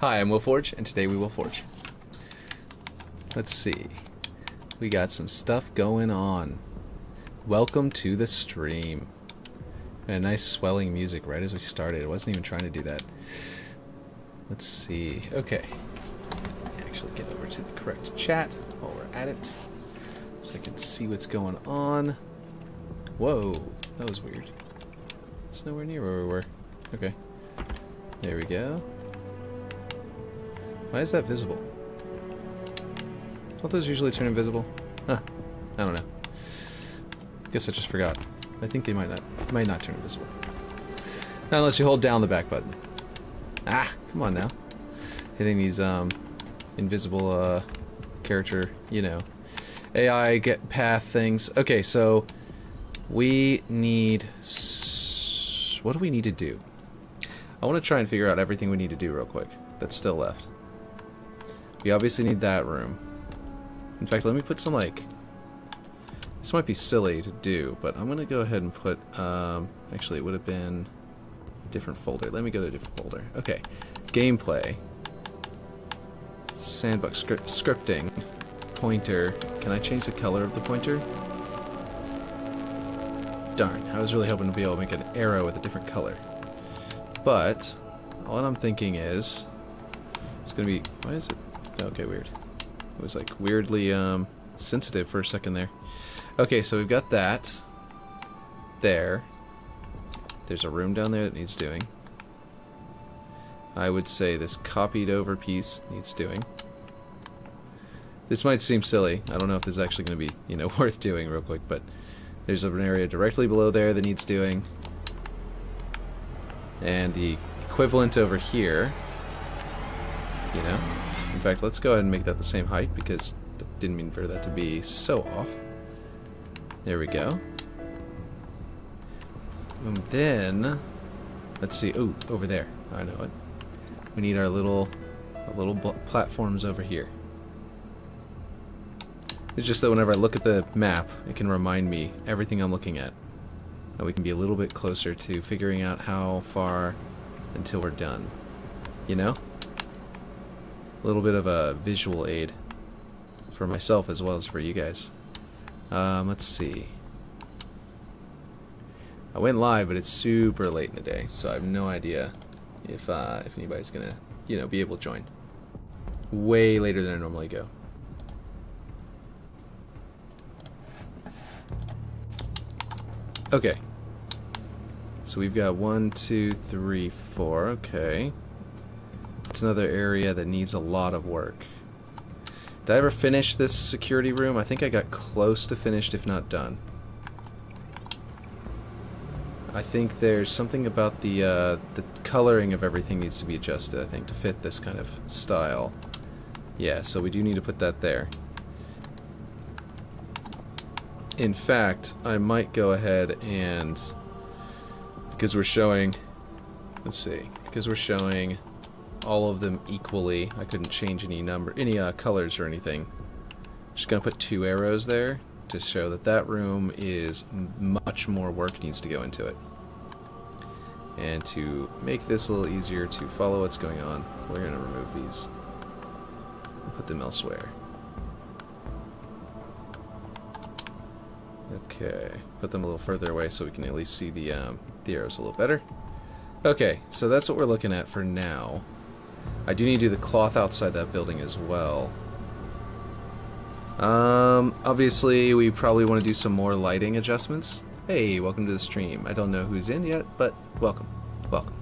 Hi, I'm WillForge, and today we will forge. Let's see. We got some stuff going on. Welcome to the stream. And nice swelling music right as we started. I wasn't even trying to do that. Let's see. Okay. Actually get over to the correct chat while we're at it, so I can see what's going on. Whoa, that was weird. It's nowhere near where we were. Okay. There we go. Why is that visible? Don't those usually turn invisible? Huh. I don't know. Guess I just forgot. I think they might not turn invisible. Not unless you hold down the back button. Ah, come on now. Hitting these invisible character, you know, AI get path things. Okay, so we need what do we need to do? I want to try and figure out everything we need to do real quick that's still left. We obviously need that room. In fact, let me put some, like... This might be silly to do, but I'm going to go ahead and put... actually, it would have been a different folder. Let me go to a different folder. Okay. Gameplay. Sandbox. Scripting. Pointer. Can I change the color of the pointer? Darn. I was really hoping to be able to make an arrow with a different color. But, all I'm thinking is... It's going to be... Why is it... Okay, weird. It was like weirdly sensitive for a second there. Okay, so we've got that. There. There's a room down there that needs doing. I would say this copied over piece needs doing. This might seem silly. I don't know if this is actually going to be, you know, worth doing real quick, but there's an area directly below there that needs doing. And the equivalent over here, you know. In fact, let's go ahead and make that the same height, because I didn't mean for that to be so off. There we go. And then, let's see. Ooh, over there. I know it. We need our little platforms over here. It's just that whenever I look at the map, it can remind me everything I'm looking at. And we can be a little bit closer to figuring out how far until we're done. You know? A little bit of a visual aid for myself as well as for you guys. Let's see. I went live, but it's super late in the day, so I have no idea if anybody's gonna, you know, be able to join. Way later than I normally go. Okay. So we've got 1, 2, 3, 4. Okay. It's another area that needs a lot of work. Did I ever finish this security room? I think I got close to finished, if not done. I think there's something about the coloring of everything needs to be adjusted, I think, to fit this kind of style. Yeah, so we do need to put that there. In fact, I might go ahead and... Because we're showing... Let's see. Because we're showing... all of them equally. I couldn't change any colors or anything. Just gonna put 2 arrows there to show that that room is much more work needs to go into it. And to make this a little easier to follow what's going on, we're gonna remove these and put them elsewhere. Okay, put them a little further away so we can at least see the arrows a little better. Okay, so that's what we're looking at for now. I do need to do the cloth outside that building as well. Obviously, we probably want to do some more lighting adjustments. Hey, welcome to the stream. I don't know who's in yet, but welcome. Welcome.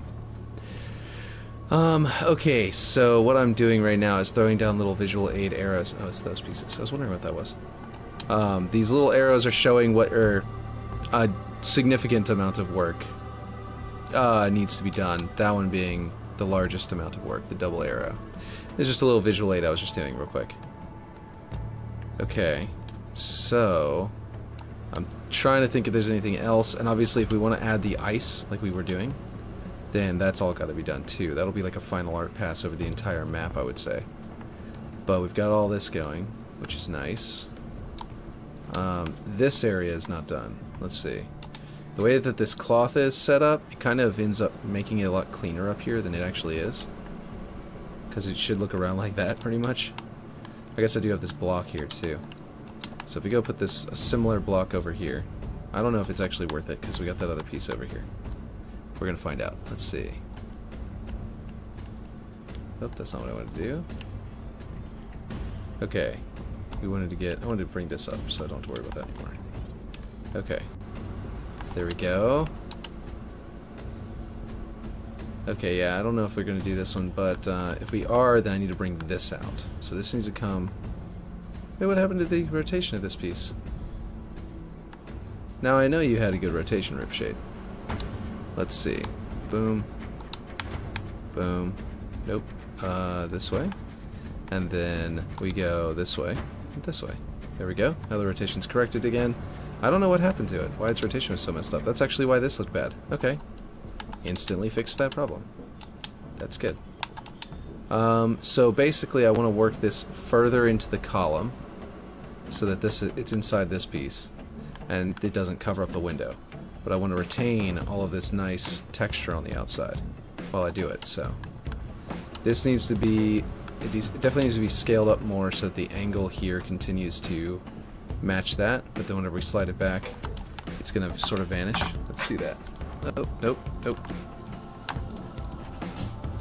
Okay, so what I'm doing right now is throwing down little visual aid arrows. Oh, it's those pieces. I was wondering what that was. These little arrows are showing what a significant amount of work needs to be done. That one being the largest amount of work, the double arrow. It's just a little visual aid I was just doing real quick. Okay, so I'm trying to think if there's anything else, and obviously if we want to add the ice like we were doing, then that's all got to be done too. That'll be like a final art pass over the entire map, I would say. But we've got all this going, which is nice. This area is not done. Let's see. The way that this cloth is set up, it kind of ends up making it a lot cleaner up here than it actually is. because it should look around like that pretty much. I guess I do have this block here too. So if we go put this a similar block over here, I don't know if it's actually worth it because we got that other piece over here. We're gonna find out. Let's see. Oh, that's not what I wanted to do. Okay. I wanted to bring this up, so I don't have to worry about that anymore. Okay. There we go. Okay, yeah, I don't know if we're going to do this one, but if we are, then I need to bring this out. So this needs to come... Wait, what happened to the rotation of this piece? Now I know you had a good rotation, Ripshade. Let's see. Boom. Boom. Nope. This way. And then we go this way. This way. There we go. Now the rotation's corrected again. I don't know what happened to it. Why its rotation was so messed up. That's actually why this looked bad. Okay. Instantly fixed that problem. That's good. So basically I want to work this further into the column so that it's inside this piece and it doesn't cover up the window. But I want to retain all of this nice texture on the outside while I do it. So this needs to be, it definitely needs to be scaled up more so that the angle here continues to match that, but then whenever we slide it back, it's going to sort of vanish. Let's do that. Oh, nope, nope.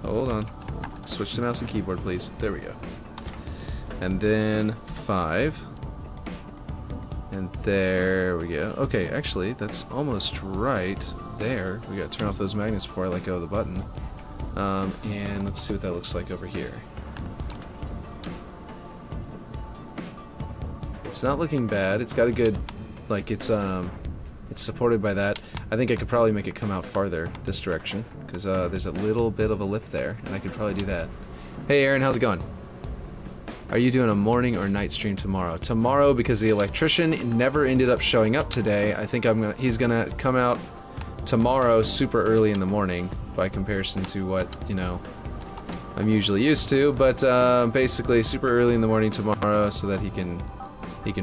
Hold on. Switch to mouse and keyboard, please. There we go. And then 5. And there we go. Okay, actually, that's almost right there. We gotta turn off those magnets before I let go of the button. And let's see what that looks like over here. It's not looking bad. It's got a good, like, it's supported by that. I think I could probably make it come out farther this direction, because there's a little bit of a lip there, and I could probably do that. Hey Aaron, how's it going? Are you doing a morning or night stream tomorrow? Tomorrow, because the electrician never ended up showing up today. I think he's gonna come out tomorrow super early in the morning, by comparison to what, you know, I'm usually used to, but basically super early in the morning tomorrow so that he can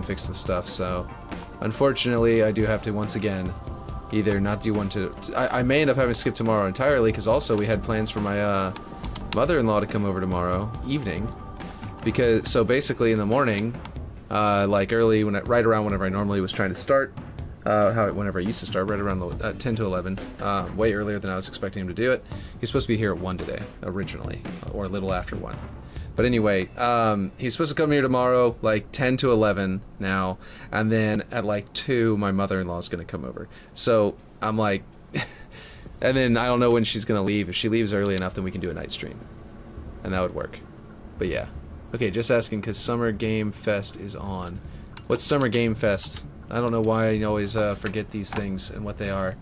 fix the stuff. So unfortunately I do have to once again either not do one to... I may end up having to skip tomorrow entirely, because also we had plans for my mother-in-law to come over tomorrow evening. Because, so basically in the morning, like early, right around whenever I normally was trying to start, whenever I used to start, right around 10 to 11, way earlier than I was expecting him to do it. He's supposed to be here at 1 today, originally, or a little after 1. But anyway, he's supposed to come here tomorrow, like 10 to 11 now, and then at like 2, my mother-in-law is going to come over. So I'm like, and then I don't know when she's going to leave. If she leaves early enough, then we can do a night stream, and that would work. But yeah. Okay, just asking because Summer Game Fest is on. What's Summer Game Fest? I don't know why I always forget these things and what they are.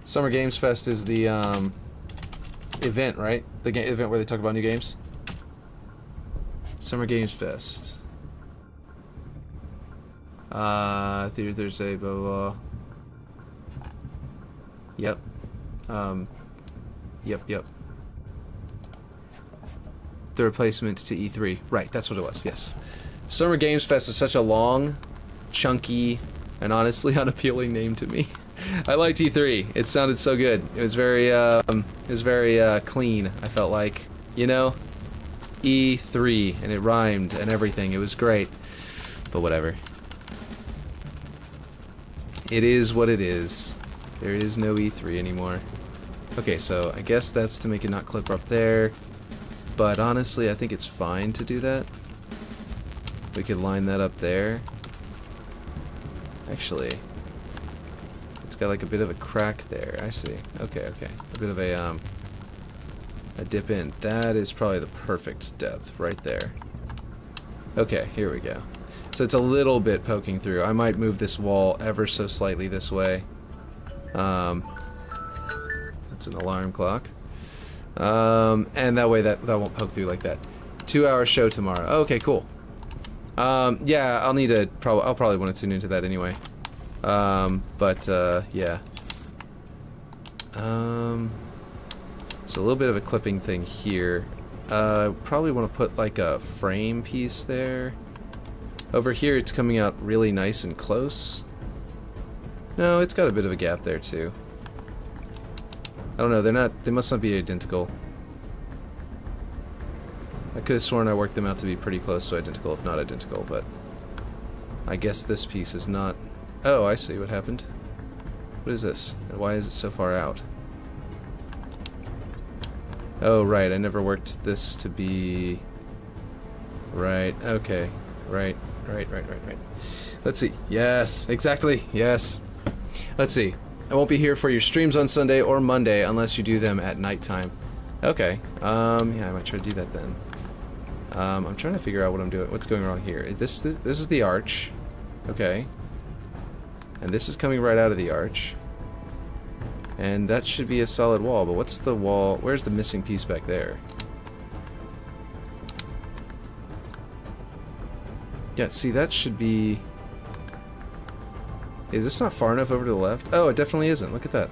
Summer Games Fest is the event, right? The event where they talk about new games? Summer Games Fest. Theater Thursday, blah, blah, blah. Yep. Yep. The replacement to E3. Right, that's what it was, yes. Summer Games Fest is such a long, chunky, and honestly unappealing name to me. I liked E3. It sounded so good. It was very clean, I felt like. You know? E3, and it rhymed and everything. It was great. But whatever. It is what it is. There is no E3 anymore. Okay, so I guess that's to make it not clip up there. But honestly, I think it's fine to do that. We could line that up there. Actually, it's got like a bit of a crack there. I see. Okay. A bit of a dip in. That is probably the perfect depth right there. Okay, here we go. So it's a little bit poking through. I might move this wall ever so slightly this way. That's an alarm clock. And that way that won't poke through like that. 2-hour show tomorrow. Oh, okay, cool. Yeah, I'll probably want to tune into that anyway. Yeah. So a little bit of a clipping thing here. Probably want to put like a frame piece there. Over here it's coming out really nice and close. No, it's got a bit of a gap there too. I don't know, they must not be identical. I could have sworn I worked them out to be pretty close to identical, if not identical, but I guess this piece is not... Oh, I see what happened. What is this? And why is it so far out? Oh, right, I never worked this to be... Right, okay. Right. Let's see. Yes, exactly, yes. Let's see. I won't be here for your streams on Sunday or Monday unless you do them at nighttime. Okay, yeah, I might try to do that then. I'm trying to figure out what I'm doing. What's going wrong here? This is the arch. Okay. And this is coming right out of the arch. And that should be a solid wall, but what's the wall? Where's the missing piece back there? Yeah, see, that should be... Is this not far enough over to the left? Oh, it definitely isn't. Look at that.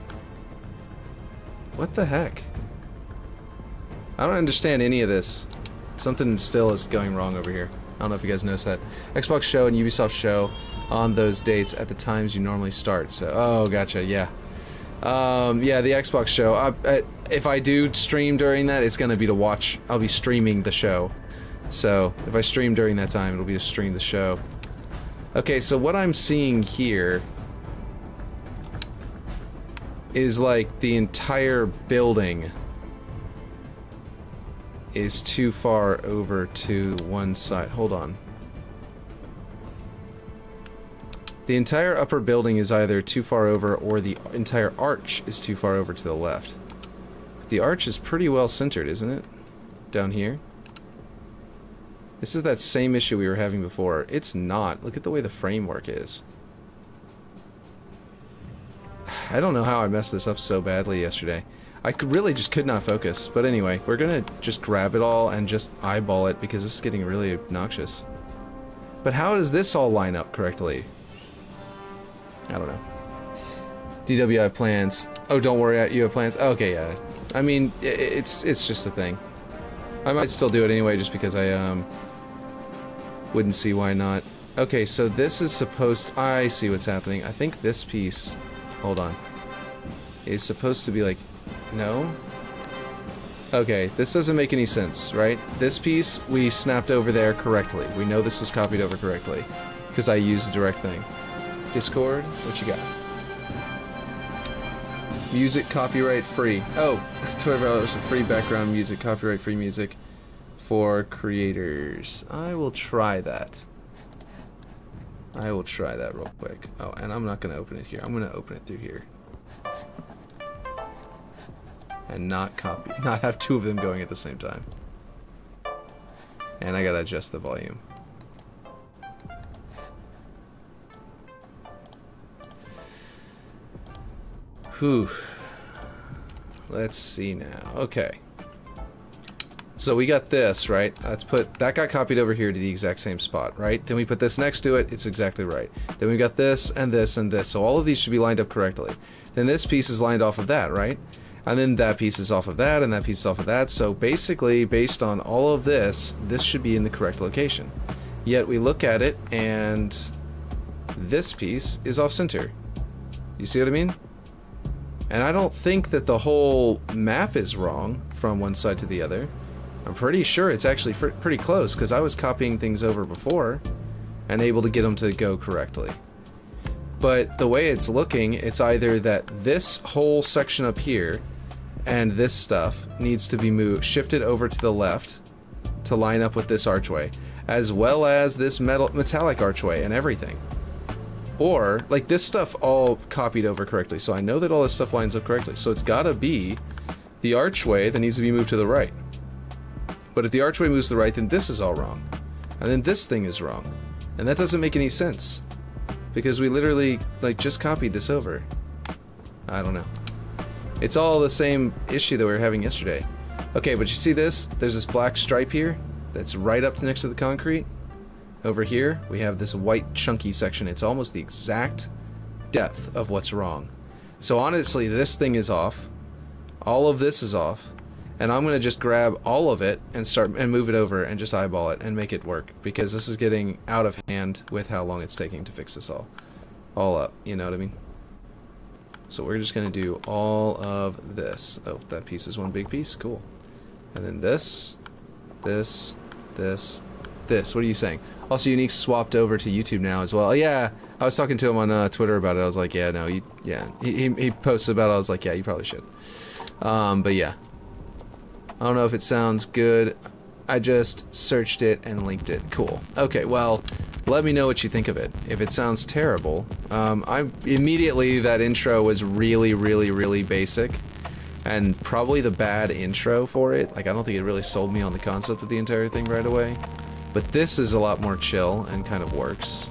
What the heck? I don't understand any of this. Something still is going wrong over here. I don't know if you guys noticed that. Xbox show and Ubisoft show on those dates at the times you normally start. So, oh, gotcha, yeah. Yeah, the Xbox show. If I do stream during that, it's gonna be to watch. I'll be streaming the show. So, if I stream during that time, it'll be to stream the show. Okay, so what I'm seeing here is like the entire building is too far over to one side. Hold on. The entire upper building is either too far over or the entire arch is too far over to the left. But the arch is pretty well centered, isn't it? Down here. This is that same issue we were having before. It's not. Look at the way the framework is. I don't know how I messed this up so badly yesterday. I really just could not focus. But anyway, we're gonna just grab it all and just eyeball it because this is getting really obnoxious. But how does this all line up correctly? I don't know. DW, I have plans. Oh, don't worry, you have plans? Okay, yeah. I mean, it's just a thing. I might still do it anyway just because I wouldn't see why not. Okay, so this is supposed... I see what's happening. I think this piece... Hold on. Is supposed to be like... No? Okay, this doesn't make any sense, right? This piece, we snapped over there correctly. We know this was copied over correctly. Because I used a direct thing. Discord, what you got? Music copyright free. Oh, $12 for free background music, copyright free music for creators. I will try that. I will try that real quick. Oh, and I'm not going to open it here. I'm going to open it through here. And not have two of them going at the same time. And I got to adjust the volume. Whew. Let's see now. Okay. So we got this, right? Let's put... That got copied over here to the exact same spot, right? Then we put this next to it. It's exactly right. Then we got this and this and this. So all of these should be lined up correctly. Then this piece is lined off of that, right? And then that piece is off of that, and that piece is off of that. So basically, based on all of this, this should be in the correct location. Yet we look at it, and this piece is off-center. You see what I mean? And I don't think that the whole map is wrong from one side to the other. I'm pretty sure it's actually pretty close, because I was copying things over before and able to get them to go correctly. But the way it's looking, it's either that this whole section up here and this stuff needs to be shifted over to the left to line up with this archway, as well as this metallic archway and everything. Or, like, this stuff all copied over correctly, so I know that all this stuff lines up correctly. So it's gotta be the archway that needs to be moved to the right. But if the archway moves to the right, then this is all wrong. And then this thing is wrong. And that doesn't make any sense. Because we literally, like, just copied this over. I don't know. It's all the same issue that we were having yesterday. Okay, but you see this? There's this black stripe here that's right up next to the concrete. Over here, we have this white chunky section. It's almost the exact depth of what's wrong. So honestly, this thing is off. All of this is off. And I'm going to just grab all of it and move it over and just eyeball it and make it work. Because this is getting out of hand with how long it's taking to fix this all up. You know what I mean? So we're just going to do all of this. Oh, that piece is one big piece. Cool. And then this. this, this, this. What are you saying? Also, Unique swapped over to YouTube now as well. Yeah, I was talking to him on Twitter about it. I was like, yeah, no, he posted about it. I was like, yeah, you probably should. But yeah. I don't know if it sounds good. I just searched it and linked it. Cool. Okay, well, let me know what you think of it. If it sounds terrible, immediately that intro was really, really, really basic. And probably the bad intro for it. Like, I don't think it really sold me on the concept of the entire thing right away. But this is a lot more chill and kind of works.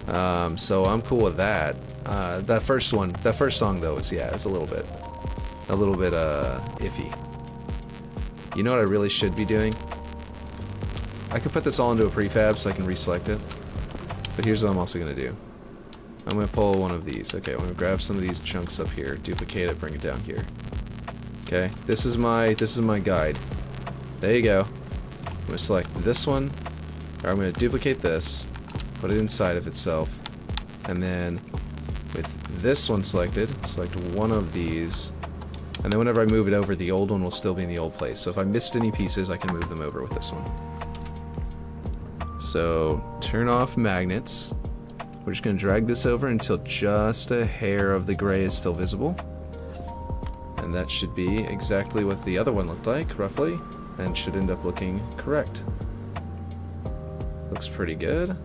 So I'm cool with that. That first song though is, yeah, it's a little bit iffy. You know what I really should be doing? I could put this all into a prefab so I can reselect it. But here's what I'm also gonna do. I'm gonna pull one of these. Okay, I'm gonna grab some of these chunks up here, duplicate it, bring it down here. Okay, this is my guide. There you go. I'm gonna select this one, or I'm gonna duplicate this, put it inside of itself, and then with this one selected, select one of these, and then whenever I move it over, the old one will still be in the old place. So if I missed any pieces, I can move them over with this one. So turn off magnets. We're just going to drag this over until just a hair of the gray is still visible. And that should be exactly what the other one looked like, roughly, and should end up looking correct. Looks pretty good.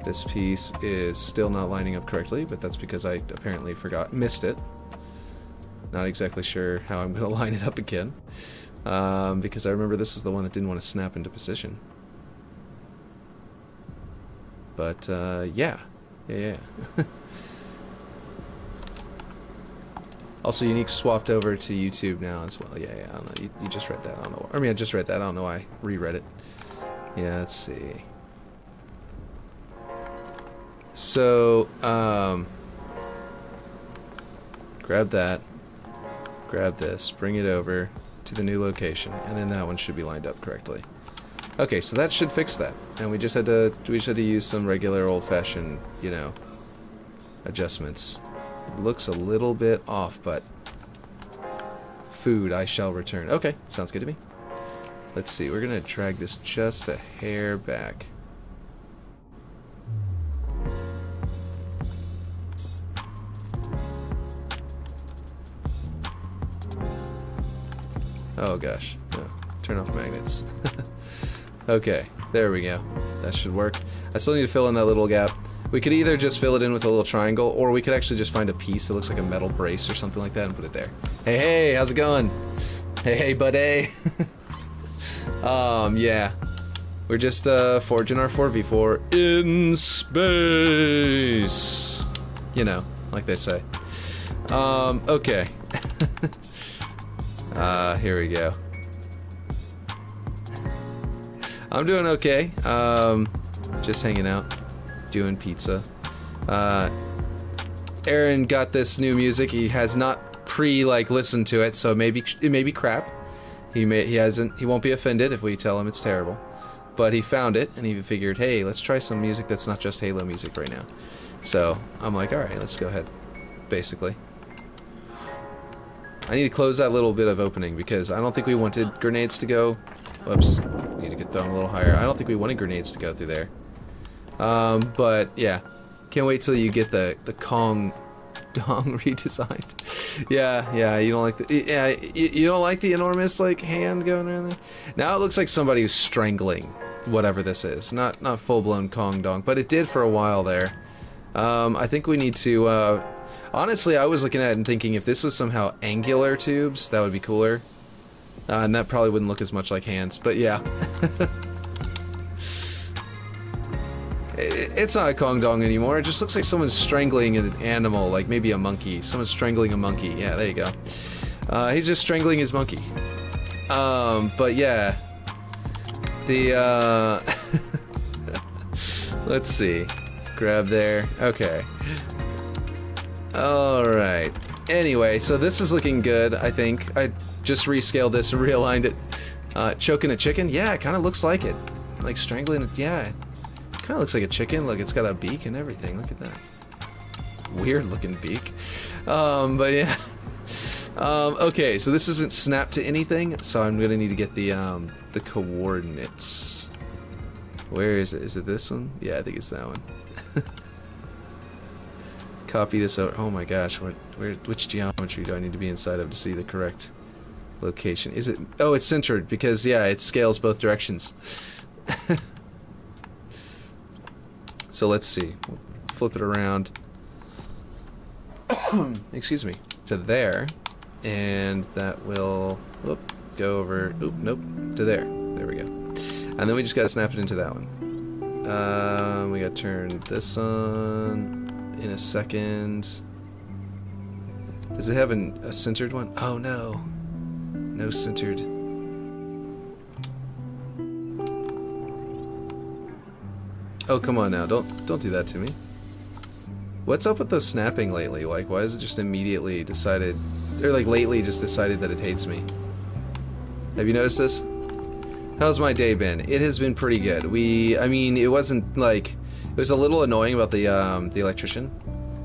This piece is still not lining up correctly, but that's because I apparently missed it. Not exactly sure how I'm going to line it up again, because I remember this is the one that didn't want to snap into position. But, yeah. Also, Unique swapped over to YouTube now as well. Yeah, I don't know. You just read that. I don't know. I mean, I just read that. I don't know why I reread it. Yeah, let's see. So, grab that. Grab this. Bring it over to the new location. And then that one should be lined up correctly. Okay, so that should fix that. And we just had to use some regular old-fashioned, you know, adjustments. It looks a little bit off, but food I shall return. Okay, sounds good to me. Let's see, we're gonna drag this just a hair back. Oh gosh, no. Turn off magnets. Okay, there we go. That should work. I still need to fill in that little gap. We could either just fill it in with a little triangle, or we could actually just find a piece that looks like a metal brace or something like that and put it there. Hey, hey, how's it going? Hey, hey, buddy. Yeah. We're just, forging our 4v4 in space. You know, like they say. Okay. Here we go. I'm doing okay. Just hanging out, doing pizza. Aaron got this new music. He has not listened to it, so it may be crap. He won't be offended if we tell him it's terrible. But he found it and he figured, hey, let's try some music that's not just Halo music right now. So I'm like, all right, let's go ahead. Basically. I need to close that little bit of opening because I don't think we wanted grenades to go. Whoops. Need to get thrown a little higher. I don't think we wanted grenades to go through there. But yeah. Can't wait till you get the Kong dong redesigned. Yeah, you don't like you don't like the enormous hand going around there. Now it looks like somebody who's strangling whatever this is. Not full-blown Kong dong, but it did for a while there. I think we need to honestly, I was looking at it and thinking if this was somehow angular tubes, that would be cooler. And that probably wouldn't look as much like hands, but yeah. It's not a Kong dong anymore, it just looks like someone's strangling an animal, like maybe a monkey. Someone's strangling a monkey, yeah, there you go. He's just strangling his monkey. But yeah. Let's see. Grab there, okay. Alright. Anyway, so this is looking good, I think. I just rescaled this and realigned it. Choking a chicken? Yeah, it kind of looks like it. Like strangling it, yeah. Kind of looks like a chicken. Look, it's got a beak and everything. Look at that. Weird looking beak. But yeah. Okay, so this isn't snapped to anything, so I'm gonna need to get the coordinates. Where is it? Is it this one? Yeah, I think it's that one. Copy this out. Oh my gosh, which geometry do I need to be inside of to see the correct location? Is it? Oh, it's centered because yeah, it scales both directions. So let's see. We'll flip it around. Excuse me. To there, and that will go over. Oop, nope. To there. There we go. And then we just gotta snap it into that one. We gotta turn this on in a second. Does it have a centered one? Oh no. No centered. Oh come on now, don't do that to me. What's up with the snapping lately? Like why is it just immediately decided, or like lately just decided that it hates me? Have you noticed this? How's my day been? It has been pretty good. I mean, it wasn't like, it was a little annoying about the electrician,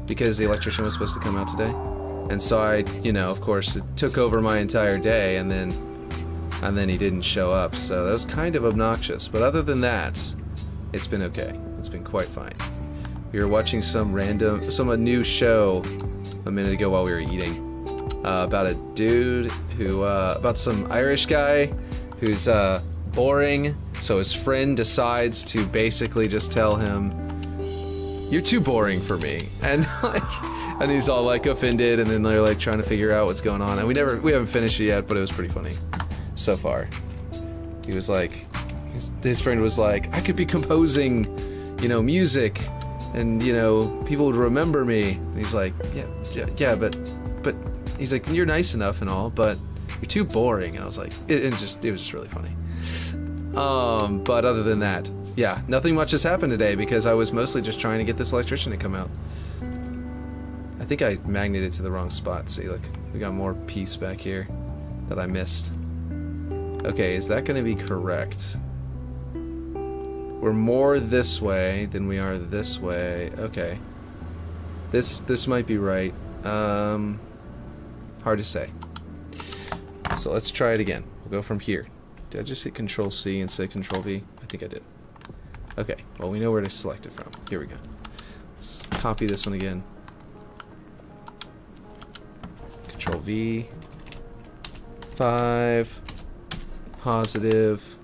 because the electrician was supposed to come out today, and so I, you know, of course, it took over my entire day, and then he didn't show up, so that was kind of obnoxious. But other than that, it's been okay. It's been quite fine. We were watching some new show a minute ago while we were eating, about a dude who, about some Irish guy who's boring, so his friend decides to basically just tell him, "You're too boring for me," and like, and he's all like offended, and then they're like trying to figure out what's going on, and we haven't finished it yet, but it was pretty funny so far. He was like, his friend was like, "I could be composing, you know, music, and you know, people would remember me," and he's like, yeah, but he's like, "You're nice enough and all, but you're too boring," and I was like, it was just really funny. But other than that, yeah, nothing much has happened today because I was mostly just trying to get this electrician to come out. I think I magneted to the wrong spot. See, look, we got more piece back here that I missed. Okay, is that going to be correct? We're more this way than we are this way. Okay, this might be right. Hard to say. So let's try it again. We'll go from here. Did I just hit Control C and say Control V? I think I did. Okay, well we know where to select it from. Here we go. Let's copy this one again. Control V. 5. Positive.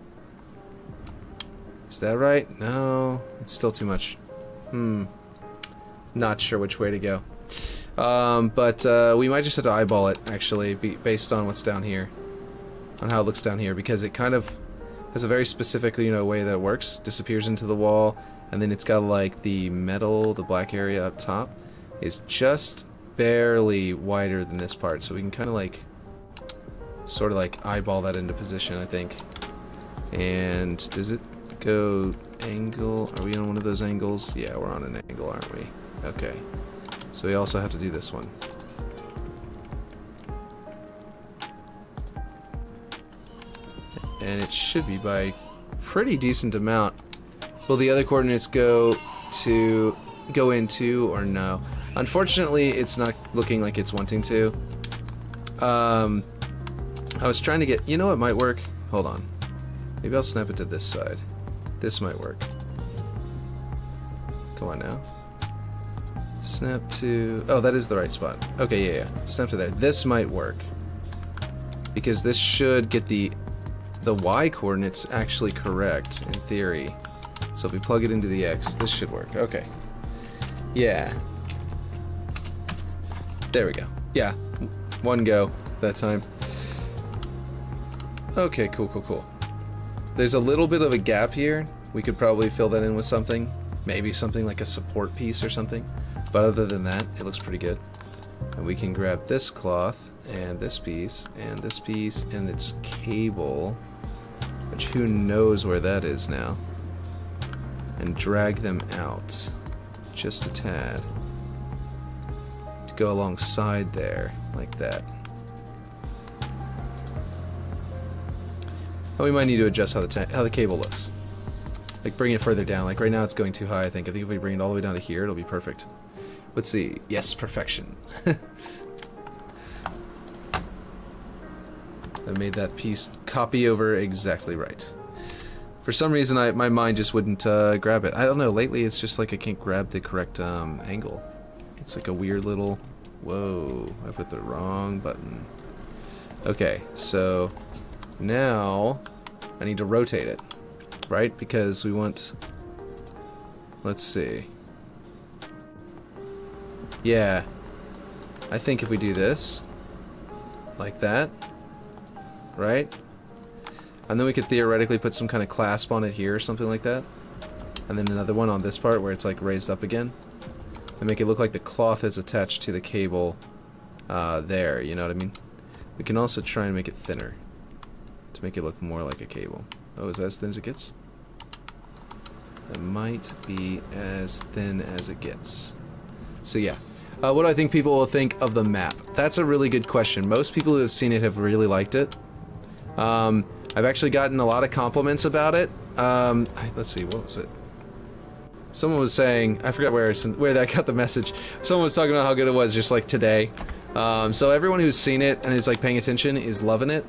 Is that right? No, it's still too much. Not sure which way to go. But we might just have to eyeball it, actually, based on what's down here. On how it looks down here, because it kind of has a very specific, you know, way that it works. Disappears into the wall, and then it's got like the metal, the black area up top, is just barely wider than this part, so we can kind of like, sort of like eyeball that into position, I think. And does it go angle? Are we on one of those angles? Yeah, we're on an angle, aren't we? Okay. So we also have to do this one. And it should be by pretty decent amount. Will the other coordinates go into or no? Unfortunately, it's not looking like it's wanting to. I was trying to get, you know what might work? Hold on. Maybe I'll snap it to this side. This might work. Come on now. Snap to, oh, that is the right spot. Okay, yeah. Snap to there. This might work. Because this should get the Y coordinates actually correct, in theory. So if we plug it into the X, this should work. Okay. Yeah. There we go. Yeah. One go that time. Okay, cool. There's a little bit of a gap here. We could probably fill that in with something. Maybe something like a support piece or something. But other than that, it looks pretty good. And we can grab this cloth, and this piece, and this piece, and its cable, which who knows where that is now, and drag them out just a tad to go alongside there, like that. And we might need to adjust how the cable looks. Like bring it further down. Like right now it's going too high, I think. I think if we bring it all the way down to here, it'll be perfect. Let's see. Yes, perfection. That made that piece copy over exactly right. For some reason, my mind just wouldn't grab it. I don't know, lately it's just like I can't grab the correct angle. It's like a weird little... Whoa, I put the wrong button. Okay, so now I need to rotate it, right? Because we want... Let's see. Yeah, I think if we do this, like that, right? And then we could theoretically put some kind of clasp on it here or something like that. And then another one on this part where it's like raised up again. And make it look like the cloth is attached to the cable there, you know what I mean? We can also try and make it thinner to make it look more like a cable. Oh, is that as thin as it gets? It might be as thin as it gets. So yeah. What do I think people will think of the map? That's a really good question. Most people who have seen it have really liked it. I've actually gotten a lot of compliments about it. Let's see, what was it? Someone was saying, I forgot where that got the message. Someone was talking about how good it was just like today. So everyone who's seen it and is like paying attention is loving it.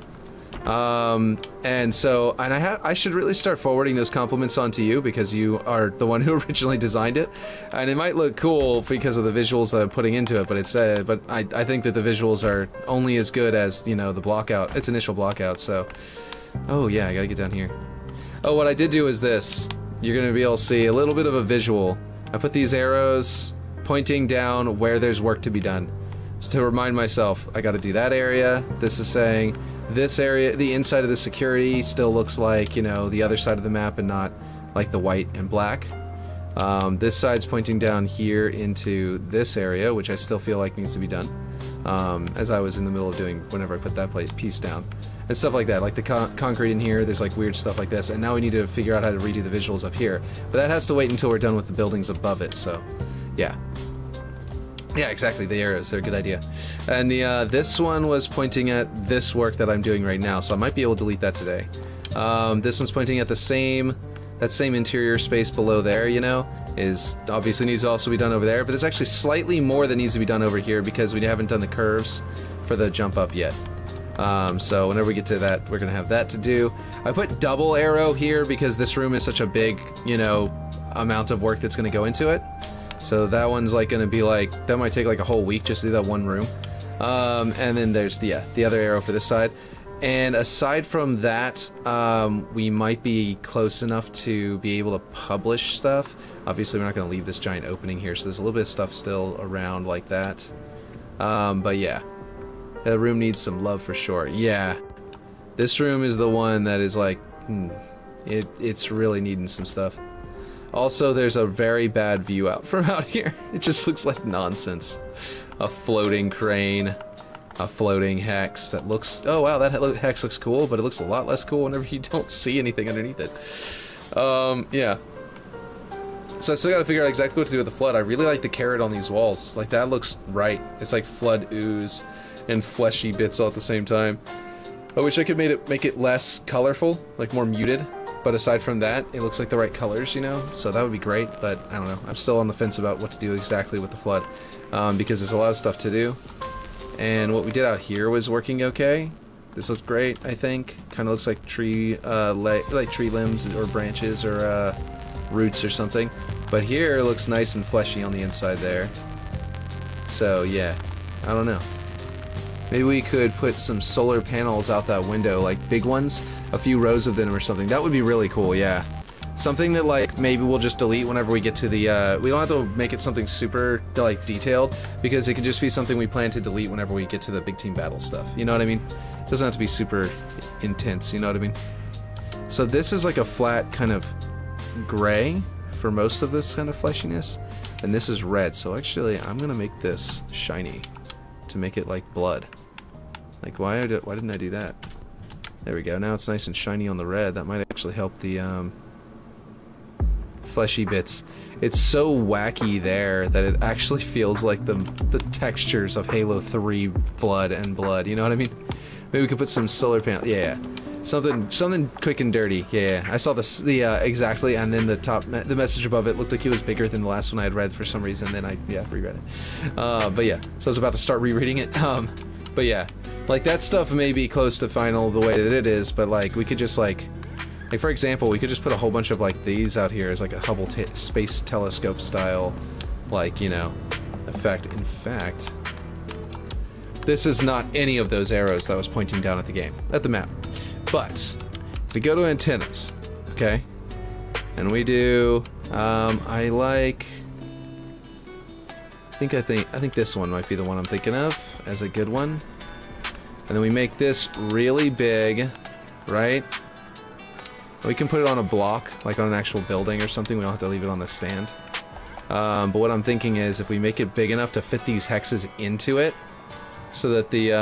And I should really start forwarding those compliments on to you because you are the one who originally designed it. And it might look cool because of the visuals that I'm putting into it, but I think that the visuals are only as good as, you know, the blockout, its initial blockout, so. Oh yeah, I gotta get down here. Oh, what I did do is this. You're gonna be able to see a little bit of a visual. I put these arrows pointing down where there's work to be done. It's to remind myself, I gotta do that area. This is saying, this area, the inside of the security still looks like, you know, the other side of the map and not like the white and black. This side's pointing down here into this area, which I still feel like needs to be done. As I was in the middle of doing whenever I put that piece down. And stuff like that, like the concrete in here, there's like weird stuff like this, and now we need to figure out how to redo the visuals up here. But that has to wait until we're done with the buildings above it, so, yeah. Yeah, exactly, the arrows, they're a good idea. And this one was pointing at this work that I'm doing right now, so I might be able to delete that today. This one's pointing at that same interior space below there, you know, is obviously needs to also be done over there, but there's actually slightly more that needs to be done over here because we haven't done the curves for the jump up yet. So whenever we get to that, we're gonna have that to do. I put double arrow here because this room is such a big, you know, amount of work that's gonna go into it. So that one's like gonna be like, that might take like a whole week just to do that one room. And then there's the other arrow for this side. And aside from that, we might be close enough to be able to publish stuff. Obviously we're not gonna leave this giant opening here, so there's a little bit of stuff still around like that. But yeah. The room needs some love for sure. Yeah, this room is the one that is like, it's really needing some stuff. Also, there's a very bad view out from out here. It just looks like nonsense. A floating crane, a floating hex that looks, oh wow, that hex looks cool, but it looks a lot less cool whenever you don't see anything underneath it. Yeah. So I still gotta figure out exactly what to do with the flood. I really like the carrot on these walls. Like, that looks right. It's like flood ooze and fleshy bits all at the same time. I wish I could make it less colorful, like more muted, but aside from that, it looks like the right colors, you know, so that would be great, but I don't know. I'm still on the fence about what to do exactly with the flood, because there's a lot of stuff to do, and what we did out here was working okay. This looks great, I think. Kind of looks like tree, like tree limbs or branches or roots or something, but here it looks nice and fleshy on the inside there. So yeah, I don't know. Maybe we could put some solar panels out that window, like big ones, a few rows of them or something. That would be really cool, yeah. Something that like maybe we'll just delete whenever we get to the, we don't have to make it something super like detailed, because it can just be something we plan to delete whenever we get to the big team battle stuff. You know what I mean? It doesn't have to be super intense, you know what I mean? So this is like a flat kind of gray for most of this kind of fleshiness, and this is red. So actually I'm gonna make this shiny to make it like blood. Like, why didn't I do that? There we go. Now it's nice and shiny on the red. That might actually help the fleshy bits. It's so wacky there that it actually feels like the textures of Halo 3 flood and blood. You know what I mean? Maybe we could put some solar panel. Yeah, something quick and dirty. Yeah. I saw the exactly, and then the message above it looked like it was bigger than the last one I had read for some reason. Then I reread it. But yeah, so I was about to start rereading it. But yeah, Like, that stuff may be close to final the way that it is, but, like, we could just, like, for example, we could just put a whole bunch of, like, these out here as, like, a Hubble Space Telescope style, like, you know, effect. In fact, this is not any of those arrows that was pointing down at the game, at the map. But, if we go to antennas, okay, and we do, I think this one might be the one I'm thinking of as a good one. And then we make this really big, right? We can put it on a block, like on an actual building or something. We don't have to leave it on the stand. But what I'm thinking is if we make it big enough to fit these hexes into it, so that the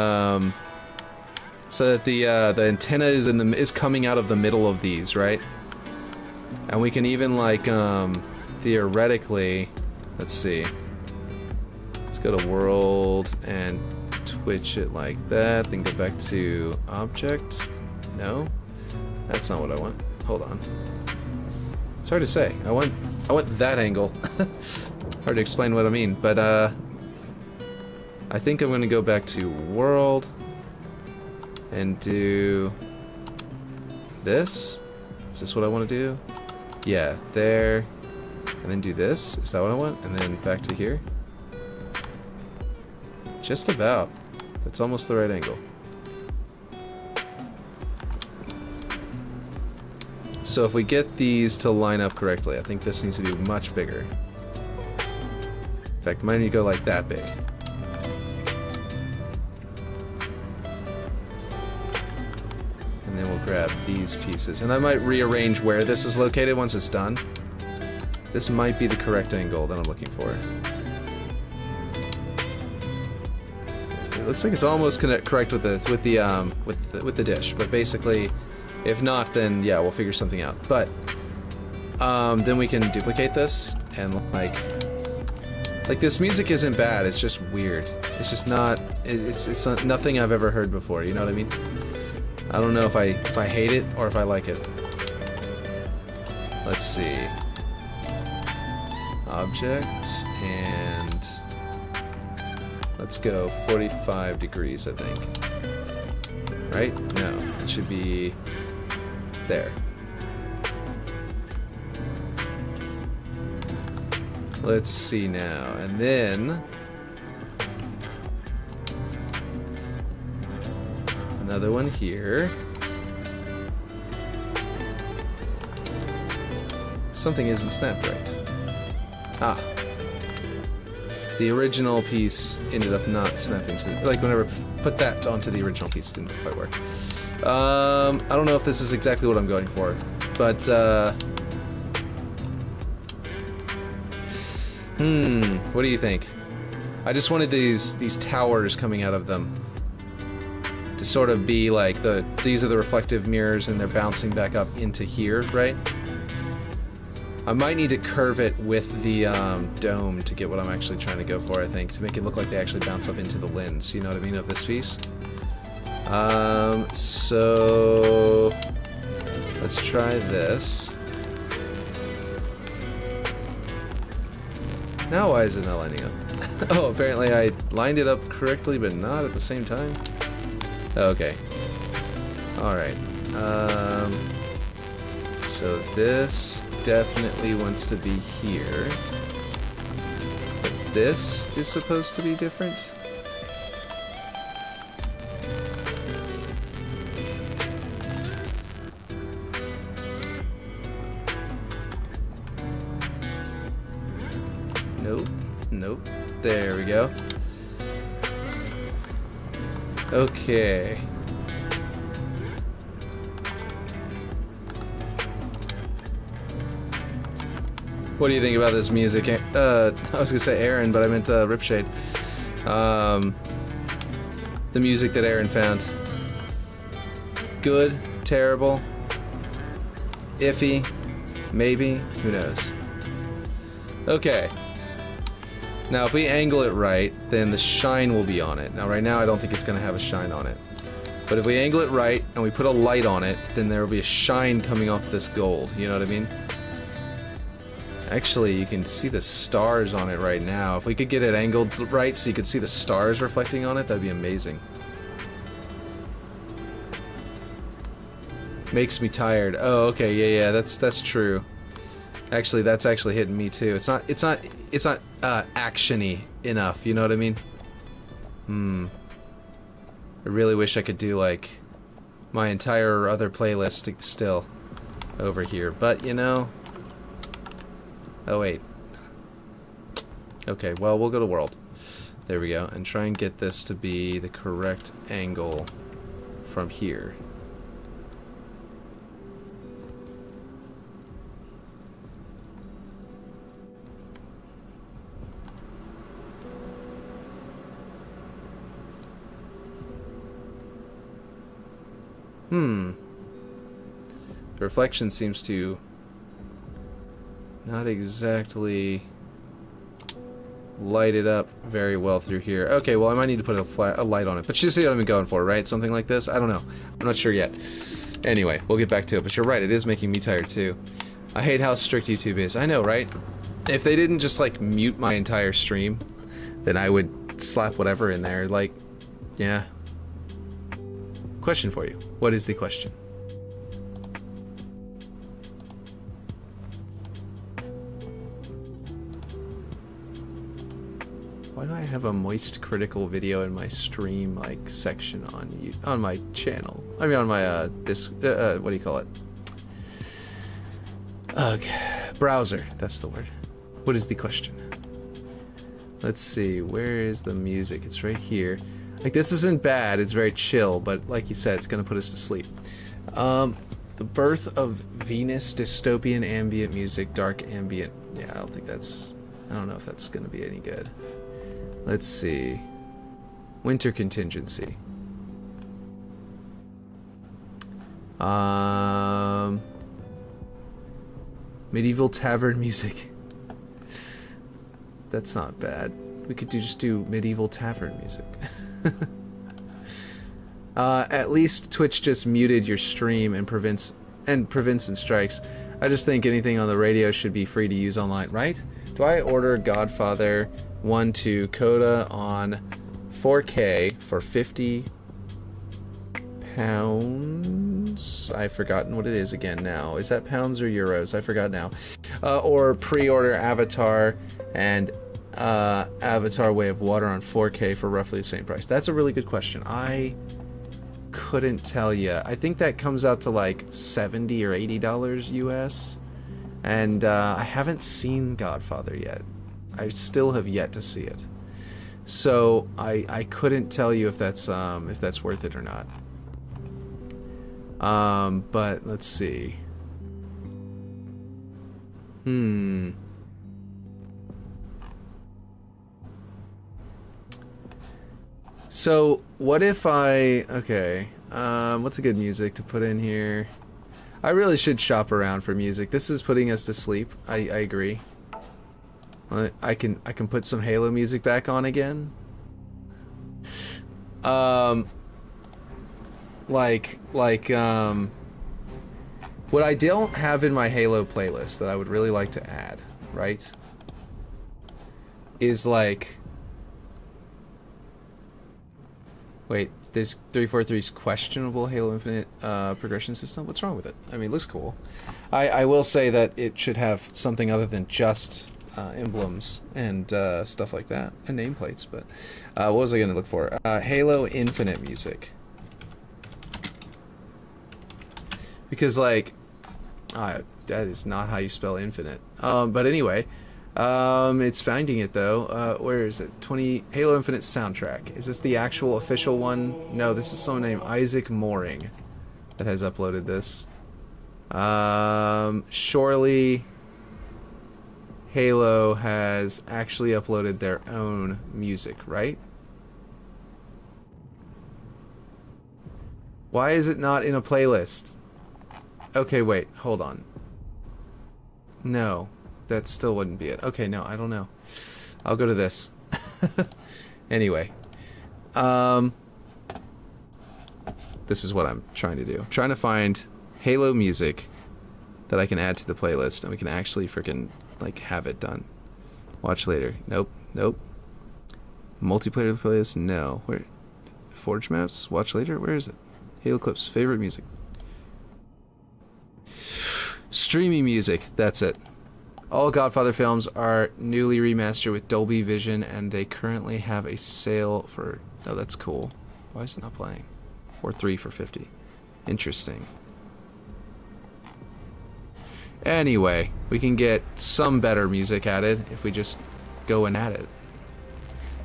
antenna is coming out of the middle of these, right? And we can even, like, theoretically, let's see. Let's go to world and twitch it like that, then go back to object. No, that's not what I want. Hold on. It's hard to say. I want that angle. Hard to explain what I mean, but I think I'm gonna go back to world and do this. Is this what I want to do? Yeah, there, and then do this. Is that what I want? And then back to here. Just about. That's almost the right angle. So if we get these to line up correctly, I think this needs to be much bigger. In fact, mine need to go like that big. And then we'll grab these pieces. And I might rearrange where this is located once it's done. This might be the correct angle that I'm looking for. It looks like it's almost correct with the dish, but basically, if not, then yeah, we'll figure something out. But then we can duplicate this and like this music isn't bad. It's just weird. It's just not. It's not, nothing I've ever heard before. You know what I mean? I don't know if I hate it or if I like it. Let's see. Object and. Let's go 45 degrees, I think. Right? No, it should be there. Let's see now, and then another one here. Something isn't snapped right. Ah. The original piece ended up not snapping to, like, whenever I put that onto the original piece, it didn't quite work. I don't know if this is exactly what I'm going for, but, what do you think? I just wanted these towers coming out of them to sort of be like these are the reflective mirrors and they're bouncing back up into here, right? I might need to curve it with the dome to get what I'm actually trying to go for, I think, to make it look like they actually bounce up into the lens, you know what I mean, of this piece. So let's try this. Now why is it not lining up? Oh, apparently I lined it up correctly, but not at the same time. Okay. Alright. So this definitely wants to be here. But this is supposed to be different. Nope. Nope. There we go. Okay. What do you think about this music? I was gonna say Aaron, but I meant Ripshade. The music that Aaron found. Good, terrible, iffy, maybe, who knows. Okay. Now if we angle it right, then the shine will be on it. Now right now I don't think it's gonna have a shine on it. But if we angle it right and we put a light on it, then there will be a shine coming off this gold, you know what I mean? Actually, you can see the stars on it right now. If we could get it angled right so you could see the stars reflecting on it, that'd be amazing. Makes me tired. Oh, okay, yeah, that's true. Actually, that's actually hitting me too. It's not actiony enough. You know what I mean? I really wish I could do like my entire other playlist still over here, but you know. Oh wait. Okay, well we'll go to world. There we go, and try and get this to be the correct angle from here. The reflection seems to not exactly light it up very well through here. Okay, well I might need to put a light on it, but you see what I'm going for, right? Something like this? I don't know. I'm not sure yet. Anyway, we'll get back to it, but you're right, it is making me tired too. I hate how strict YouTube is. I know, right? If they didn't just like mute my entire stream, then I would slap whatever in there. Like, yeah. Question for you. What is the question? Why do I have a moist critical video in my stream like section on my channel? I mean on my what do you call it? Browser. That's the word. What is the question? Let's see. Where is the music? It's right here. Like, this isn't bad, it's very chill, but like you said, it's gonna put us to sleep. The birth of Venus, dystopian ambient music, dark ambient. Yeah, I don't know if that's gonna be any good. Let's see. Winter contingency. Medieval tavern music. That's not bad. We could just do medieval tavern music. At least Twitch just muted your stream and prevents and strikes. I just think anything on the radio should be free to use online, right? Do I order Godfather 1-2 Coda on 4K for £50? I've forgotten what it is again now. Is that pounds or euros? I forgot now. Or pre-order Avatar and Avatar Way of Water on 4K for roughly the same price? That's a really good question. I couldn't tell you. I think that comes out to like $70 or $80 US, and I haven't seen Godfather yet. I still have yet to see it, so I couldn't tell you if that's worth it or not. But let's see. So, what if okay, what's a good music to put in here? I really should shop around for music. This is putting us to sleep. I agree. I can put some Halo music back on again. What I don't have in my Halo playlist that I would really like to add, right, is like... Wait, this 343's questionable Halo Infinite progression system? What's wrong with it? I mean, it looks cool. I will say that it should have something other than just emblems and stuff like that, and nameplates, but what was I going to look for? Halo Infinite music. Because, like, that is not how you spell infinite. But anyway... it's finding it though. Where is it? Halo Infinite soundtrack. Is this the actual official one? No, this is someone named Isaac Mooring that has uploaded this. Surely Halo has actually uploaded their own music, right? Why is it not in a playlist? Okay, wait, hold on. No. That still wouldn't be it. Okay, no, I don't know. I'll go to this. Anyway. This is what I'm trying to do. I'm trying to find Halo music that I can add to the playlist, and we can actually freaking, like, have it done. Watch later. Nope. Nope. Multiplayer playlist? No. Where? Forge maps? Watch later? Where is it? Halo clips. Favorite music. Streaming music, that's it. All Godfather films are newly remastered with Dolby Vision, and they currently have a sale for... Oh, that's cool. Why is it not playing? Or 3 for 50. Interesting. Anyway, we can get some better music added if we just go and add it.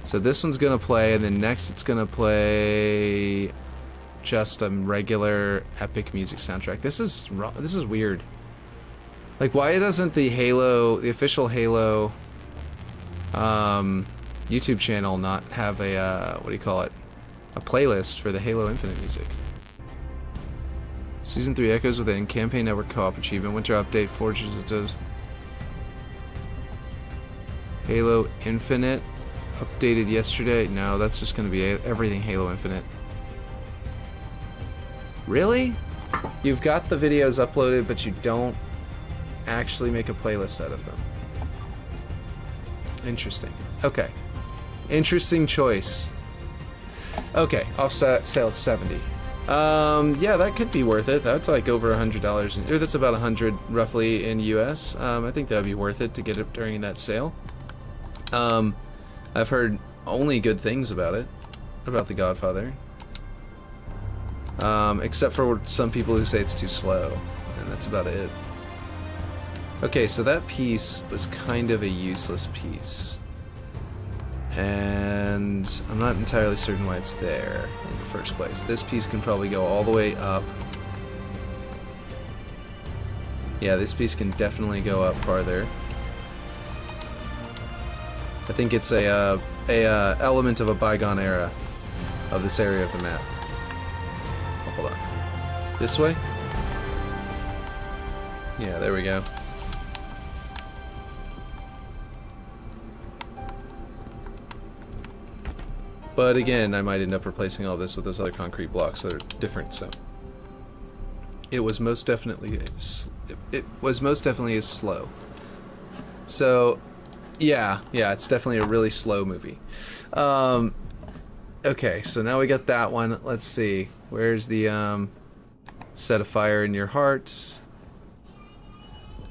So this one's gonna play, and then next it's gonna play just a regular epic music soundtrack. This is weird. Like, why doesn't the official Halo YouTube channel not have a what do you call it? A playlist for the Halo Infinite music? Season 3 Echoes Within, Campaign Network Co-op Achievement, Winter Update, Forges of Toes. Halo Infinite, updated yesterday. No, that's just going to be everything Halo Infinite. Really? You've got the videos uploaded, but you don't actually make a playlist out of them. Interesting. Okay. Interesting choice. Okay, offset sale at 70. Yeah, that could be worth it. That's like over $100, or that's about 100 roughly in US. I think that would be worth it to get it during that sale. I've heard only good things about it, about The Godfather. Except for some people who say it's too slow, and that's about it. Okay, so that piece was kind of a useless piece. And I'm not entirely certain why it's there in the first place. This piece can probably go all the way up. Yeah, this piece can definitely go up farther. I think it's a element of a bygone era of this area of the map. Oh, hold on. This way? Yeah, there we go. But again, I might end up replacing all this with those other concrete blocks that are different. So it was most definitely slow. So yeah, it's definitely a really slow movie. Okay, so now we got that one. Let's see. Where's the Set a Fire in Your Heart?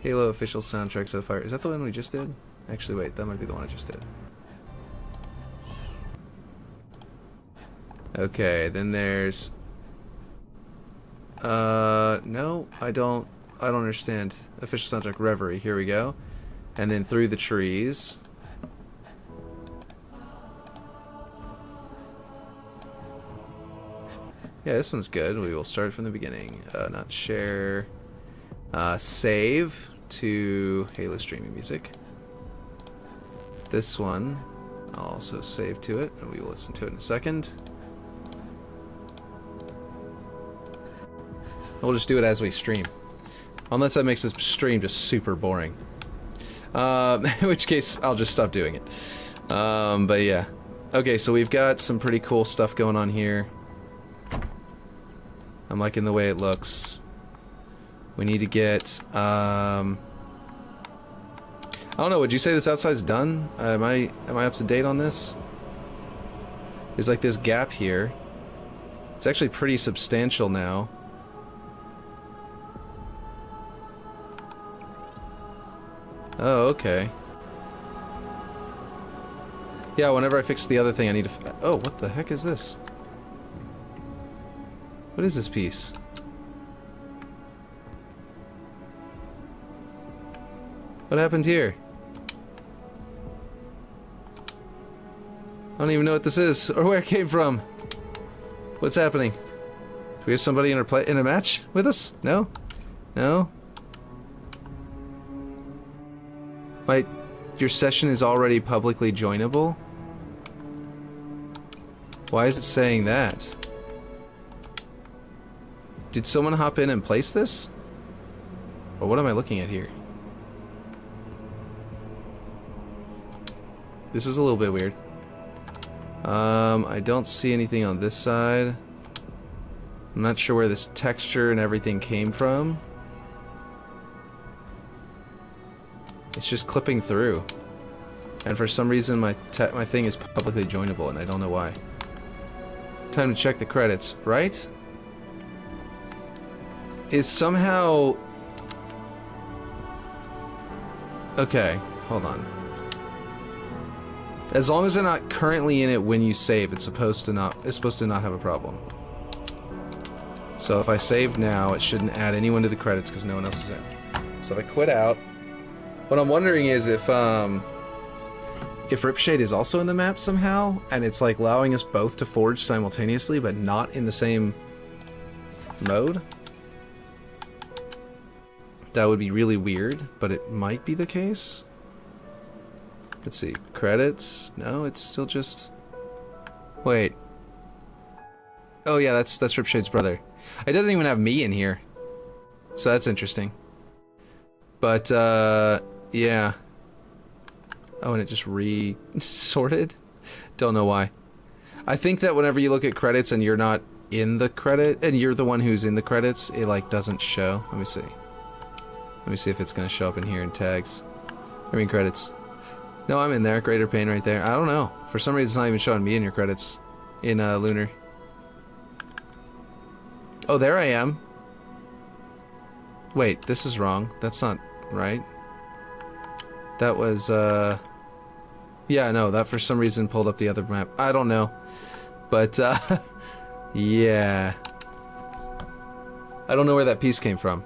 Halo official soundtrack, Set a Fire. Is that the one we just did? Actually, wait, that might be the one I just did. Okay, then there's no, I don't understand. Official soundtrack Reverie, here we go. And then Through the Trees. Yeah, this one's good. We will start from the beginning. Not share. Save to Halo streaming music. This one I'll also save to it, and we will listen to it in a second. We'll just do it as we stream. Unless that makes this stream just super boring. In which case, I'll just stop doing it. But yeah. Okay, so we've got some pretty cool stuff going on here. I'm liking the way it looks. We need to get... I don't know, would you say this outside's done? Am I up to date on this? There's like this gap here. It's actually pretty substantial now. Oh, okay. Yeah, whenever I fix the other thing, I need to... Oh, what the heck is this? What is this piece? What happened here? I don't even know what this is, or where it came from. What's happening? Do we have somebody in a match with us? No? No? Wait, your session is already publicly joinable? Why is it saying that? Did someone hop in and place this? Or what am I looking at here? This is a little bit weird. I don't see anything on this side. I'm not sure where this texture and everything came from. It's just clipping through. And for some reason my thing is publicly joinable and I don't know why. Time to check the credits, right? Is somehow Okay, hold on. As long as they're not currently in it when you save, it's supposed to not have a problem. So if I save now, it shouldn't add anyone to the credits because no one else is in. So if I quit out, what I'm wondering is if Ripshade is also in the map somehow, and it's like allowing us both to forge simultaneously, but not in the same mode. That would be really weird, but it might be the case. Let's see, credits? No, it's still just... Wait. Oh yeah, that's Ripshade's brother. It doesn't even have me in here. So that's interesting. But, yeah. Oh, and it just re-sorted? Don't know why. I think that whenever you look at credits and you're not in the credit, and you're the one who's in the credits, it, like, doesn't show. Let me see. Let me see if it's gonna show up in here in tags. I mean, credits. No, I'm in there. Greater Pain right there. I don't know. For some reason, it's not even showing me in your credits. In, Lunar. Oh, there I am. Wait, this is wrong. That's not right. That was, yeah, no, that for some reason pulled up the other map. I don't know. But, yeah. I don't know where that piece came from.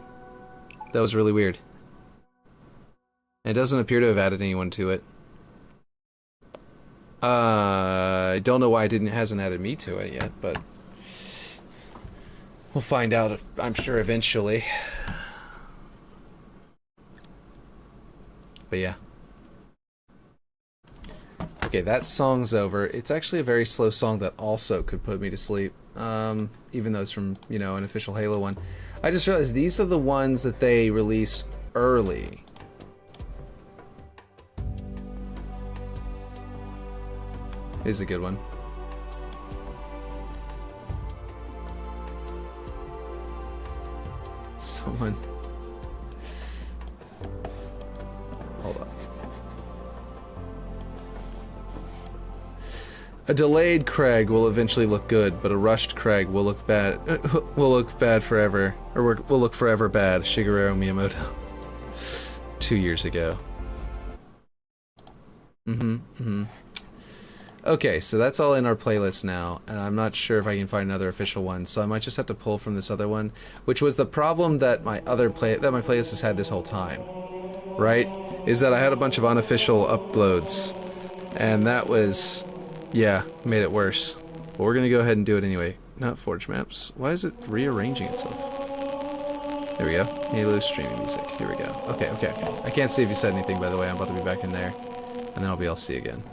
That was really weird. It doesn't appear to have added anyone to it. I don't know why it hasn't added me to it yet, but we'll find out, I'm sure, eventually. But yeah. Okay, that song's over. It's actually a very slow song that also could put me to sleep. Even though it's from, you know, an official Halo one. I just realized these are the ones that they released early. Is a good one. Someone... Hold up. A delayed Craig will eventually look good, but a rushed Craig will look bad. Will look bad forever, or will look forever bad. Shigeru Miyamoto. 2 years ago. Okay, so that's all in our playlist now, and I'm not sure if I can find another official one, so I might just have to pull from this other one, which was the problem that my playlist has had this whole time, right? Is that I had a bunch of unofficial uploads, and that was, yeah, made it worse. But we're gonna go ahead and do it anyway. Not Forge Maps. Why is it rearranging itself? There we go. Halo streaming music. Here we go. Okay. I can't see if you said anything, by the way. I'm about to be back in there, and then I'll be all see again.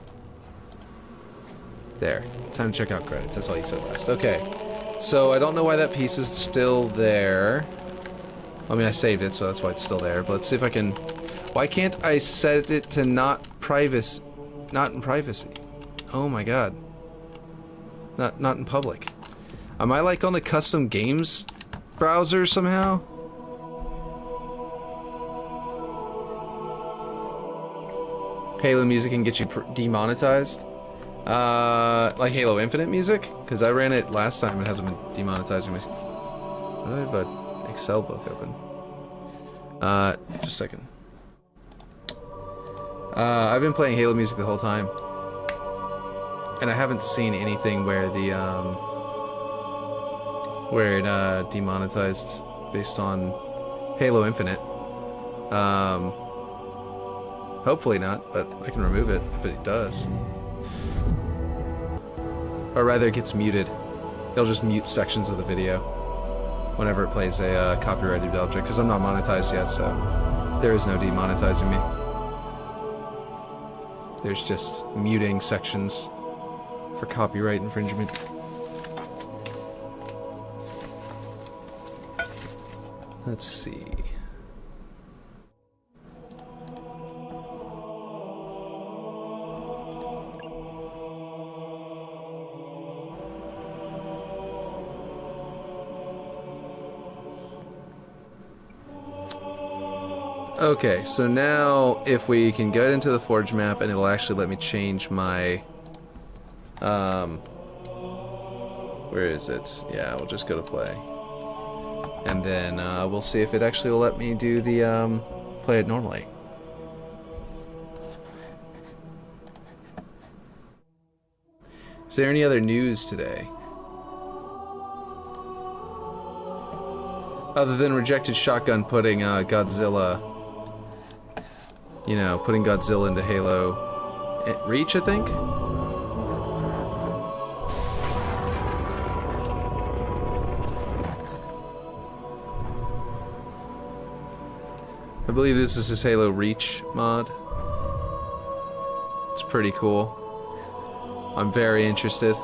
There. Time to check out credits. That's all you said last. Okay. So, I don't know why that piece is still there. I mean, I saved it, so that's why it's still there. But let's see if I can... Why can't I set it to not in privacy? Oh my god. Not in public. Am I, like, on the custom games browser somehow? Halo music can get you demonetized? Like Halo Infinite music? Because I ran it last time, it hasn't been demonetizing me. Why do I have an Excel book open? Just a second. I've been playing Halo music the whole time. And I haven't seen anything where the, where it, demonetized based on Halo Infinite. Hopefully not, but I can remove it if it does. Or rather, it gets muted. It'll just mute sections of the video whenever it plays a copyrighted object, because I'm not monetized yet, so there is no demonetizing me. There's just muting sections for copyright infringement. Let's see. Okay, so now if we can get into the Forge map and it'll actually let me change my where is it? Yeah, we'll just go to play. And then we'll see if it actually will let me do the play it normally. Is there any other news today? Other than Rejected Shotgun putting Godzilla, you know, putting Godzilla into Halo Reach, I think? I believe this is his Halo Reach mod. It's pretty cool. I'm very interested.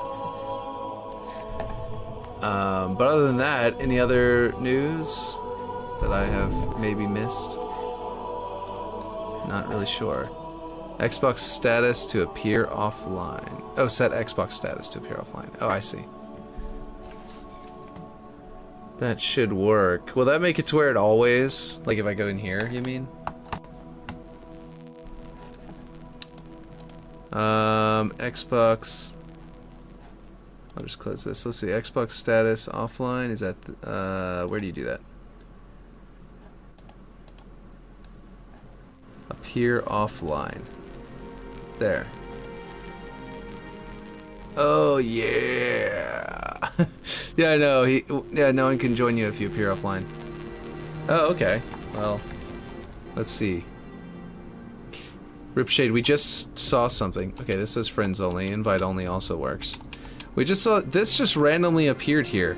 But other than that, any other news that I have maybe missed? Not really sure. Xbox status to appear offline. Oh, set Xbox status to appear offline. Oh, I see. That should work. Will that make it to where it always... Like if I go in here, you mean? Xbox... I'll just close this. Let's see. Xbox status offline. Is that... where do you do that? Appear offline. There. Oh, yeah. Yeah, I know. Yeah, no one can join you if you appear offline. Oh, okay. Well, let's see. Ripshade, we just saw something. Okay, this says friends only. Invite only also works. We just saw... This just randomly appeared here.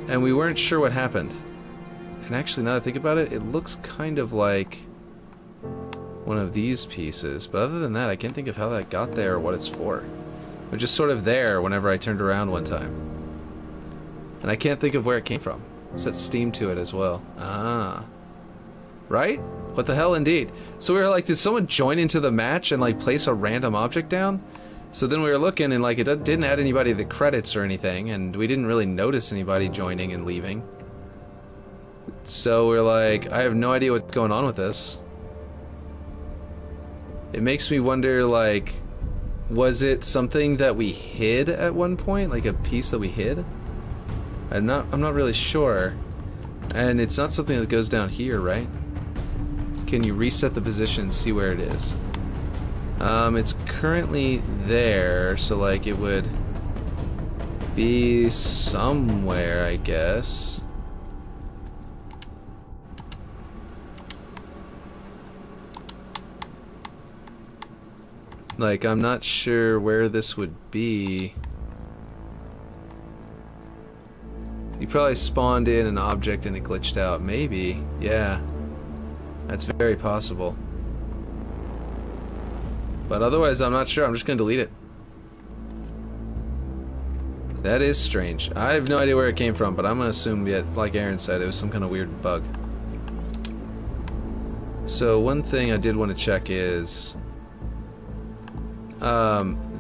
And we weren't sure what happened. And actually, now that I think about it, it looks kind of like one of these pieces. But other than that, I can't think of how that got there or what it's for. It was just sort of there whenever I turned around one time. And I can't think of where it came from. Set Steam to it as well. Ah. Right? What the hell, indeed. So we were like, did someone join into the match and like place a random object down? So then we were looking and like it didn't add anybody to the credits or anything, and we didn't really notice anybody joining and leaving. So we're like, I have no idea what's going on with this. It makes me wonder, like, was it something that we hid at one point? Like a piece that we hid? I'm not really sure. And it's not something that goes down here, right? Can you reset the position and see where it is? It's currently there, so like it would be somewhere, I guess. Like, I'm not sure where this would be. You probably spawned in an object and it glitched out. Maybe. Yeah. That's very possible. But otherwise, I'm not sure. I'm just going to delete it. That is strange. I have no idea where it came from, but I'm going to assume, yeah, like Aaron said, it was some kind of weird bug. So one thing I did want to check is...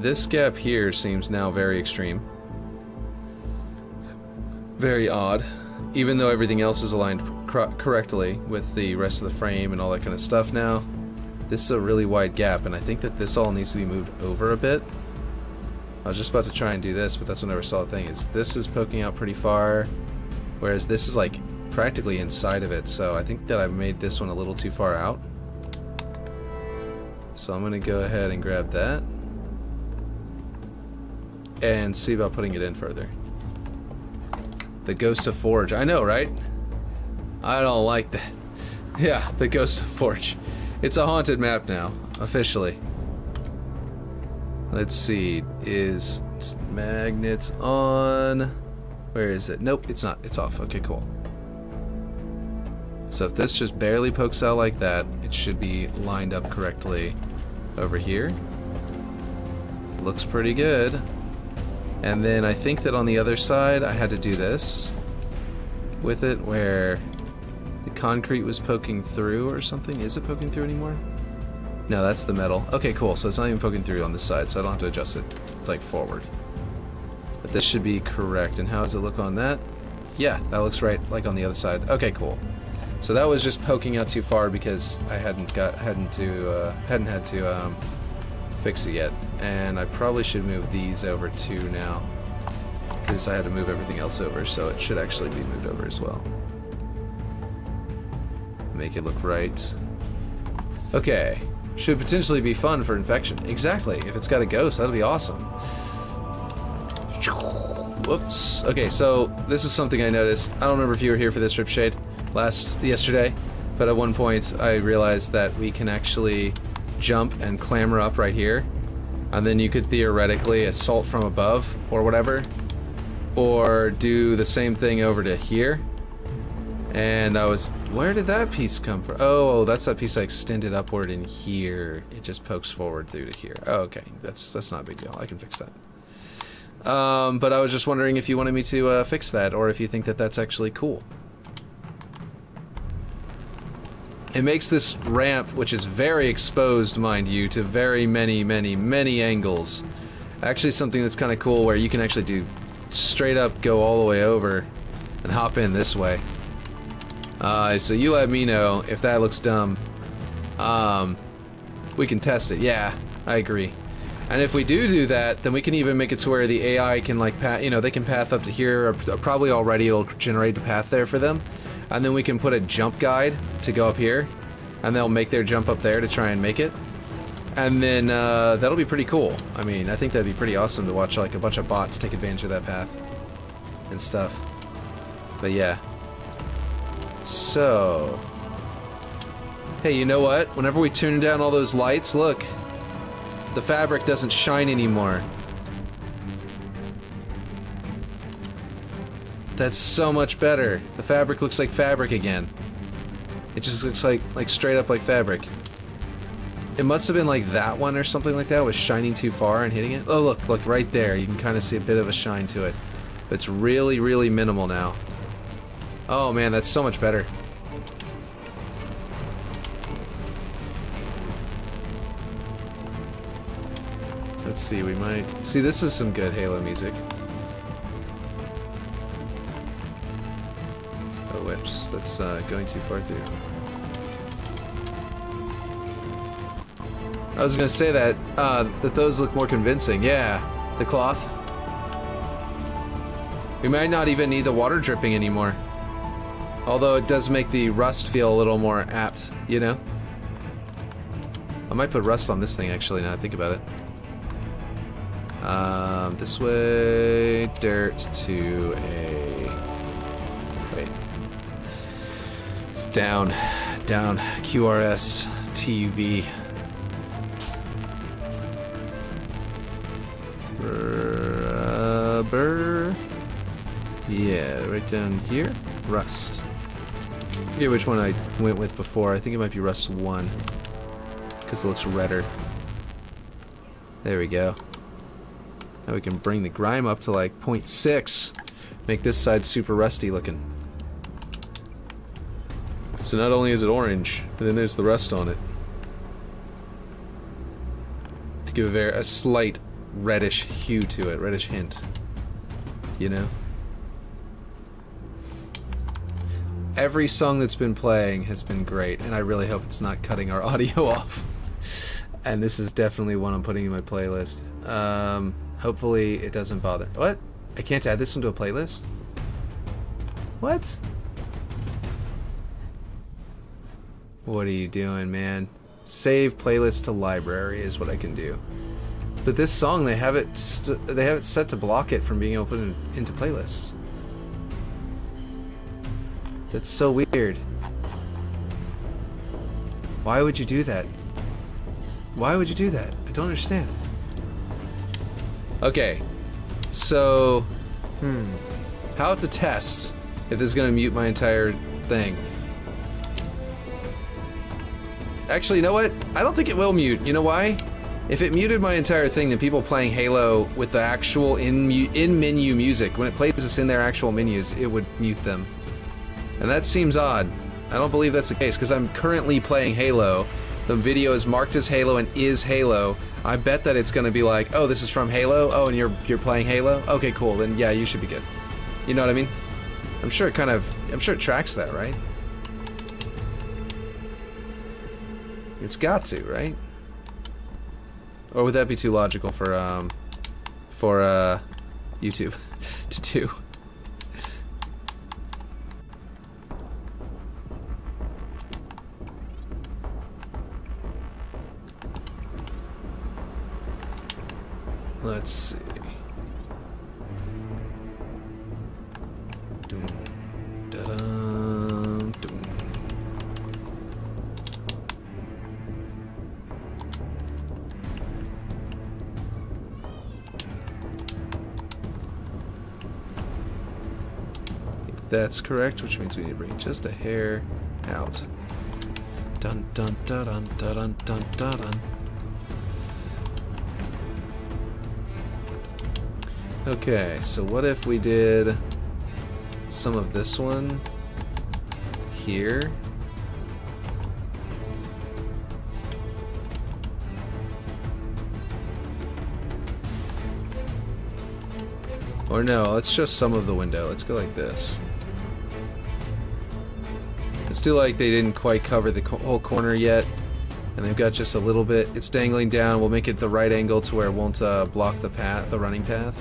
this gap here seems now very extreme. Very odd. Even though everything else is aligned correctly with the rest of the frame and all that kind of stuff now. This is a really wide gap, and I think that this all needs to be moved over a bit. I was just about to try and do this, but that's what I never saw the thing. Is this is poking out pretty far, whereas this is like practically inside of it, so I think that I've made this one a little too far out. So I'm going to go ahead and grab that and see about putting it in further. The Ghost of Forge. I know, right? I don't like that. Yeah, the Ghost of Forge. It's a haunted map now, officially. Let's see, is magnets on? Where is it? Nope, it's not. It's off. Okay, cool. So if this just barely pokes out like that, it should be lined up correctly over here. Looks pretty good. And then I think that on the other side, I had to do this with it, where the concrete was poking through or something. Is it poking through anymore? No, that's the metal. Okay, cool. So it's not even poking through on this side, so I don't have to adjust it, like, forward. But this should be correct. And how does it look on that? Yeah, that looks right, like on the other side. Okay, cool. So that was just poking out too far because I hadn't had to fix it yet. And I probably should move these over too now, because I had to move everything else over, so it should actually be moved over as well. Make it look right. Okay, should potentially be fun for infection. Exactly. If it's got a ghost, that'll be awesome. Whoops. Okay, so this is something I noticed. I don't remember if you were here for this, Ripshade, yesterday, but at one point I realized that we can actually jump and clamber up right here, and then you could theoretically assault from above or whatever, or do the same thing over to here. And I was, where did that piece come from? Oh, that's that piece I extended upward in here. It just pokes forward through to here. Oh, okay, that's not a big deal. I can fix that. But I was just wondering if you wanted me to fix that, or if you think that that's actually cool. It makes this ramp, which is very exposed, mind you, to very many angles. Actually something that's kind of cool where you can actually do straight up go all the way over and hop in this way. So you let me know if that looks dumb. We can test it. Yeah, I agree. And if we do that, then we can even make it to where the AI can like they can path up to here, or probably already it'll generate the path there for them. And then we can put a jump guide to go up here, and they'll make their jump up there to try and make it. And then that'll be pretty cool. I mean, I think that'd be pretty awesome to watch like a bunch of bots take advantage of that path and stuff. But yeah. So, hey, you know what? Whenever we tune down all those lights, look, the fabric doesn't shine anymore. That's so much better. The fabric looks like fabric again. It just looks like straight up like fabric. It must have been like that one or something like that was shining too far and hitting it. Oh, look right there. You can kind of see a bit of a shine to it. But it's really minimal now. Oh man, that's so much better. Let's see, we might... See, this is some good Halo music. Oh, whoops. That's going too far through. I was gonna say that those look more convincing. Yeah, the cloth. We might not even need the water dripping anymore. Although it does make the rust feel a little more apt, you know? I might put rust on this thing, actually, now I think about it. This way, dirt to a... Wait. It's down, QRS, TV. Rubber. Yeah, right down here. Rust. I forget which one I went with before. I think it might be Rust 1. Because it looks redder. There we go. Now we can bring the grime up to like 0.6. Make this side super rusty looking. So not only is it orange, but then there's the rust on it. To give a slight reddish hue to it, reddish hint. You know? Every song that's been playing has been great, and I really hope it's not cutting our audio off. And this is definitely one I'm putting in my playlist. Hopefully it doesn't bother. What? I can't add this into a playlist? What? What are you doing, man? Save playlist to library is what I can do. But this song, they have it set to block it from being able to put into playlists. That's so weird. Why would you do that? Why would you do that? I don't understand. Okay, so, how to test if this is gonna mute my entire thing? Actually, you know what? I don't think it will mute. You know why? If it muted my entire thing, then people playing Halo with the actual in-menu music, when it plays this in their actual menus, it would mute them. And that seems odd. I don't believe that's the case, because I'm currently playing Halo. The video is marked as Halo and is Halo. I bet that it's going to be like, oh, this is from Halo? Oh, and you're playing Halo? Okay, cool. Then yeah, you should be good. You know what I mean? I'm sure it tracks that, right? It's got to, right? Or would that be too logical for YouTube to do? Let's see. Doom, da-dum, doom. That's correct, which means we need to bring just a hair out. Dun dun dun dun dun dun dun dun. Okay, so what if we did some of this one here? Or no, let's just some of the window. Let's go like this. Let's do like they didn't quite cover the whole corner yet, and they've got just a little bit. It's dangling down. We'll make it the right angle to where it won't block the path, the running path.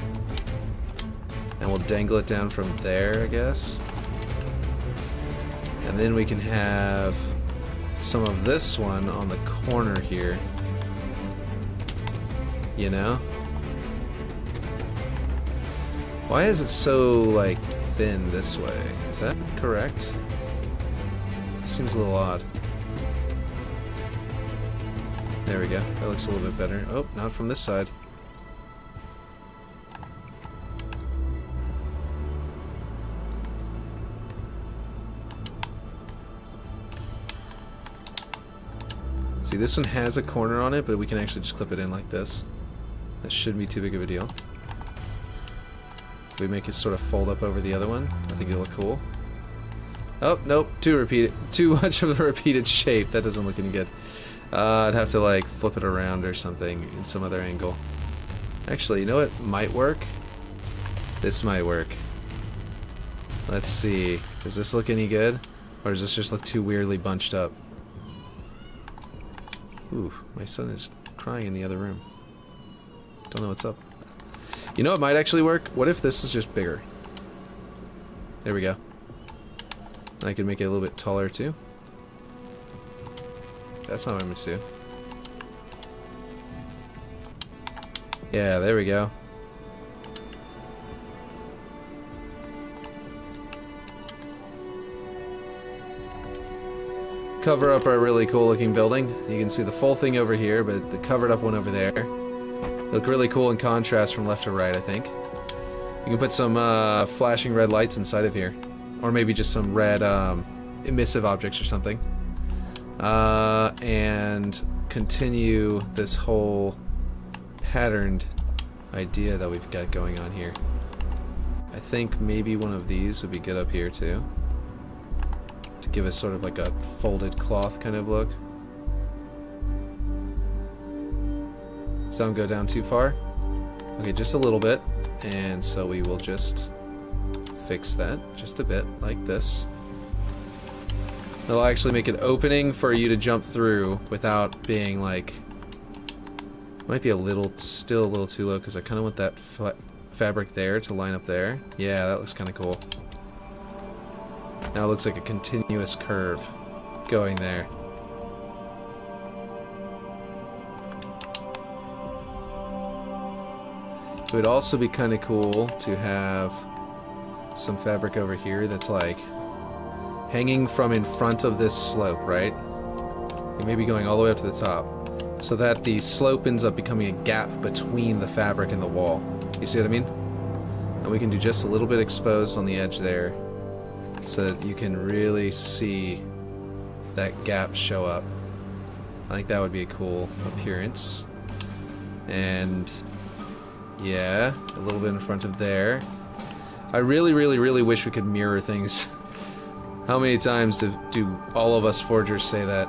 And we'll dangle it down from there, I guess. And then we can have some of this one on the corner here. You know? Why is it so, like, thin this way? Is that correct? Seems a little odd. There we go. That looks a little bit better. Oh, not from this side. See, this one has a corner on it, but we can actually just clip it in like this. That shouldn't be too big of a deal. If we make it sort of fold up over the other one, I think it'll look cool. Oh, nope, too much of a repeated shape. That doesn't look any good. I'd have to like flip it around or something in some other angle. Actually, you know what might work? This might work. Let's see. Does this look any good? Or does this just look too weirdly bunched up? Ooh, my son is crying in the other room. Don't know what's up. You know what might actually work? What if this is just bigger? There we go. And I can make it a little bit taller too. That's not what I'm going to do. Yeah, there we go. Cover up our really cool looking building. You can see the full thing over here, but the covered up one over there. Look really cool in contrast from left to right, I think. You can put some flashing red lights inside of here. Or maybe just some red emissive objects or something. And continue this whole patterned idea that we've got going on here. I think maybe one of these would be good up here too. To give us sort of like a folded cloth kind of look. Don't go down too far. Okay, just a little bit. And so we will just fix that just a bit like this. It'll actually make an opening for you to jump through without being like... Might be a little, still a little too low because I kind of want that fabric there to line up there. Yeah, that looks kind of cool. Now it looks like a continuous curve going there. It would also be kind of cool to have some fabric over here that's like hanging from in front of this slope, right? And maybe going all the way up to the top. So that the slope ends up becoming a gap between the fabric and the wall. You see what I mean? And we can do just a little bit exposed on the edge there so that you can really see that gap show up. I think that would be a cool appearance. And yeah, a little bit in front of there. I really, really, really wish we could mirror things. How many times do all of us forgers say that?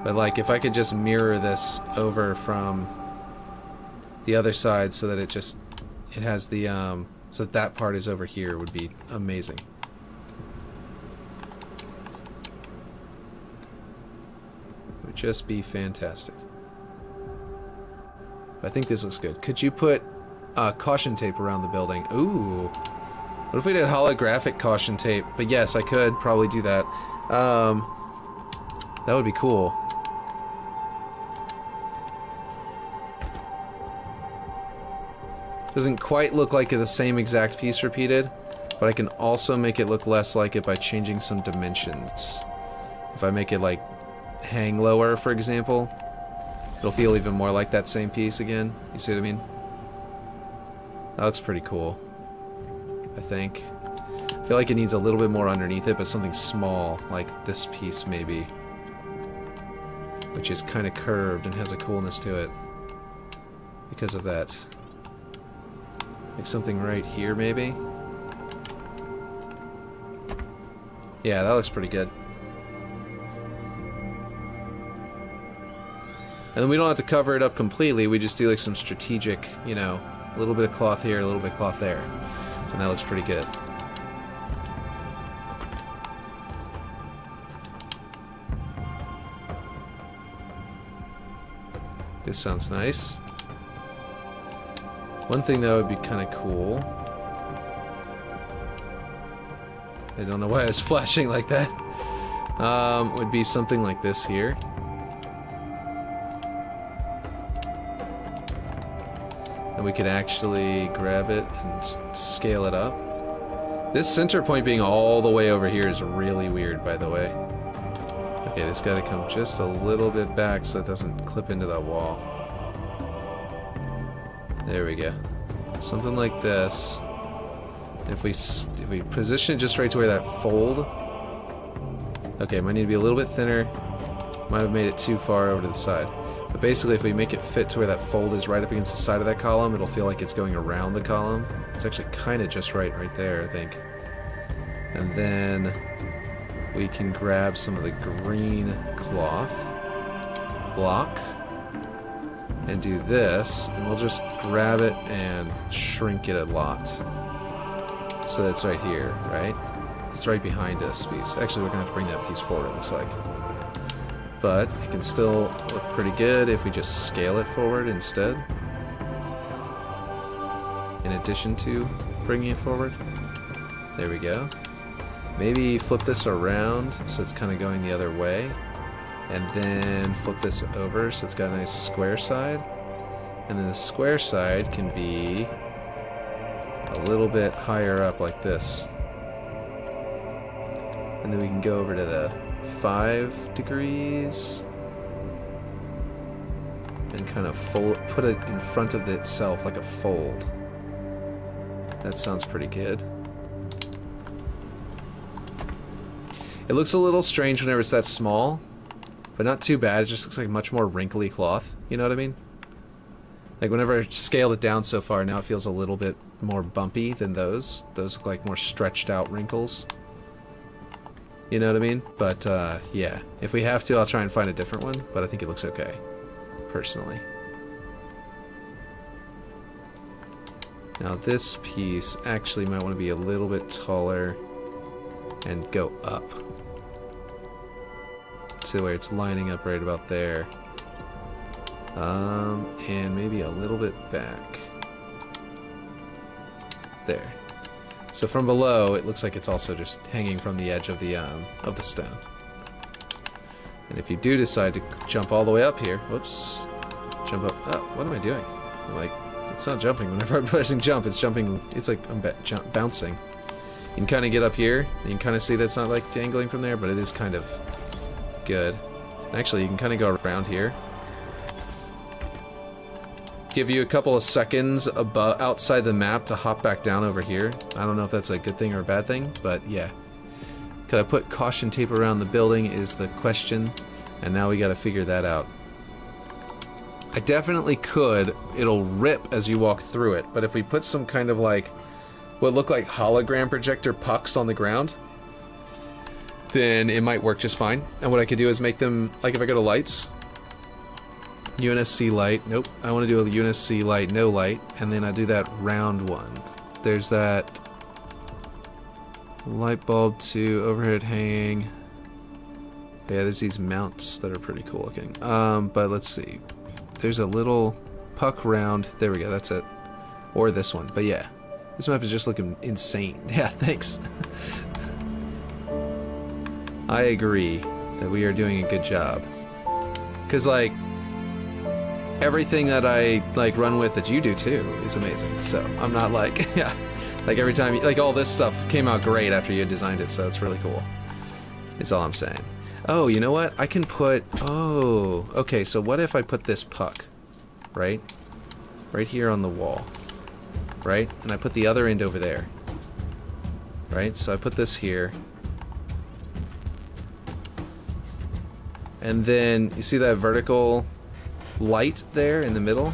But like, if I could just mirror this over from the other side so that it has the, so that part is over here would be amazing. It would just be fantastic. I think this looks good. Could you put caution tape around the building? Ooh. What if we did holographic caution tape? But yes, I could probably do that. That would be cool. Doesn't quite look like the same exact piece repeated, but I can also make it look less like it by changing some dimensions. If I make it like hang lower, for example, it'll feel even more like that same piece again. You see what I mean? That looks pretty cool, I think. I feel like it needs a little bit more underneath it, but something small, like this piece maybe, which is kind of curved and has a coolness to it because of that. Like something right here, maybe? Yeah, that looks pretty good. And then we don't have to cover it up completely, we just do like some strategic, you know, a little bit of cloth here, a little bit of cloth there. And that looks pretty good. This sounds nice. One thing that would be kind of cool. I don't know why I was flashing like that. Would be something like this here. And we could actually grab it and scale it up. This center point being all the way over here is really weird, by the way. Okay, this got to come just a little bit back so it doesn't clip into that wall. There we go. Something like this. If we position it just right to where that fold. Okay, might need to be a little bit thinner. Might have made it too far over to the side. But basically, if we make it fit to where that fold is right up against the side of that column, it'll feel like it's going around the column. It's actually kind of just right there, I think. And then we can grab some of the green cloth block and do this, and we'll just grab it and shrink it a lot. So that's right here, right? It's right behind this piece. Actually, we're gonna have to bring that piece forward, it looks like. But it can still look pretty good if we just scale it forward instead. In addition to bringing it forward. There we go. Maybe flip this around so it's kind of going the other way. And then flip this over so it's got a nice square side. And then the square side can be a little bit higher up like this. And then we can go over to the 5 degrees and kind of fold, put it in front of itself like a fold. That sounds pretty good. It looks a little strange whenever it's that small, but not too bad. It just looks like much more wrinkly cloth. You know what I mean? Like whenever I scaled it down so far, now it feels a little bit more bumpy than those. Those look like more stretched out wrinkles. You know what I mean? But yeah, if we have to, I'll try and find a different one, but I think it looks okay, personally. Now this piece actually might want to be a little bit taller and go up to where it's lining up right about there. And maybe a little bit back. There. So from below, it looks like it's also just hanging from the edge of the stone. And if you do decide to jump all the way up here, whoops, jump up. Oh, what am I doing? I'm like, it's not jumping. Whenever I'm pressing jump, it's jumping. It's like I'm bouncing. You can kind of get up here, and you can kind of see that's not like dangling from there, but it is kind of good. And actually, you can kind of go around here. Give you a couple of seconds above, outside the map to hop back down over here. I don't know if that's a good thing or a bad thing, but yeah. Could I put caution tape around the building is the question, and now we got to figure that out. I definitely could. It'll rip as you walk through it, but if we put some kind of like what look like hologram projector pucks on the ground, then it might work just fine. And what I could do is make them, like if I go to lights, UNSC light, nope, I want to do a UNSC light, no light, and then I do that round one. There's that light bulb to overhead hanging. Yeah, there's these mounts that are pretty cool looking. But let's see. There's a little puck round, there we go, that's it. Or this one, but yeah. This map is just looking insane. Yeah, thanks. I agree that we are doing a good job. Because, like, everything that I like run with that you do too is amazing. So I'm not like, yeah, like every time, like all this stuff came out great after you had designed it. So it's really cool. Is all I'm saying. Oh, you know what? I can put, oh, okay. So what if I put this puck, right here on the wall, right? And I put the other end over there, right? So I put this here. And then you see that vertical light there in the middle?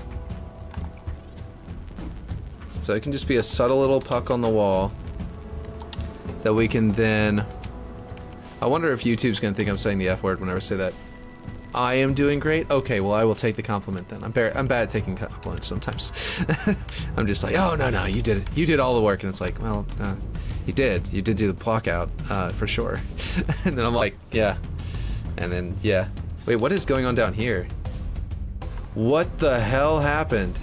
So it can just be a subtle little puck on the wall that we can then... I wonder if YouTube's gonna think I'm saying the F word whenever I say that. I am doing great? Okay, well I will take the compliment then. I'm bad at taking compliments sometimes. I'm just like, oh no, you did it. You did all the work, and it's like, well, you did do the block out, for sure. And then I'm like, yeah. And then, yeah. Wait, what is going on down here? What the hell happened?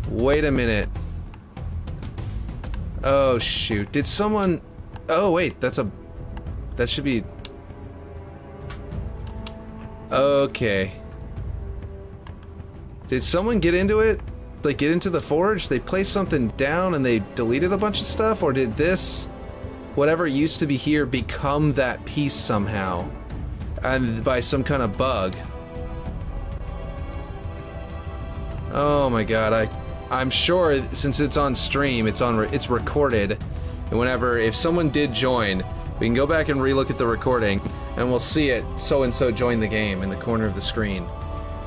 Wait a minute. Oh shoot, did someone... Oh wait, that should be... Okay. Did someone get into it? Like get into the forge? They placed something down and they deleted a bunch of stuff? Or did this, whatever used to be here, become that piece somehow? And by some kind of bug? Oh my god, I'm sure since it's on stream, it's recorded. And whenever, if someone did join, we can go back and relook at the recording, and we'll see it, so-and-so joined the game in the corner of the screen.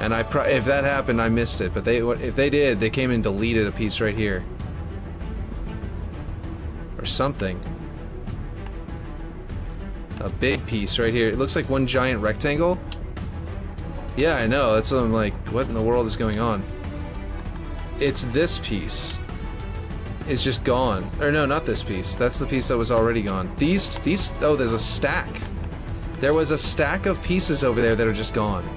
And if that happened, I missed it, but if they did, they came and deleted a piece right here. Or something. A big piece right here. It looks like one giant rectangle. Yeah, I know, that's what I'm like, what in the world is going on? It's this piece. Is just gone. Or no, not this piece. That's the piece that was already gone. These, oh, there's a stack. There was a stack of pieces over there that are just gone.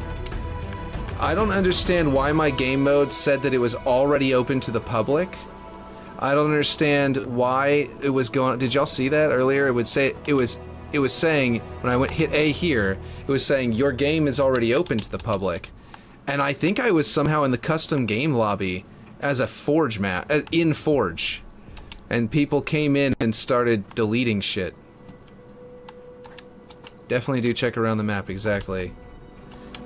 I don't understand why my game mode said that it was already open to the public. I don't understand why it was going. Did y'all see that earlier? It would say, it was saying, when I hit A here, it was saying your game is already open to the public. And I think I was somehow in the custom game lobby as a Forge map, in Forge. And people came in and started deleting shit. Definitely do check around the map, exactly.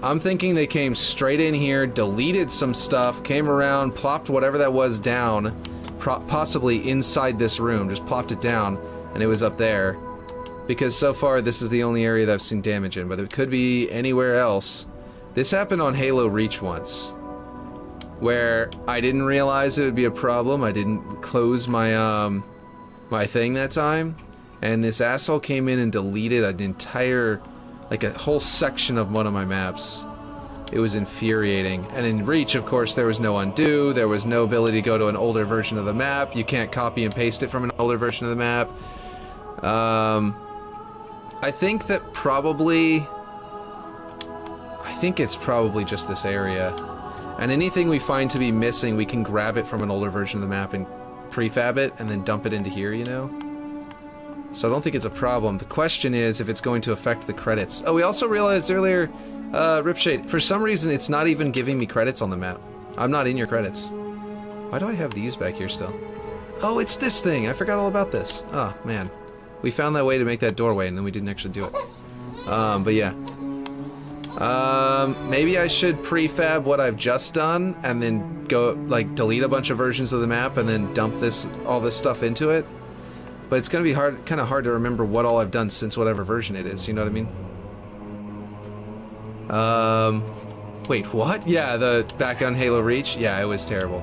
I'm thinking they came straight in here, deleted some stuff, came around, plopped whatever that was down, possibly inside this room, just plopped it down, and it was up there. Because so far, this is the only area that I've seen damage in, but it could be anywhere else. This happened on Halo Reach once, where I didn't realize it would be a problem. I didn't close my my thing that time, and this asshole came in and deleted an entire, like a whole section of one of my maps. It was infuriating. And in Reach, of course, there was no undo, there was no ability to go to an older version of the map. You can't copy and paste it from an older version of the map. I think that probably... I think it's probably just this area. And anything we find to be missing, we can grab it from an older version of the map and prefab it, and then dump it into here, you know? So I don't think it's a problem. The question is if it's going to affect the credits. Oh, we also realized earlier, Ripshade, for some reason it's not even giving me credits on the map. I'm not in your credits. Why do I have these back here still? Oh, it's this thing! I forgot all about this. Oh, man. We found that way to make that doorway, and then we didn't actually do it. But yeah. Maybe I should prefab what I've just done, and then go, like, delete a bunch of versions of the map, and then dump all this stuff into it. But it's gonna be kind of hard to remember what all I've done since whatever version it is, you know what I mean? Wait, what? Yeah, the back on Halo Reach? Yeah, it was terrible.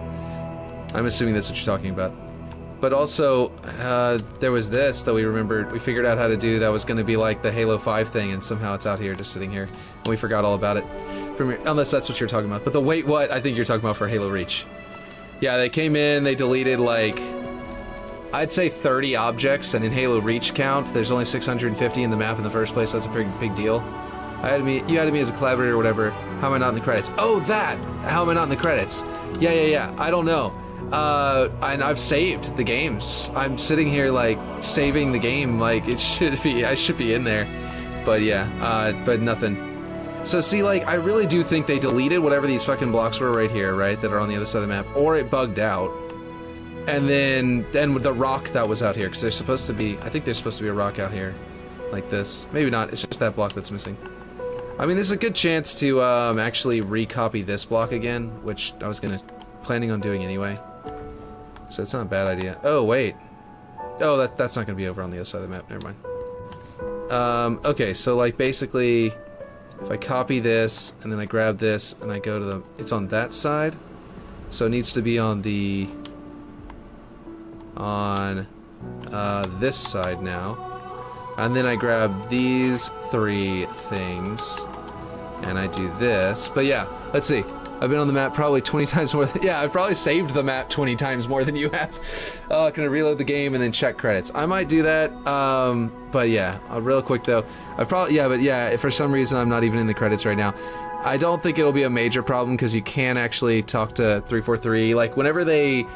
I'm assuming that's what you're talking about. But also, there was this that we remembered, we figured out how to do that was going to be like the Halo 5 thing, and somehow it's out here, just sitting here, and we forgot all about it. Unless that's what you're talking about. But the wait what, I think you're talking about for Halo Reach. Yeah, they came in, they deleted like, I'd say 30 objects, and in Halo Reach count, there's only 650 in the map in the first place, so that's a pretty big deal. You added me as a collaborator or whatever, how am I not in the credits? Oh, that! How am I not in the credits? Yeah, I don't know. And I've saved the games. I'm sitting here like saving the game like it should be. I should be in there, but yeah, but nothing. So see, like, I really do think they deleted whatever these fucking blocks were right here, right, that are on the other side of the map, or it bugged out. And then with the rock that was out here, because there's supposed to be, I think there's supposed to be a rock out here, like this. Maybe not, it's just that block that's missing. I mean, this is a good chance to actually recopy this block again, which I was planning on doing anyway. So it's not a bad idea. Oh, wait. Oh, that's not going to be over on the other side of the map, never mind. Okay, so like basically, if I copy this, and then I grab this, and I go to the, it's on that side, so it needs to be on the, this side now. And then I grab these 3 things, and I do this. But yeah, let's see. I've been on the map probably 20 times more than, yeah, I've probably saved the map 20 times more than you have. Gonna reload the game and then check credits. I might do that, but yeah, real quick though. If for some reason I'm not even in the credits right now, I don't think it'll be a major problem because you can actually talk to 343. Like, whenever they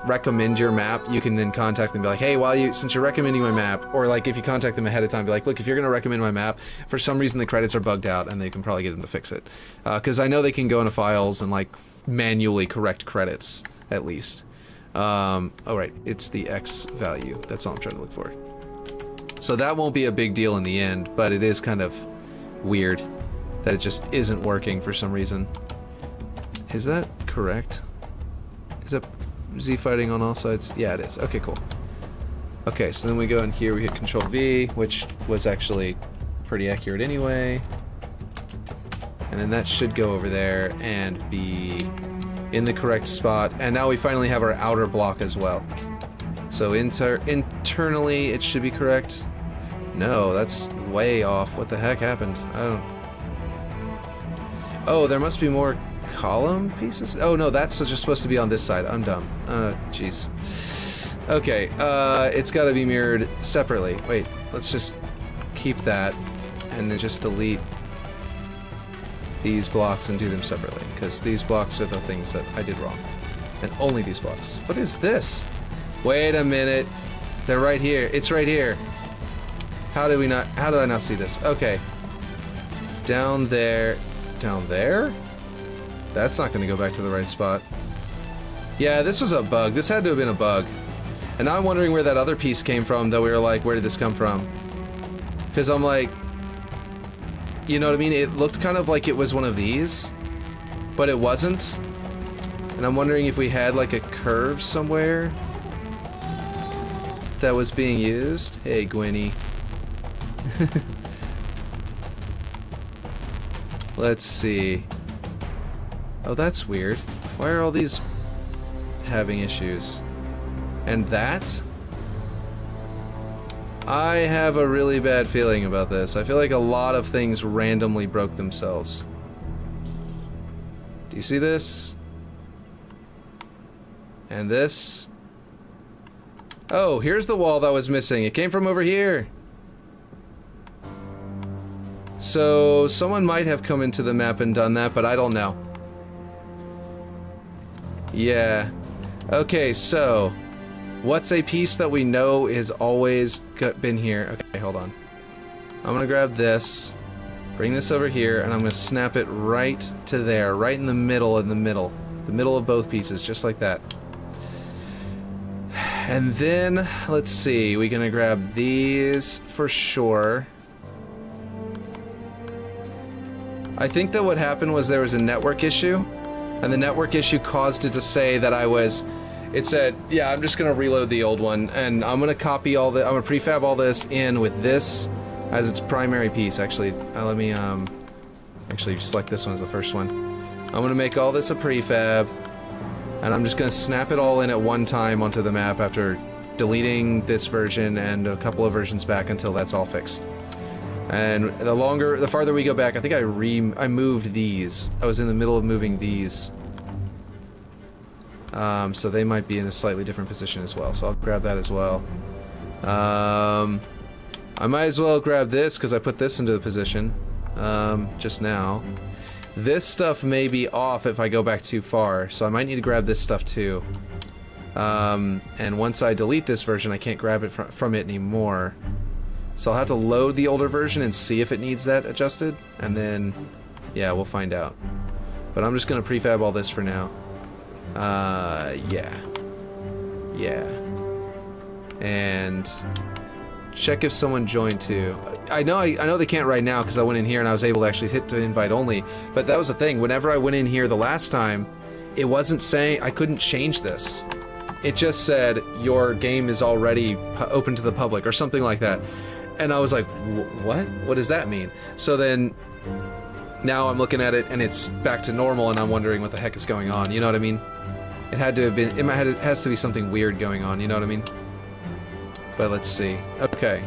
recommend your map, you can then contact them and be like, hey, since you're recommending my map, or like if you contact them ahead of time, be like, look, if you're going to recommend my map, for some reason the credits are bugged out, and they can probably get them to fix it. Because I know they can go into files and like manually correct credits, at least. Oh right, it's the X value. That's all I'm trying to look for. So that won't be a big deal in the end, but it is kind of weird that it just isn't working for some reason. Is that correct? Is that Z fighting on all sides? Yeah, it is. Okay, cool. Okay, so then we go in here, we hit Control V, which was actually pretty accurate anyway. And then that should go over there and be in the correct spot. And now we finally have our outer block as well. So internally, it should be correct. No, that's way off. What the heck happened? I don't... Oh, there must be more column pieces? Oh no, that's just supposed to be on this side. I'm dumb. Jeez. Okay, it's gotta be mirrored separately. Wait, let's just keep that and then just delete these blocks and do them separately, because these blocks are the things that I did wrong. And only these blocks. What is this? Wait a minute. They're right here. It's right here. How did I not see this? Okay. Down there. Down there? That's not going to go back to the right spot. Yeah, this was a bug. This had to have been a bug. And now I'm wondering where that other piece came from that we were like, where did this come from? Because I'm like, you know what I mean? It looked kind of like it was one of these, but it wasn't. And I'm wondering if we had like a curve somewhere that was being used. Hey, Gwenny. Let's see. Oh, that's weird. Why are all these having issues? And that? I have a really bad feeling about this. I feel like a lot of things randomly broke themselves. Do you see this? And this? Oh, here's the wall that was missing. It came from over here. So, someone might have come into the map and done that, but I don't know. Yeah. Okay, so, what's a piece that we know has always been here? Okay, hold on. I'm gonna grab this, bring this over here, and I'm gonna snap it right to there, right in the middle of both pieces, just like that. And then, let's see, we're gonna grab these for sure. I think that what happened was there was a network issue, and the network issue caused it to say that it said, yeah, I'm just gonna reload the old one, and I'm gonna copy I'm gonna prefab all this in with this as its primary piece. Actually, let me, actually select this one as the first one. I'm gonna make all this a prefab, and I'm just gonna snap it all in at one time onto the map after deleting this version and a couple of versions back until that's all fixed. And the farther we go back, I think I moved these. I was in the middle of moving these. So they might be in a slightly different position as well. So I'll grab that as well. I might as well grab this because I put this into the position just now. This stuff may be off if I go back too far, so I might need to grab this stuff too. And once I delete this version, I can't grab it from it anymore. So I'll have to load the older version and see if it needs that adjusted, and then, yeah, we'll find out. But I'm just gonna prefab all this for now. Yeah. Yeah. And check if someone joined too. I know they can't right now because I went in here and I was able to actually hit to invite only, but that was the thing. Whenever I went in here the last time, it wasn't saying, I couldn't change this. It just said, your game is already open to the public or something like that. And I was like, what? What does that mean? So then, now I'm looking at it and it's back to normal and I'm wondering what the heck is going on, you know what I mean? It had to have been, it has to be something weird going on, you know what I mean? But let's see. Okay.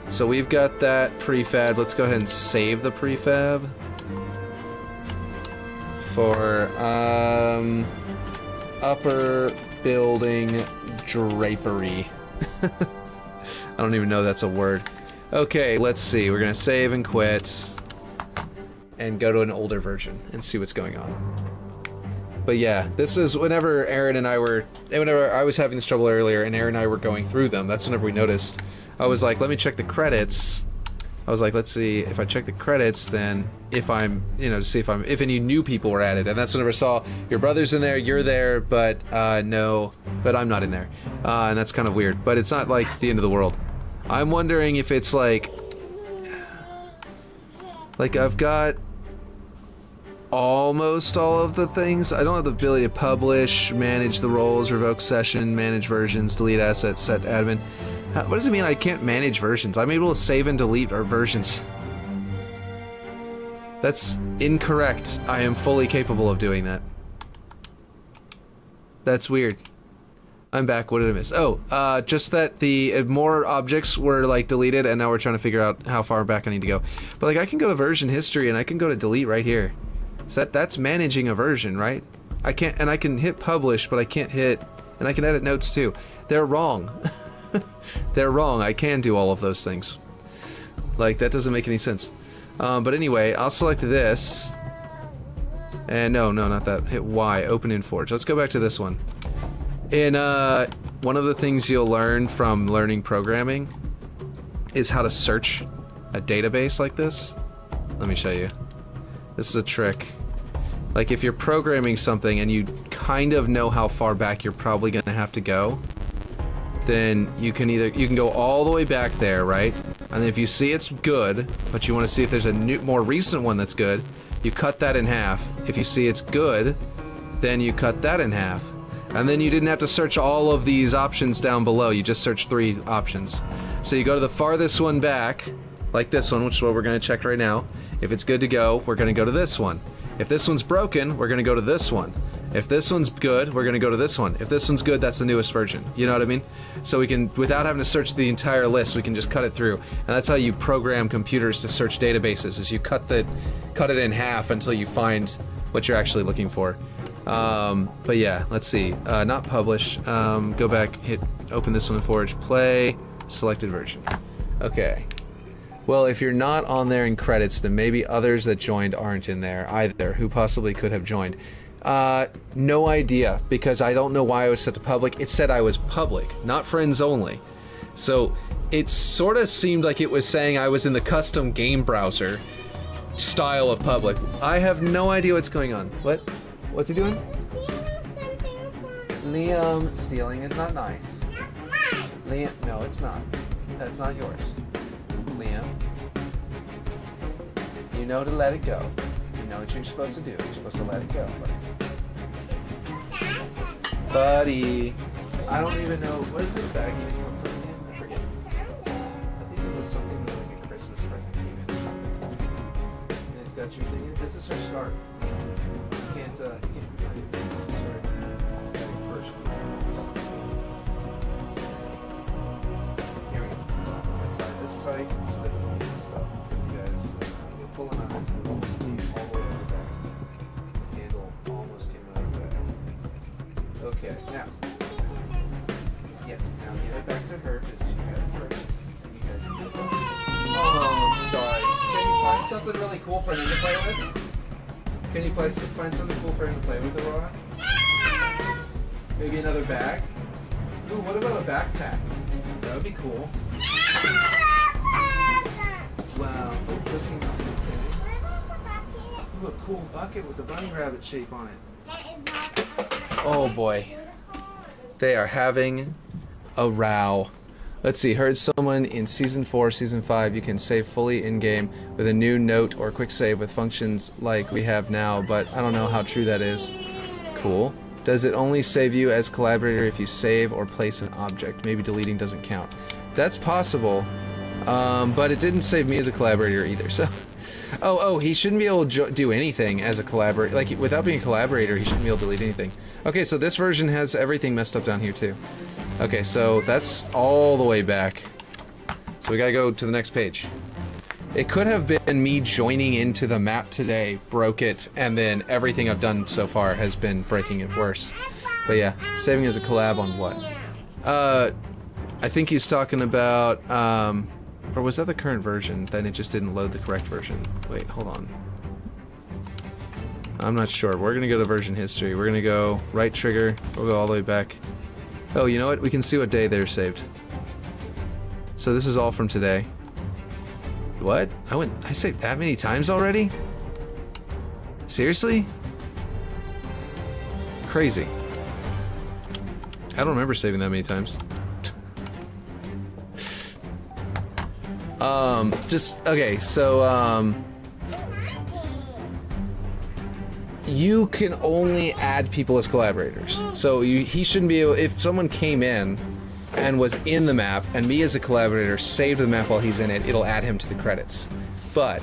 So we've got that prefab. Let's go ahead and save the prefab. For, upper building drapery. I don't even know that's a word. Okay, let's see. We're gonna save and quit. And go to an older version and see what's going on. But yeah, this is whenever Aaron and I were, whenever I was having this trouble earlier and Aaron and I were going through them, that's whenever we noticed. I was like, let me check the credits. I was like, let's see if I check the credits, then if I'm, you know, to see if any new people were added. And that's whenever I saw your brother's in there, you're there, but no, but I'm not in there. And that's kind of weird, but it's not like the end of the world. I'm wondering if it's like I've got almost all of the things. I don't have the ability to publish, manage the roles, revoke session, manage versions, delete assets, set admin. What does it mean I can't manage versions? I'm able to save and delete our versions. That's incorrect. I am fully capable of doing that. That's weird. I'm back. What did I miss? Oh, just that the more objects were like deleted, and now we're trying to figure out how far back I need to go. But like I can go to version history and I can go to delete right here. So that's managing a version, right? I can't, and I can hit publish, but I can't hit, and I can edit notes too. They're wrong. They're wrong. I can do all of those things. Like that doesn't make any sense. But anyway, I'll select this. And no, not that. Hit Y, open in Forge. Let's go back to this one. In one of the things you'll learn from learning programming is how to search a database like this. Let me show you. This is a trick. Like if you're programming something and you kind of know how far back you're probably gonna have to go, then you can go all the way back there, right? And then if you see it's good, but you want to see if there's a new, more recent one that's good, you cut that in half. If you see it's good, then you cut that in half. And then you didn't have to search all of these options down below, you just searched 3 options. So you go to the farthest one back, like this one, which is what we're going to check right now. If it's good to go, we're going to go to this one. If this one's broken, we're going to go to this one. If this one's good, we're going to go to this one. If this one's good, that's the newest version. You know what I mean? So we can, without having to search the entire list, we can just cut it through. And that's how you program computers to search databases, is you cut it in half until you find what you're actually looking for. But yeah, let's see. Not publish. Go back, hit open this one in Forge, play, selected version. Okay. Well, if you're not on there in credits, then maybe others that joined aren't in there either, who possibly could have joined. No idea, because I don't know why I was set to public. It said I was public, not friends only. So it sort of seemed like it was saying I was in the custom game browser style of public. I have no idea what's going on. What? What's he doing? Liam, stealing is not nice. Liam, no, it's not. That's not yours. Liam, you know to let it go. You know what you're supposed to do. You're supposed to let it go, buddy. I don't even know, what is this bag even you want from him? I forget. I think it was something like a Christmas present came in or something. And it's got your thing in. This is her scarf. You can't this is her first one. Here we go. I'm gonna tie this tight so that it doesn't get messed up. Because you guys, you're pulling on it, it almost came all the way out of the bag. The handle almost came out of the bag. Okay, now. Yes, now give it back to her because she had it first. And you guys can go. Oh, sorry. Can you find something really cool for him to play with? Can you find something cool for him to play with, Aurora? Maybe another bag? Ooh, what about a backpack? That would be cool. Does he not? Ooh, a cool bucket with a bunny rabbit shape on it. Oh boy. They are having a row. Let's see, heard someone in Season 4, Season 5, you can save fully in-game with a new note or quick save with functions like we have now, but I don't know how true that is. Cool. Does it only save you as collaborator if you save or place an object? Maybe deleting doesn't count. That's possible, but it didn't save me as a collaborator either, so... Oh, he shouldn't be able to do anything as a collaborator. Like, without being a collaborator, he shouldn't be able to delete anything. Okay, so this version has everything messed up down here, too. Okay, so that's all the way back. So we gotta go to the next page. It could have been me joining into the map today, broke it, and then everything I've done so far has been breaking it worse. But yeah, saving as a collab on what? I think he's talking about, or was that the current version? Then it just didn't load the correct version. Wait, hold on. I'm not sure. We're gonna go to version history. We're gonna go right trigger. We'll go all the way back. Oh, you know what? We can see what day they're saved. So this is all from today. What? I saved that many times already? Seriously? Crazy. I don't remember saving that many times. Okay, so, you can only add people as collaborators. So he shouldn't be able, if someone came in and was in the map, and me as a collaborator saved the map while he's in it, it'll add him to the credits. But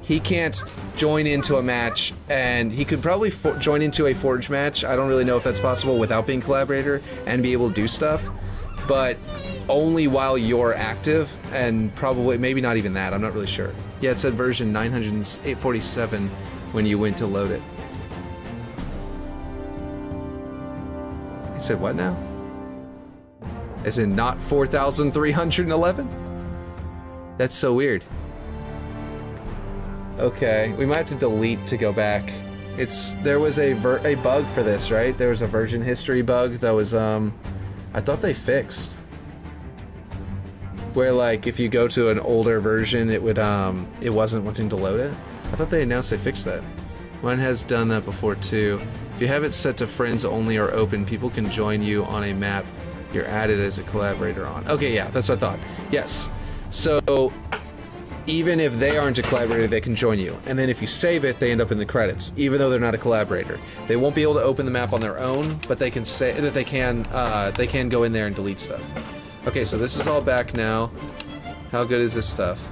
he can't join into a match, and he could probably join into a Forge match. I don't really know if that's possible without being collaborator and be able to do stuff, but only while you're active, and probably, maybe not even that, I'm not really sure. Yeah, it said version 947 when you went to load it. It said what now? As in not 4,311? That's so weird. Okay, we might have to delete to go back. There was a bug for this, right? There was a version history bug that was, I thought they fixed. Where, like, if you go to an older version, it would, it wasn't wanting to load it. I thought they announced they fixed that. Mine has done that before, too. If you have it set to friends only or open, people can join you on a map you're added as a collaborator on. Okay, yeah, that's what I thought. Yes. So, even if they aren't a collaborator, they can join you. And then if you save it, they end up in the credits, even though they're not a collaborator. They won't be able to open the map on their own, but they can say that they can go in there and delete stuff. Okay, so this is all back now. How good is this stuff?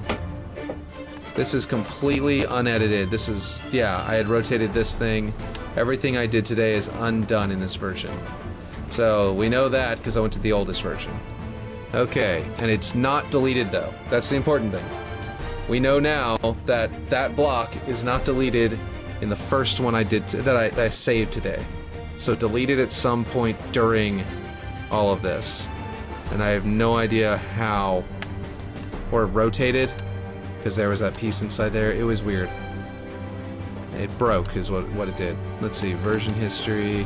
This is completely unedited. This is, yeah, I had rotated this thing. Everything I did today is undone in this version. So we know that because I went to the oldest version. Okay, and it's not deleted though. That's the important thing. We know now that that block is not deleted in the first one I did that I saved today. So deleted at some point during all of this. And I have no idea how, or rotated, because there was that piece inside there. It was weird. It broke is what it did. Let's see, version history.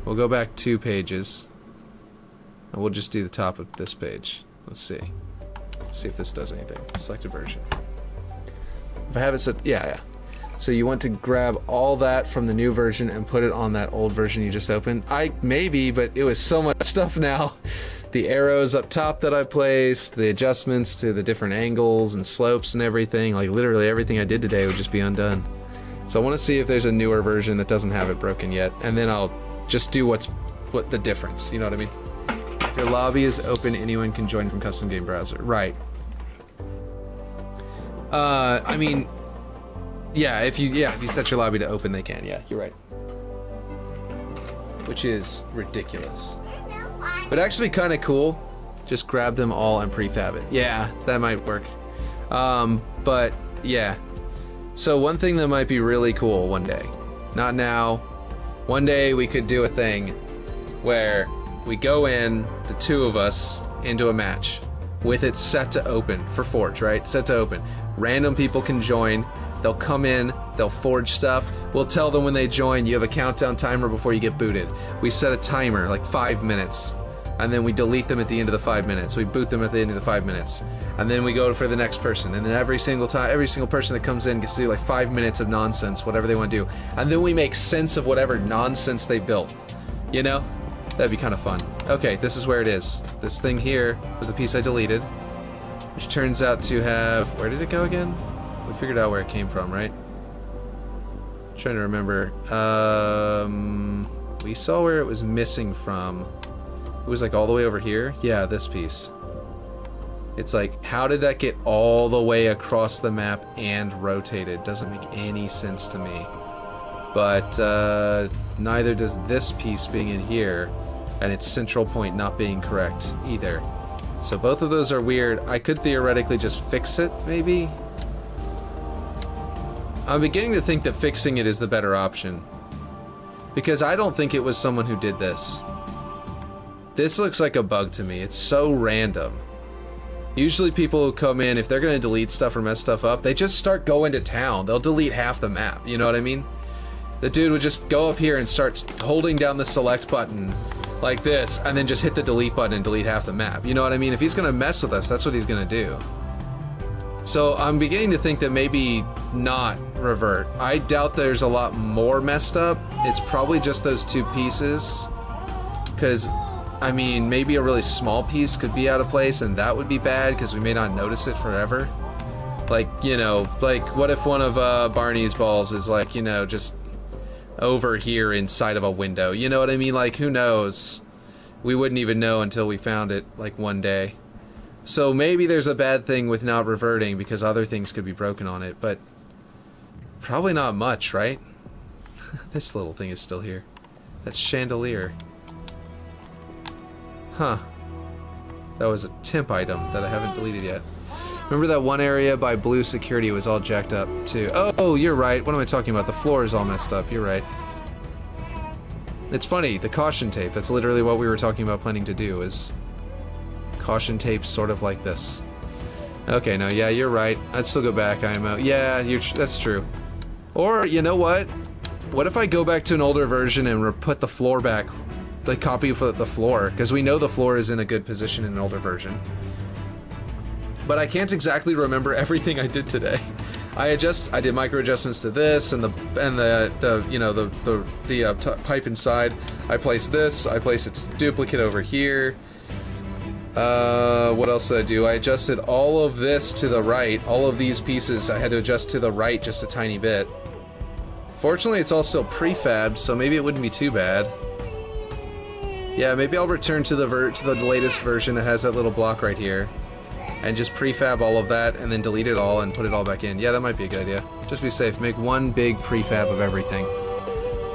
We'll go back 2 pages. And we'll just do the top of this page. Let's see. See if this does anything. Selected version. If I have it set, yeah. So you want to grab all that from the new version and put it on that old version you just opened? Maybe, but it was so much stuff now. The arrows up top that I placed, the adjustments to the different angles and slopes and everything, like literally everything I did today would just be undone. So I want to see if there's a newer version that doesn't have it broken yet, and then I'll just do what the difference, you know what I mean? If your lobby is open, anyone can join from custom game browser. Right. I mean, yeah, if you set your lobby to open, they can. Yeah, you're right. Which is ridiculous. But actually kind of cool. Just grab them all and prefab it. Yeah, that might work. But yeah. So one thing that might be really cool one day, not now, one day we could do a thing where we go in, the 2 of us, into a match with it set to open for Forge, right? Set to open. Random people can join. They'll come in, they'll forge stuff. We'll tell them when they join, you have a countdown timer before you get booted. We set a timer, like 5 minutes. and then we delete them at the end of the 5 minutes. We boot them at the end of the 5 minutes, and then we go for the next person, and then every single person that comes in gets to do like 5 minutes of nonsense, whatever they want to do, and then we make sense of whatever nonsense they built. You know? That'd be kind of fun. Okay, this is where it is. This thing here was the piece I deleted, which turns out to have... Where did it go again? We figured out where it came from, right? I'm trying to remember. We saw where it was missing from. It was like all the way over here. Yeah, this piece. It's like, how did that get all the way across the map and rotated? Doesn't make any sense to me. But neither does this piece being in here, and its central point not being correct either. So both of those are weird. I could theoretically just fix it, maybe? I'm beginning to think that fixing it is the better option, because I don't think it was someone who did this. This looks like a bug to me. It's so random. Usually people who come in, if they're going to delete stuff or mess stuff up, they just start going to town. They'll delete half the map, you know what I mean? The dude would just go up here and start holding down the select button like this, and then just hit the delete button and delete half the map. You know what I mean? If he's gonna mess with us, that's what he's gonna do. So I'm beginning to think that maybe not revert. I doubt there's a lot more messed up. It's probably just those two pieces. Because, I mean, maybe a really small piece could be out of place, and that would be bad because we may not notice it forever. Like, you know, like what if one of Barney's balls is like, you know, just over here inside of a window, you know what I mean? Like, who knows? We wouldn't even know until we found it, like, one day. So maybe there's a bad thing with not reverting because other things could be broken on it, but probably not much, right? This little thing is still here. That chandelier. Huh. That was a temp item that I haven't deleted yet. Remember that one area by blue security was all jacked up too. Oh, you're right. What am I talking about? The floor is all messed up. You're right. It's funny, the caution tape, that's literally what we were talking about planning to do, is caution tape sort of like this. Okay, no, yeah, you're right. I'd still go back, IMO. Yeah, that's true. Or, you know what? What if I go back to an older version and put the floor back, the copy of the floor, because we know the floor is in a good position in an older version. But I can't exactly remember everything I did today. I did micro adjustments to this and the pipe inside. I placed this. I placed its duplicate over here. What else did I do? I adjusted all of this to the right. All of these pieces I had to adjust to the right just a tiny bit. Fortunately, it's all still prefabbed, so maybe it wouldn't be too bad. Yeah, maybe I'll return to the latest version that has that little block right here. And just prefab all of that, and then delete it all and put it all back in. Yeah, that might be a good idea. Just be safe. Make one big prefab of everything.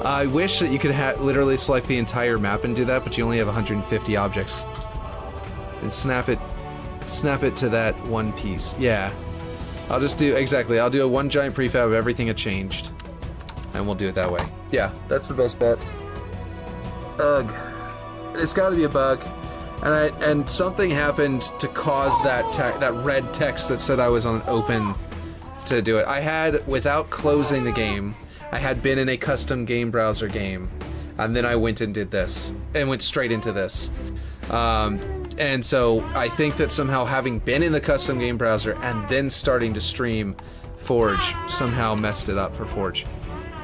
I wish that you could literally select the entire map and do that, but you only have 150 objects. And snap it to that one piece. Yeah. I'll just do, exactly, I'll do a one giant prefab of everything it changed. And we'll do it that way. Yeah, that's the best bet. Ugh. It's gotta be a bug. And something happened to cause that red text that said I was on open to do it. I had, without closing the game, I had been in a custom game browser game, and then I went and did this, and went straight into this. And so I think that somehow having been in the custom game browser and then starting to stream Forge somehow messed it up for Forge.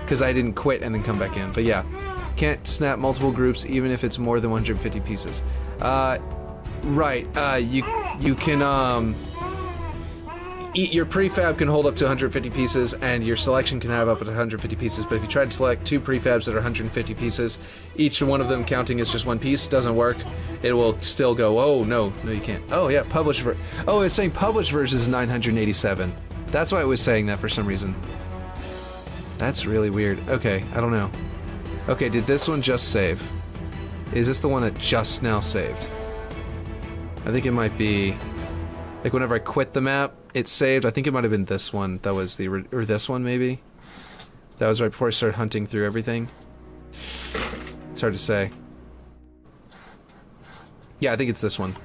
Because I didn't quit and then come back in, but yeah. Can't snap multiple groups even if it's more than 150 pieces. Right, you can, your prefab can hold up to 150 pieces, and your selection can have up to 150 pieces, but if you try to select two prefabs that are 150 pieces, each one of them counting as just one piece, doesn't work. It will still go, oh, no, you can't. Oh, yeah, oh, it's saying published version is 987. That's why it was saying that for some reason. That's really weird. Okay, I don't know. Okay, did this one just save? Is this the one that just now saved? I think it might be... Like, whenever I quit the map, it saved. I think it might have been this one. That was the... Or this one, maybe? That was right before I started hunting through everything. It's hard to say. Yeah, I think it's this one.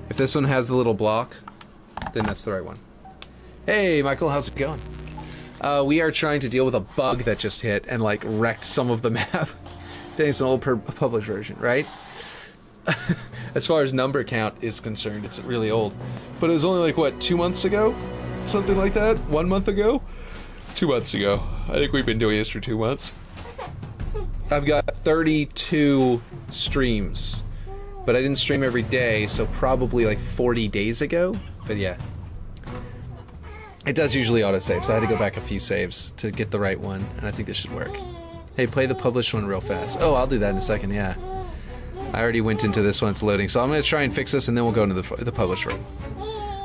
If this one has the little block, then that's the right one. Hey, Michael, how's it going? We are trying to deal with a bug that just hit and, like, wrecked some of the map. Dang, it's an old published version, right? as far as number count is concerned, it's really old. But it was only like, what, 2 months ago? Something like that? 1 month ago? 2 months ago. I think we've been doing this for 2 months. I've got 32 streams, but I didn't stream every day, so probably like 40 days ago. But yeah. It does usually autosave, so I had to go back a few saves to get the right one, and I think this should work. Hey, play the published one real fast. Oh, I'll do that in a second, yeah. I already went into this one, it's loading, so I'm going to try and fix this, and then we'll go into the published one.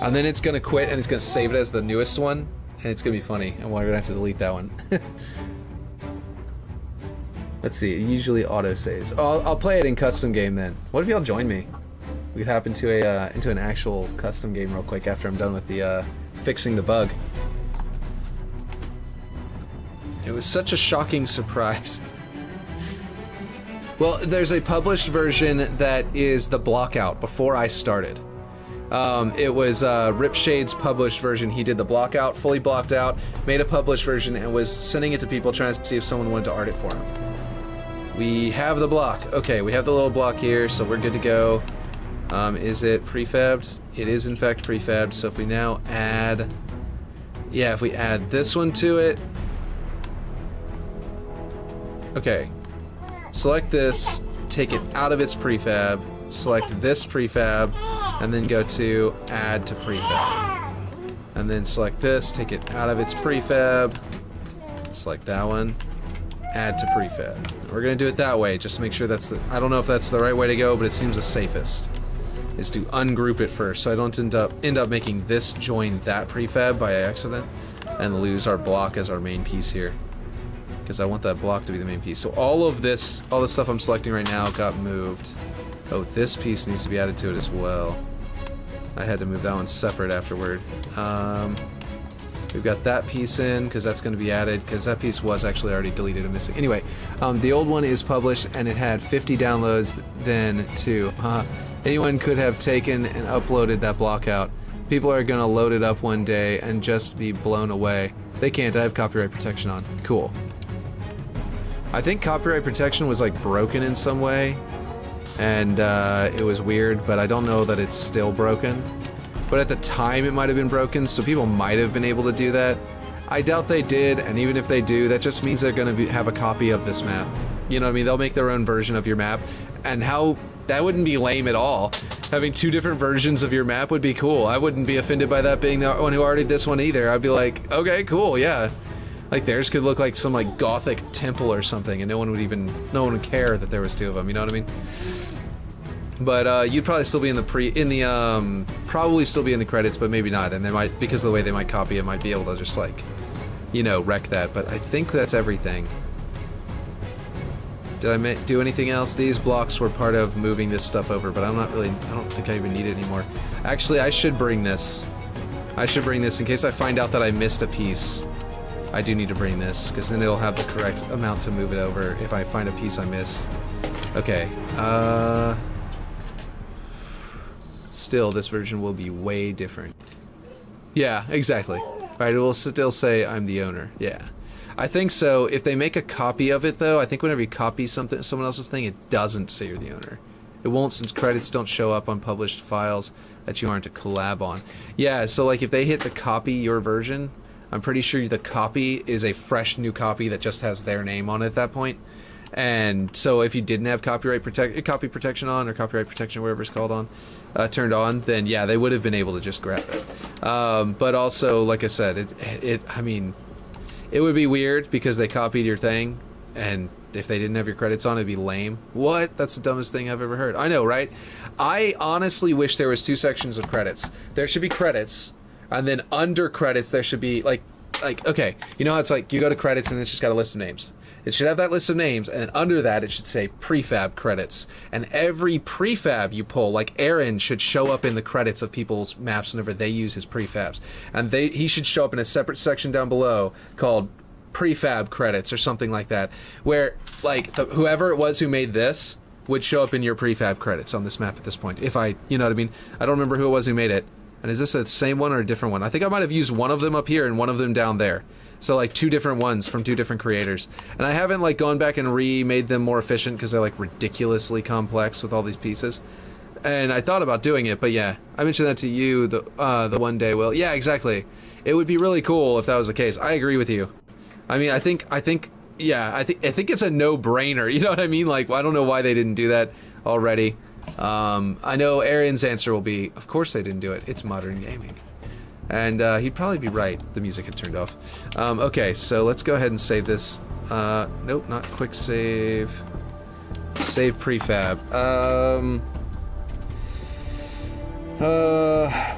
And then it's going to quit, and it's going to save it as the newest one, and it's going to be funny, and we're going to have to delete that one. Let's see, it usually autosaves. Oh, I'll play it in custom game then. What if y'all join me? We could hop into an actual custom game real quick after I'm done with the fixing the bug. It was such a shocking surprise. Well, there's a published version that is the blockout before I started. It was Ripshade's published version. He did the blockout, fully blocked out, made a published version, and was sending it to people trying to see if someone wanted to art it for him. We have the block. Okay, we have the little block here, so we're good to go. Is it prefabbed? It is in fact prefabbed, so if we now add... Yeah, if we add this one to it... Okay. Select this, take it out of its prefab, select this prefab, and then go to add to prefab. And then select this, take it out of its prefab, select that one, add to prefab. We're gonna do it that way, just to make sure that's the... I don't know if that's the right way to go, but it seems the safest. Is to ungroup it first, so I don't end up making this join that prefab by accident, and lose our block as our main piece here. Because I want that block to be the main piece. So all of this, all the stuff I'm selecting right now got moved. Oh, this piece needs to be added to it as well. I had to move that one separate afterward. We've got that piece in, because that's going to be added, because that piece was actually already deleted and missing. Anyway, the old one is published, and it had 50 downloads then too. Anyone could have taken and uploaded that block out. People are going to load it up one day and just be blown away. They can't, I have copyright protection on. Cool. I think copyright protection was like broken in some way, and it was weird, but I don't know that it's still broken. But at the time it might have been broken, so people might have been able to do that. I doubt they did, and even if they do, that just means they're going to have a copy of this map. You know what I mean? They'll make their own version of your map, and how... That wouldn't be lame at all. Having two different versions of your map would be cool. I wouldn't be offended by that being the one who arted this one either. I'd be like, okay, cool, yeah. Like theirs could look like some like gothic temple or something, and no one would care that there was two of them. You know what I mean? But you'd probably still be in the probably still be in the credits, but maybe not. And they might, because of the way they might copy it, might be able to just like, you know, wreck that. But I think that's everything. Did I do anything else? These blocks were part of moving this stuff over, but I don't think I even need it anymore. Actually, I should bring this. I should bring this in case I find out that I missed a piece. I do need to bring this, because then it'll have the correct amount to move it over if I find a piece I missed. Okay, still, this version will be way different. Yeah, exactly. Alright, it will still say I'm the owner, yeah. I think so. If they make a copy of it, though, I think whenever you copy someone else's thing, it doesn't say you're the owner. It won't, since credits don't show up on published files that you aren't a collab on. Yeah, so like if they hit the copy your version, I'm pretty sure the copy is a fresh new copy that just has their name on it at that point. And so if you didn't have copy protection on, or copyright protection, whatever it's called on, turned on, then yeah, they would have been able to just grab it. But also, like I said, I mean, it would be weird because they copied your thing, and if they didn't have your credits on, it'd be lame. What? That's the dumbest thing I've ever heard. I know, right? I honestly wish there was two sections of credits. There should be credits, and then under credits there should be like okay, you know how it's like you go to credits and it's just got a list of names. It should have that list of names, and then under that it should say prefab credits. And every prefab you pull, like Aaron should show up in the credits of people's maps whenever they use his prefabs. And he should show up in a separate section down below called prefab credits or something like that, where like whoever it was who made this would show up in your prefab credits on this map at this point. If you know what I mean? I don't remember who it was who made it. And is this the same one or a different one? I think I might have used one of them up here and one of them down there. So like 2 different ones from 2 different creators. And I haven't like gone back and remade them more efficient because they're like ridiculously complex with all these pieces. And I thought about doing it, but yeah, I mentioned that to you the one day. Well, yeah, exactly. It would be really cool if that was the case. I agree with you. I mean, I think it's a no-brainer. You know what I mean? Like, I don't know why they didn't do that already. I know Aaron's answer will be, of course they didn't do it. It's modern gaming. And he'd probably be right. The music had turned off. Okay, so let's go ahead and save this. Nope, not quick save. Save prefab.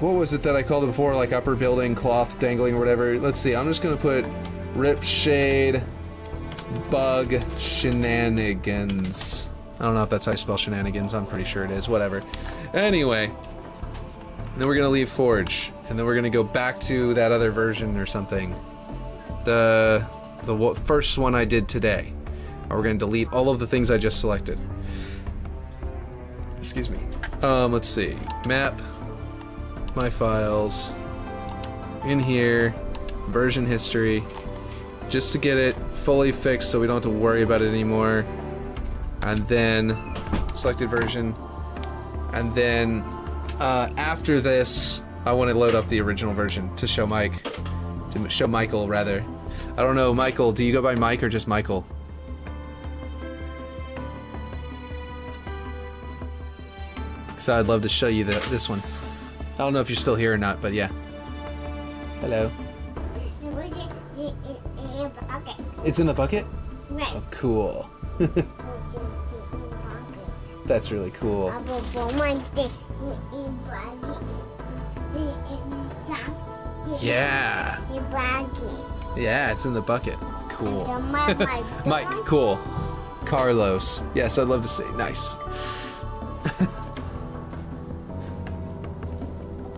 What was it that I called it before? Like upper building, cloth dangling, or whatever. Let's see. I'm just gonna put Ripshade bug shenanigans. I don't know if that's how you spell shenanigans. I'm pretty sure it is. Whatever. Anyway, then we're gonna leave Forge, and then we're gonna go back to that other version or something. The first one I did today. And we're gonna delete all of the things I just selected. Excuse me. Let's see. Map. My files. In here. Version history. Just to get it fully fixed so we don't have to worry about it anymore. And then selected version. And then after this, I want to load up the original version to show Michael rather. I don't know, Michael, do you go by Mike or just Michael? So I'd love to show you this one. I don't know if you're still here or not, but yeah. Hello. It's in the bucket? Right. Oh, cool. That's really cool. Yeah. Yeah, it's in the bucket. Cool. Mike, cool. Carlos. Yes, I'd love to see. Nice.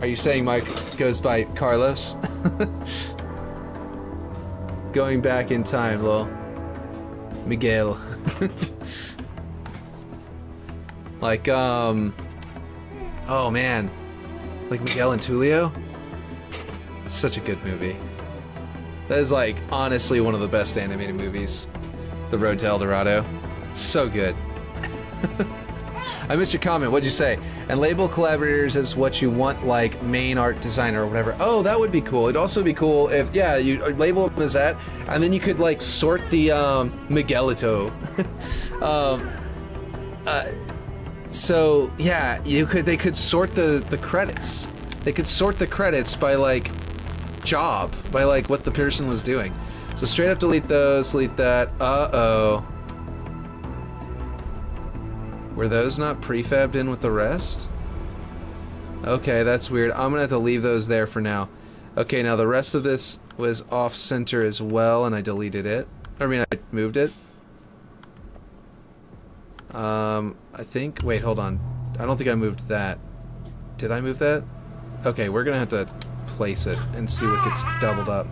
Are you saying Mike goes by Carlos? Going back in time, lol. Miguel. Like, oh man. Like Miguel and Tulio? It's such a good movie. That is like, honestly, one of the best animated movies. The Road to El Dorado. It's so good. I missed your comment. What'd you say? And label collaborators as what you want, like main art designer or whatever. Oh, that would be cool. It'd also be cool if, yeah, you label them as that, and then you could like sort the Miguelito. So yeah, they could sort the credits. They could sort the credits by like job, by like what the person was doing. So straight up delete those, delete that. Uh-oh. Were those not prefabbed in with the rest? Okay, that's weird. I'm gonna have to leave those there for now. Okay, now the rest of this was off-center as well, and I deleted it. I mean, I moved it. I think... Wait, hold on. I don't think I moved that. Did I move that? Okay, we're gonna have to place it and see what gets doubled up.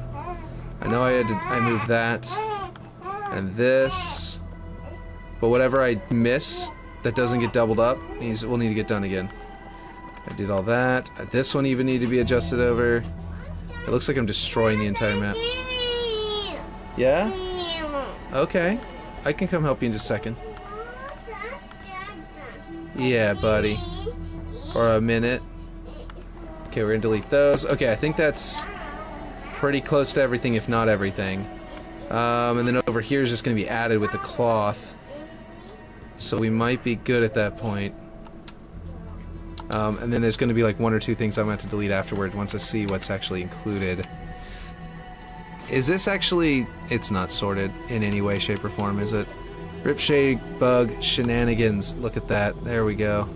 I know I moved that. And this. But whatever I miss that doesn't get doubled up will need to get done again. I did all that. This one even needed to be adjusted over. It looks like I'm destroying the entire map. Yeah? Okay. I can come help you in just a second. Yeah, buddy. For a minute. Okay, we're gonna delete those. Okay, I think that's pretty close to everything, if not everything. And then over here is just gonna be added with the cloth. So we might be good at that point. And then there's going to be like 1 or 2 things I'm going to have to delete afterward once I see what's actually included. Is this actually... It's not sorted in any way, shape, or form, is it? Ripshade bug shenanigans. Look at that. There we go.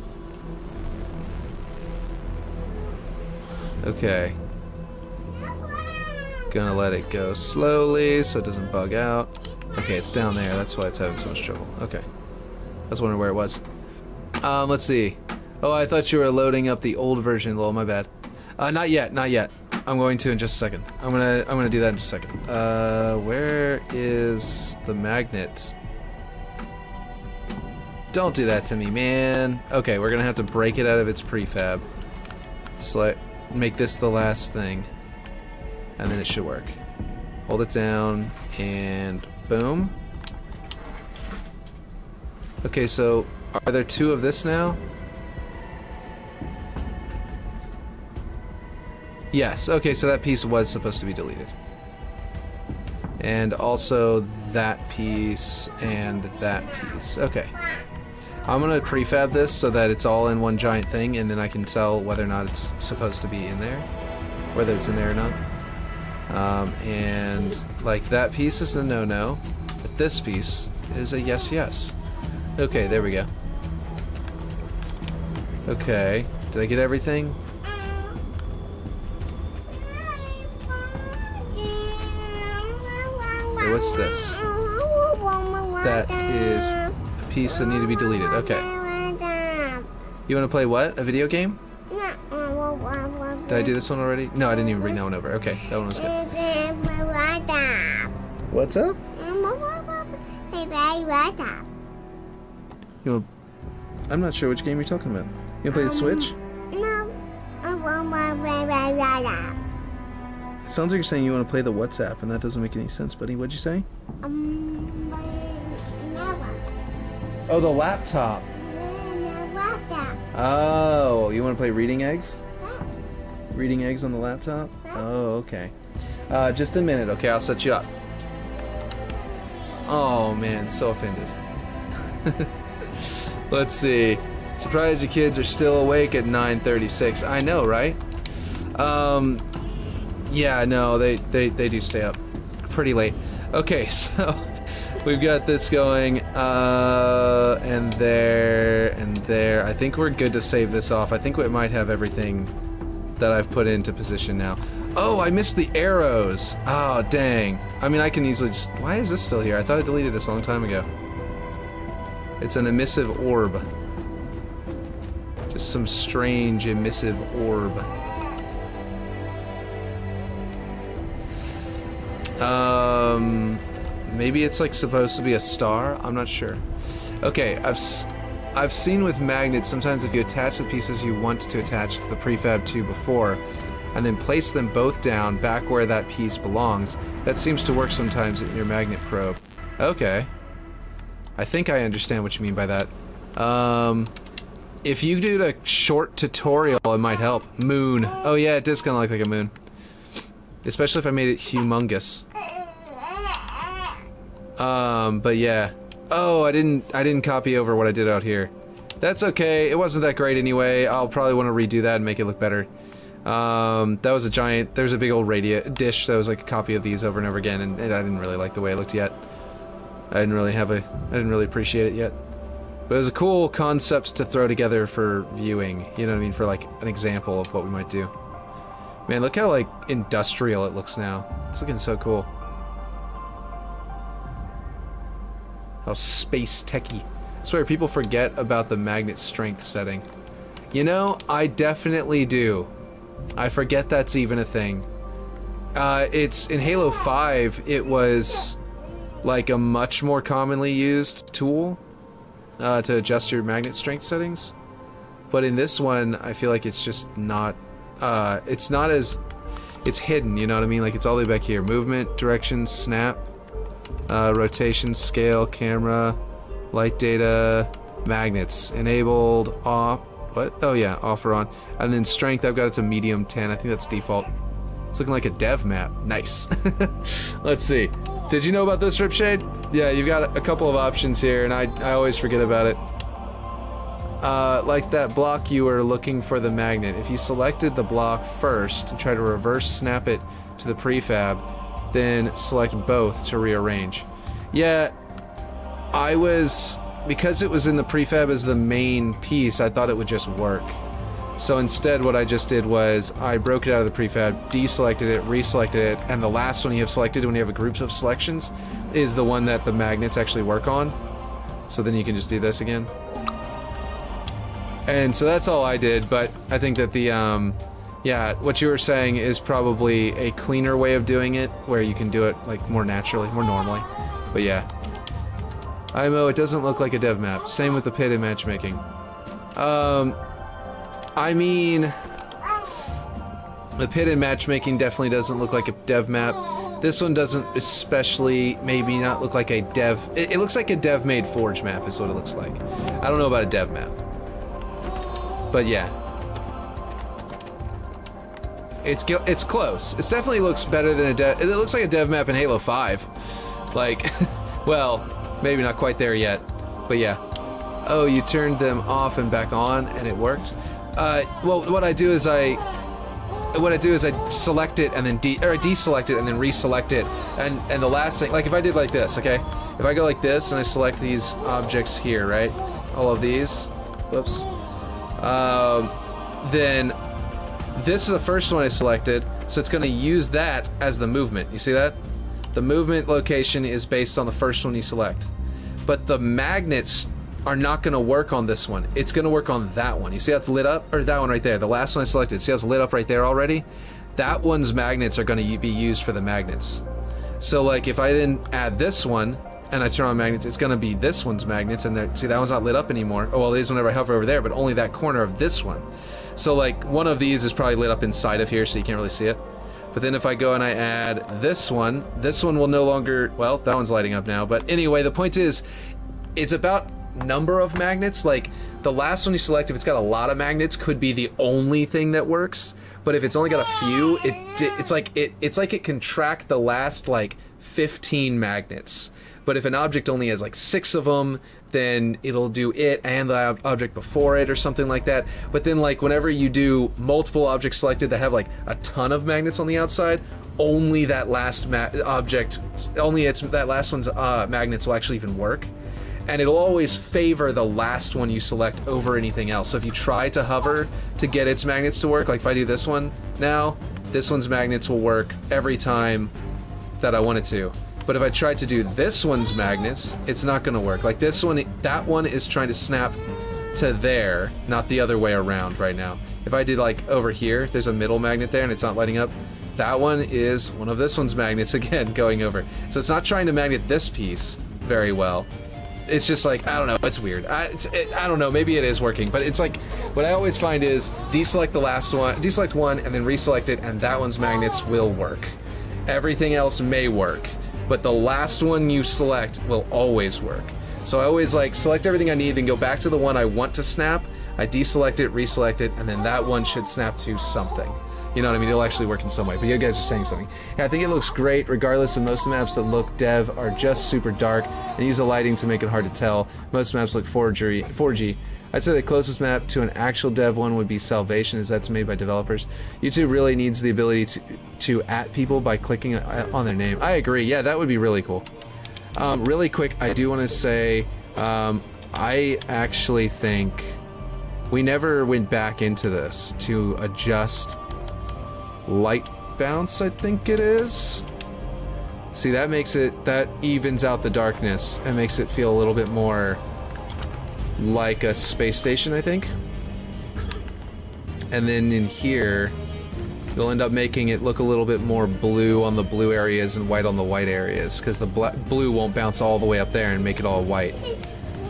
Okay. Gonna let it go slowly so it doesn't bug out. Okay, it's down there. That's why it's having so much trouble. Okay. I was wondering where it was. Let's see. Oh, I thought you were loading up the old version. Lol, my bad. Not yet, not yet. I'm going to in just a second. I'm gonna do that in just a second. Where is the magnet? Don't do that to me, man. Okay, we're gonna have to break it out of its prefab. Just make this the last thing, and then it should work. Hold it down, and boom. Okay, so are there 2 of this now? Yes, okay, so that piece was supposed to be deleted. And also that piece and that piece. Okay. I'm gonna prefab this so that it's all in one giant thing, and then I can tell whether or not it's supposed to be in there. Whether it's in there or not. And like that piece is a no-no, but this piece is a yes. Okay, there we go. Okay, did I get everything? Hey, what's this? That is a piece that needs to be deleted. Okay. You want to play what? A video game? Did I do this one already? No, I didn't even bring that one over. Okay, that one was good. What's up? You know, I'm not sure which game you're talking about. You wanna play the Switch? No. It sounds like you're saying you want to play the WhatsApp, and that doesn't make any sense, buddy. What'd you say? Oh, the laptop. Oh, you want to play Reading Eggs? Reading Eggs on the laptop? Oh, okay. Just a minute, okay? I'll set you up. Oh, man, so offended. Let's see. Surprised you kids are still awake at 9:36. I know, right? Yeah, no, they do stay up pretty late. Okay, so we've got this going, and there, and there. I think we're good to save this off. I think we might have everything that I've put into position now. Oh, I missed the arrows. Oh, dang. I mean, I can easily just... Why is this still here? I thought I deleted this a long time ago. It's an emissive orb. Just some strange emissive orb. Maybe it's like supposed to be a star? I'm not sure. Okay, I've seen with magnets, sometimes if you attach the pieces you want to attach the prefab to before, and then place them both down back where that piece belongs, that seems to work sometimes in your magnet probe. Okay. I think I understand what you mean by that. If you do a short tutorial, it might help. Moon. Oh yeah, it does kind of look like a moon. Especially if I made it humongous. But yeah. Oh, I didn't copy over what I did out here. That's okay. It wasn't that great anyway. I'll probably want to redo that and make it look better. That was a giant... There's a big old dish that was like a copy of these over and over again, and I didn't really like the way it looked yet. I didn't really appreciate it yet. But it was a cool concept to throw together for viewing. You know what I mean? For like an example of what we might do. Man, look how like industrial it looks now. It's looking so cool. How space techy. I swear people forget about the magnet strength setting. You know, I definitely do. I forget that's even a thing. It's in Halo 5, it was like a much more commonly used tool to adjust your magnet strength settings. But in this one, I feel like it's just not, it's not as, it's hidden, you know what I mean? Like it's all the way back here. Movement, direction, snap, rotation, scale, camera, light data, magnets, enabled, off, what? Oh yeah, off or on. And then strength, I've got it to medium 10, I think that's default. It's looking like a dev map. Nice. Let's see. Did you know about this, Ripshade? Yeah, you've got a couple of options here, and I always forget about it. Like that block you were looking for the magnet. If you selected the block first and try to reverse snap it to the prefab, then select both to rearrange. Yeah, because it was in the prefab as the main piece, I thought it would just work. So instead what I just did was I broke it out of the prefab, deselected it, reselected it, and the last one you have selected when you have a group of selections is the one that the magnets actually work on. So then you can just do this again. And so that's all I did, but I think that the, yeah, what you were saying is probably a cleaner way of doing it, where you can do it like more naturally, more normally. But yeah. IMO, it doesn't look like a dev map. Same with the pit and matchmaking. I mean, the pit and matchmaking definitely doesn't look like a dev map. This one doesn't especially maybe not look like a dev. It looks like a dev-made Forge map is what it looks like. I don't know about a dev map. But yeah. It's close. It definitely looks better than a dev. It looks like a dev map in Halo 5. Like, well, maybe not quite there yet. But yeah. Oh, you turned them off and back on and it worked? Well, what I do is I select it and then I deselect it and then reselect it, and the last thing, like if I did like this, okay, if I go like this and I select these objects here, right, all of these, whoops, then this is the first one I selected, so it's going to use that as the movement. You see that? The movement location is based on the first one you select, but the magnets are not going to work on this one. It's going to work on that one. You see how it's lit up? Or that one right there, the last one I selected. See how it's lit up right there already? That one's magnets are going to be used for the magnets. So like if I then add this one and I turn on magnets, it's going to be this one's magnets, and there, see that one's not lit up anymore. Oh well, it is whenever I hover over there, but only that corner of this one. So like one of these is probably lit up inside of here, so you can't really see it. But then if I go and I add this one will no longer, well, that one's lighting up now. But anyway, the point is, it's about number of magnets. Like the last one you select, if it's got a lot of magnets, could be the only thing that works. But if it's only got a few, it's like it can track the last like 15 magnets. But if an object only has like 6 of them, then it'll do it and the object before it or something like that. But then like whenever you do multiple objects selected that have like a ton of magnets on the outside, only that last object, only that last one's magnets will actually even work. And it'll always favor the last one you select over anything else. So if you try to hover to get its magnets to work, like if I do this one now, this one's magnets will work every time that I want it to. But if I tried to do this one's magnets, it's not going to work. Like this one, that one is trying to snap to there, not the other way around right now. If I did like over here, there's a middle magnet there and it's not lighting up. That one is one of this one's magnets again going over. So it's not trying to magnet this piece very well. It's just like, I don't know, it's weird. I don't know, maybe it is working, but it's like, what I always find is deselect the last one, deselect one and then reselect it, and that one's magnets will work. Everything else may work, but the last one you select will always work. So I always like select everything I need, then go back to the one I want to snap, I deselect it, reselect it, and then that one should snap to something. You know what I mean? It'll actually work in some way. But you guys are saying something. Yeah, I think it looks great, regardless of most of the maps that look dev are just super dark and use the lighting to make it hard to tell. Most maps look 4G. I'd say the closest map to an actual dev one would be Salvation, as that's made by developers. YouTube really needs the ability to at people by clicking on their name. I agree. Yeah, that would be really cool. Really quick, I do want to say, I actually think we never went back into this to adjust light bounce, I think it is. See, that makes it, that evens out the darkness and makes it feel a little bit more like a space station, I think. And then in here, you'll end up making it look a little bit more blue on the blue areas and white on the white areas, because the blue won't bounce all the way up there and make it all white.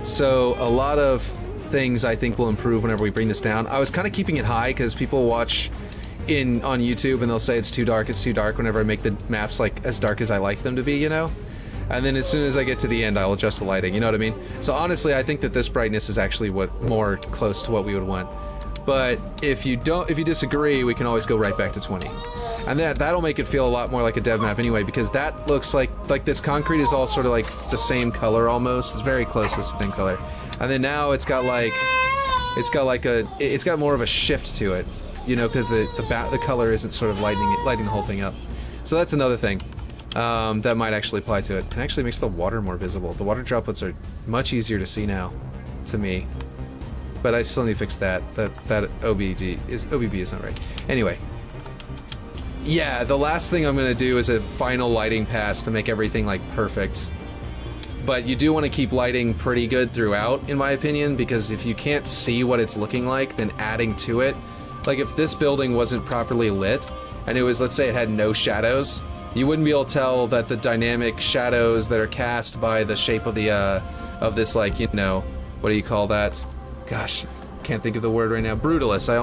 So a lot of things I think will improve whenever we bring this down. I was kind of keeping it high because people watch on YouTube and they'll say it's too dark whenever I make the maps like as dark as I like them to be, you know? And then as soon as I get to the end, I'll adjust the lighting, you know what I mean? So honestly, I think that this brightness is actually more close to what we would want. But if you disagree, we can always go right back to 20. And that'll make it feel a lot more like a dev map anyway, because that looks like this concrete is all sort of like the same color almost. It's very close to the same color. And then now it's got more of a shift to it. You know, because the color isn't sort of lighting the whole thing up. So that's another thing that might actually apply to it. It actually makes the water more visible. The water droplets are much easier to see now, to me. But I still need to fix that. That OBB is not right. Anyway, yeah, the last thing I'm gonna do is a final lighting pass to make everything like perfect. But you do want to keep lighting pretty good throughout, in my opinion, because if you can't see what it's looking like, then adding to it. Like if this building wasn't properly lit, and it was, let's say it had no shadows, you wouldn't be able to tell that the dynamic shadows that are cast by the shape of the, of this, like, you know, what do you call that? Gosh, can't think of the word right now. Brutalist. I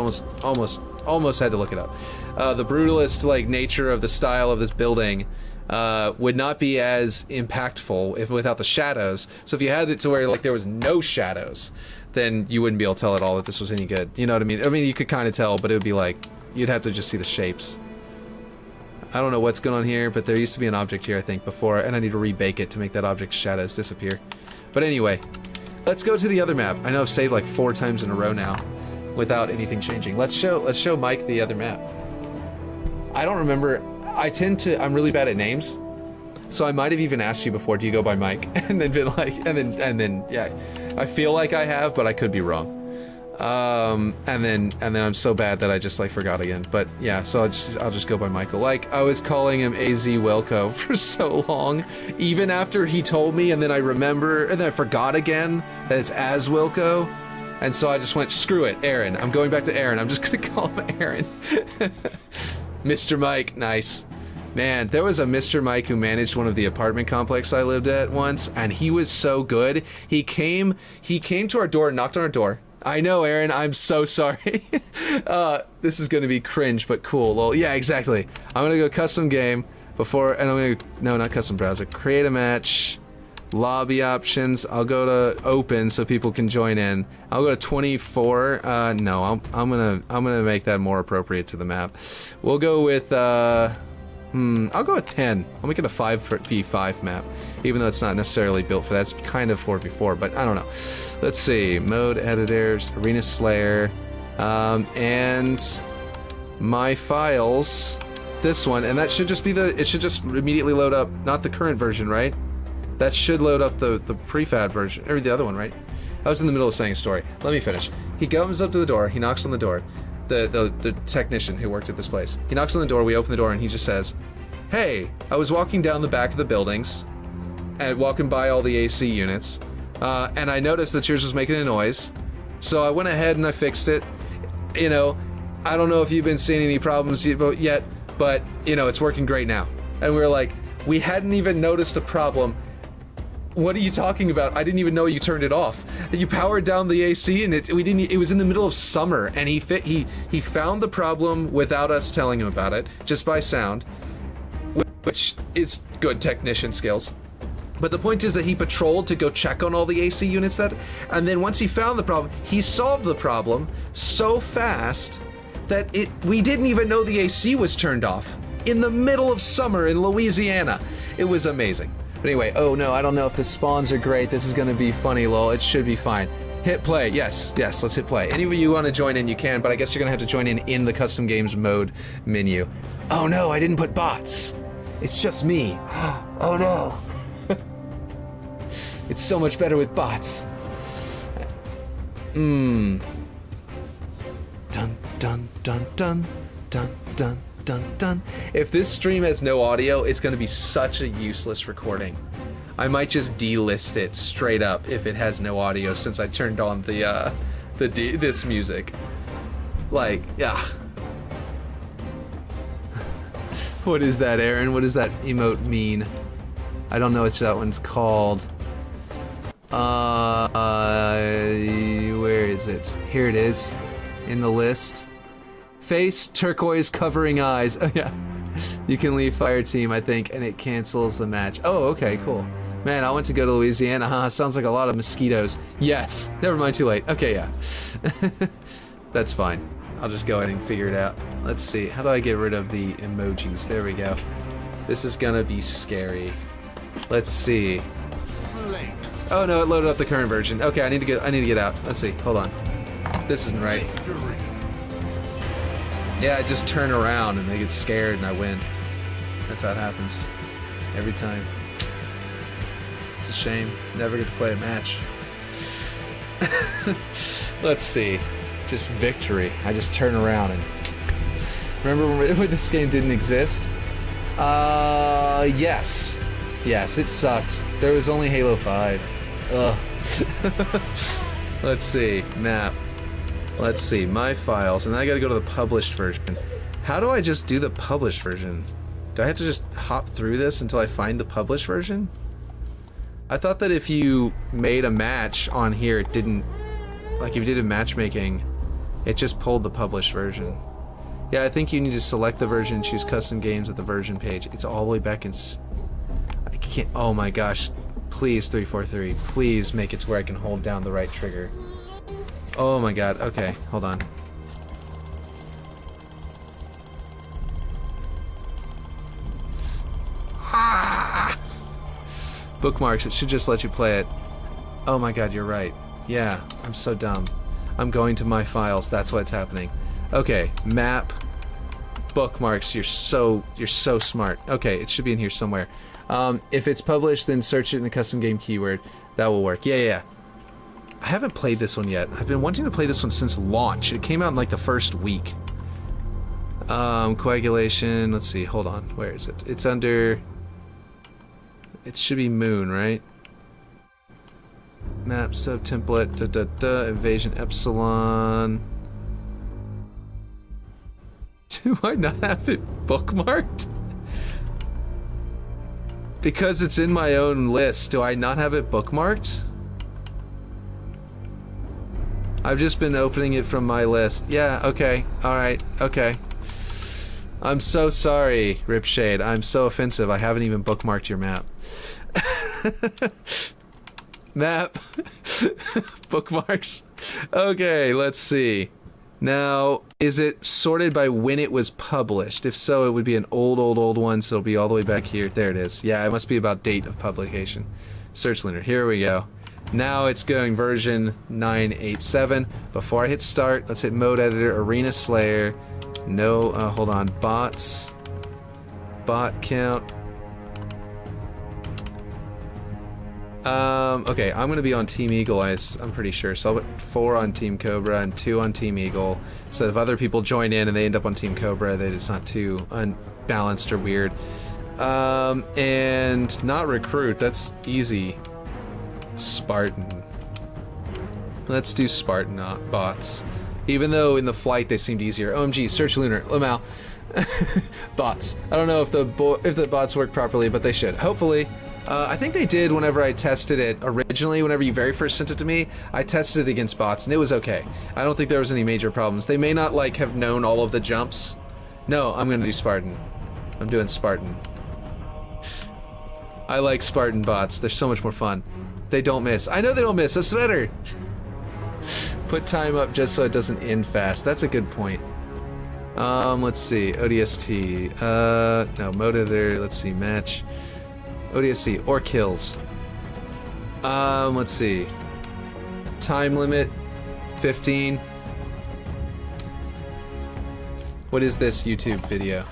almost had to look it up. The brutalist, like, nature of the style of this building would not be as impactful if without the shadows. So if you had it to where like there was no shadows, then you wouldn't be able to tell at all that this was any good. You know what I mean? I mean, you could kind of tell, but it would be like, you'd have to just see the shapes. I don't know what's going on here, but there used to be an object here, I think, before, and I need to rebake it to make that object's shadows disappear. But anyway, let's go to the other map. I know I've saved like 4 times in a row now without anything changing. Let's show Mike the other map. I don't remember. I'm really bad at names. So I might have even asked you before, do you go by Mike? And then been like, and then, yeah. I feel like I have, but I could be wrong. And then I'm so bad that I just like forgot again. But yeah, so I'll just go by Michael. Like I was calling him AZ Wilco for so long, even after he told me, and then I remember, and then I forgot again that it's as Wilco. And so I just went, screw it, Aaron. I'm going back to Aaron. I'm just gonna call him Aaron. Mr. Mike, nice. Man, there was a Mr. Mike who managed one of the apartment complexes I lived at once, and he was so good. He came to our door and knocked on our door. I know, Aaron, I'm so sorry. This is gonna be cringe, but cool. Well, yeah, exactly. I'm gonna go custom game before, and I'm gonna, no, not custom browser. Create a match, lobby options. I'll go to open so people can join in. I'll go to 24. No, I'm gonna make that more appropriate to the map. We'll go with, I'll go with 10. I'll make it a 5v5 map, even though it's not necessarily built for that. It's kind of 4v4, but I don't know. Let's see. Mode editors, Arena Slayer, and my files. This one, and that should just be it should just immediately load up, not the current version, right? That should load up the prefab version, or the other one, right? I was in the middle of saying a story. Let me finish. He comes up to the door, he knocks on the door. The technician who worked at this place. He knocks on the door, we open the door, and he just says, hey, I was walking down the back of the buildings, and walking by all the AC units, and I noticed that yours was making a noise, so I went ahead and I fixed it. You know, I don't know if you've been seeing any problems yet, but, you know, it's working great now. And we were like, we hadn't even noticed a problem. What are you talking about? I didn't even know you turned it off. You powered down the AC, and it was in the middle of summer, and he found the problem without us telling him about it, just by sound, which is good technician skills. But the point is that he patrolled to go check on all the AC units and then once he found the problem, he solved the problem so fast that we didn't even know the AC was turned off in the middle of summer in Louisiana. It was amazing. But anyway, oh no, I don't know if the spawns are great. This is gonna be funny, lol. It should be fine. Hit play, yes, let's hit play. Any of you want to join in, you can, but I guess you're gonna have to join in the custom games mode menu. Oh no, I didn't put bots. It's just me. Oh no. It's so much better with bots. Dun dun dun dun dun dun dun dun. If this stream has no audio, it's gonna be such a useless recording. I might just delist it straight up if it has no audio, since I turned on this music. Like, yeah. What is that, Aaron? What does that emote mean? I don't know what that one's called. Where is it? Here it is, in the list. Face, turquoise, covering eyes. Oh yeah. You can leave fire team, I think, and it cancels the match. Oh, okay, cool. Man, I went to go to Louisiana, huh? Sounds like a lot of mosquitoes. Yes. Never mind, too late. Okay, yeah. That's fine. I'll just go ahead and figure it out. Let's see. How do I get rid of the emojis? There we go. This is gonna be scary. Let's see. Oh no, it loaded up the current version. Okay, I need to get out. Let's see. Hold on. This isn't right. Yeah, I just turn around and they get scared and I win. That's how it happens. Every time. It's a shame. Never get to play a match. Let's see. Just victory. I just turn around and... Remember when this game didn't exist? Yes. Yes, it sucks. There was only Halo 5. Ugh. Let's see. Map. Let's see. My files. And then I gotta go to the published version. How do I just do the published version? Do I have to just hop through this until I find the published version? I thought that if you made a match on here, it didn't... Like, if you did a matchmaking, it just pulled the published version. Yeah, I think you need to select the version, choose custom games at the version page. It's all the way back in... I can't... Oh my gosh. Please, 343. Please make it to where I can hold down the right trigger. Oh my god. Okay, hold on. Ah! Bookmarks, it should just let you play it. Oh my god, you're right. Yeah, I'm so dumb. I'm going to my files, that's what's happening. Okay, map, bookmarks, you're so smart. Okay, it should be in here somewhere. If it's published, then search it in the custom game keyword. That will work. Yeah. I haven't played this one yet. I've been wanting to play this one since launch. It came out in like the first week. Coagulation, let's see, hold on. Where is it? It's under... It should be Moon, right? Map, sub-template, evasion, epsilon... Do I not have it bookmarked? Because it's in my own list, do I not have it bookmarked? I've just been opening it from my list. Yeah, okay, alright, okay. I'm so sorry, Ripshade. I'm so offensive. I haven't even bookmarked your map. Map. Bookmarks. Okay, let's see. Now, is it sorted by when it was published? If so, it would be an old one, so it'll be all the way back here. There it is. Yeah, it must be about date of publication. Search linear. Here we go. Now it's going version 987. Before I hit start, let's hit mode editor, arena slayer. No, hold on. Bots. Bot count. Okay, I'm gonna be on Team Eagle, I'm pretty sure. So I'll put 4 on Team Cobra and 2 on Team Eagle. So if other people join in and they end up on Team Cobra, that it's not too unbalanced or weird. And not recruit, that's easy. Spartan. Let's do Spartan bots. Even though in the flight they seemed easier. OMG, search lunar, Lamau. Bots. I don't know if the bots work properly, but they should. Hopefully. I think they did whenever I tested it originally. Whenever you very first sent it to me, I tested it against bots, and it was okay. I don't think there was any major problems. They may not, like, have known all of the jumps. No, I'm gonna do Spartan. I'm doing Spartan. I like Spartan bots. They're so much more fun. They don't miss. I know they don't miss. That's better. Put time up just so it doesn't end fast. That's a good point. Let's see. ODST. No, mode editor. Let's see. Match. ODST or kills. Let's see. Time limit 15. What is this YouTube video?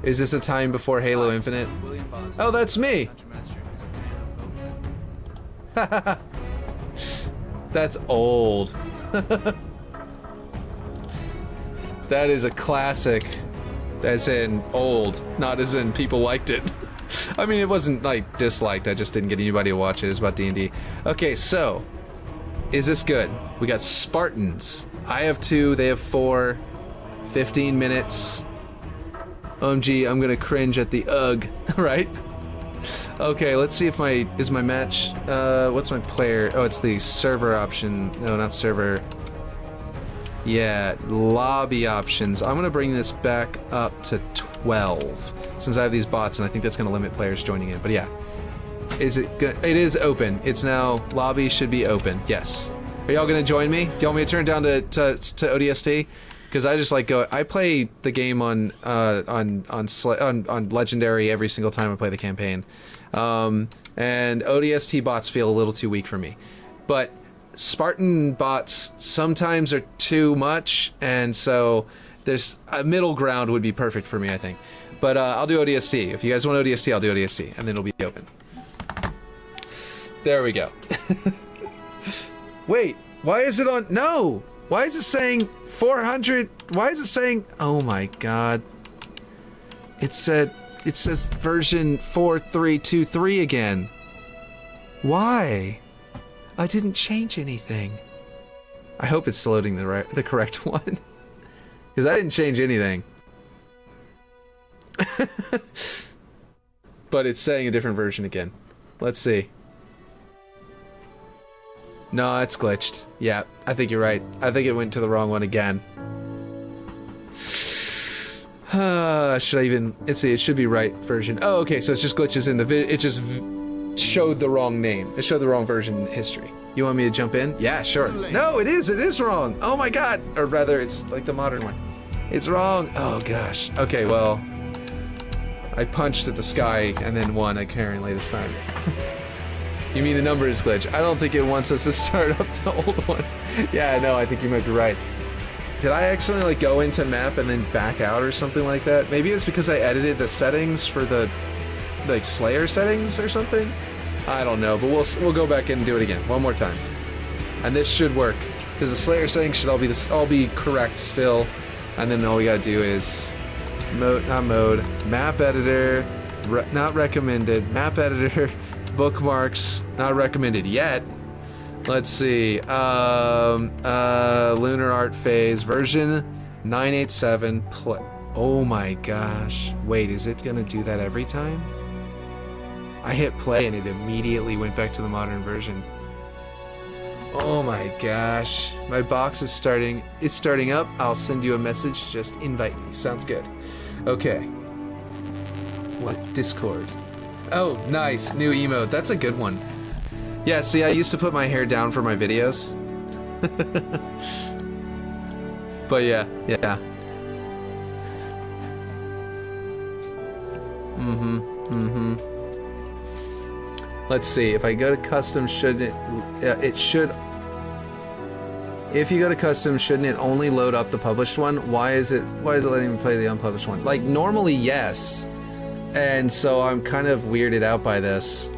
Is this a time before Halo Infinite? Oh, that's me. That's old. That is a classic. As in old, not as in people liked it. I mean, it wasn't like disliked, I just didn't get anybody to watch it. It was about D&D. Okay, so is this good? We got Spartans. I have 2, they have 4. 15 minutes. OMG, I'm gonna cringe at the UG, right? Okay, let's see if is my match, what's my player? Oh, it's the server option. No, not server. Yeah, lobby options. I'm gonna bring this back up to 12 since I have these bots, and I think that's gonna limit players joining in. But yeah, is it good? It is open. It's now lobby should be open. Yes. Are y'all gonna join me? Do you want me to turn down to ODST? Because I just like go. I play the game on legendary every single time I play the campaign, and ODST bots feel a little too weak for me, but Spartan bots sometimes are too much, and so there's a middle ground would be perfect for me, I think. But I'll do ODST. If you guys want ODST, I'll do ODST, and then it'll be open. There we go. Wait, why is it on? No! Why is it saying 400? Why is it saying? Oh my god! It says version 4323 again. Why? I didn't change anything. I hope it's loading the correct one, because I didn't change anything. But it's saying a different version again. Let's see. No, it's glitched. Yeah, I think you're right. I think it went to the wrong one again. Should I even... Let's see, it should be right version. Oh, okay, so it's just glitches in the it just showed the wrong name. It showed the wrong version in history. You want me to jump in? Yeah, sure. No, it is wrong. Oh my god. Or rather, it's like the modern one. It's wrong. Oh gosh. Okay, well, I punched at the sky and then won apparently this time. You mean the number is glitch? I don't think it wants us to start up the old one. Yeah, no, I think you might be right. Did I accidentally like go into map and then back out or something like that? Maybe it's because I edited the settings for the like Slayer settings or something. I don't know, but we'll go back in and do it again one more time, and this should work because the Slayer settings should all be correct still, and then all we gotta do is map editor, not recommended, map editor, bookmarks, not recommended yet. Let's see, lunar art phase version 987 play. Oh my gosh, wait, is it gonna do that every time? I hit play and it immediately went back to the modern version. Oh my gosh. My box is starting up. I'll send you a message. Just invite me. Sounds good. Okay. What? Discord. Oh, nice. New emote. That's a good one. Yeah, see, I used to put my hair down for my videos. But yeah. Let's see, if I go to custom, shouldn't it should, if you go to custom, shouldn't it only load up the published one? Why is it letting me play the unpublished one? Like, normally, yes. And so I'm kind of weirded out by this.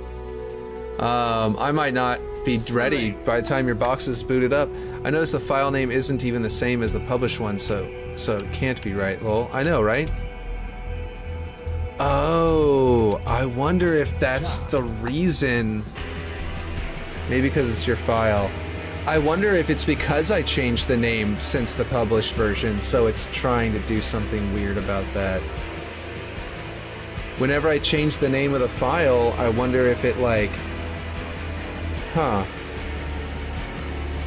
I might not be ready by the time your box is booted up. I notice the file name isn't even the same as the published one, so it can't be right, lol. I know, right? Oh, I wonder if that's the reason. Maybe because it's your file. I wonder if it's because I changed the name since the published version, so it's trying to do something weird about that. Whenever I change the name of the file, I wonder if it like...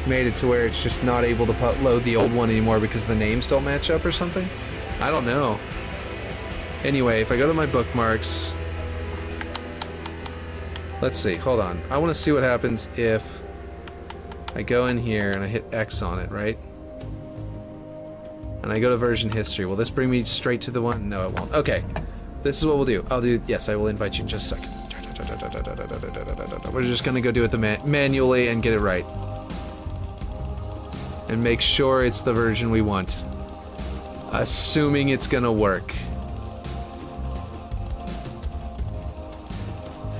made it to where it's just not able to load the old one anymore because the names don't match up or something? I don't know. Anyway, if I go to my bookmarks... Let's see, hold on. I want to see what happens if I go in here and I hit X on it, right? And I go to version history. Will this bring me straight to the one? No, it won't. Okay, this is what we'll do. Yes, I will invite you in just a second. We're just gonna go do it manually and get it right. And make sure it's the version we want. Assuming it's gonna work.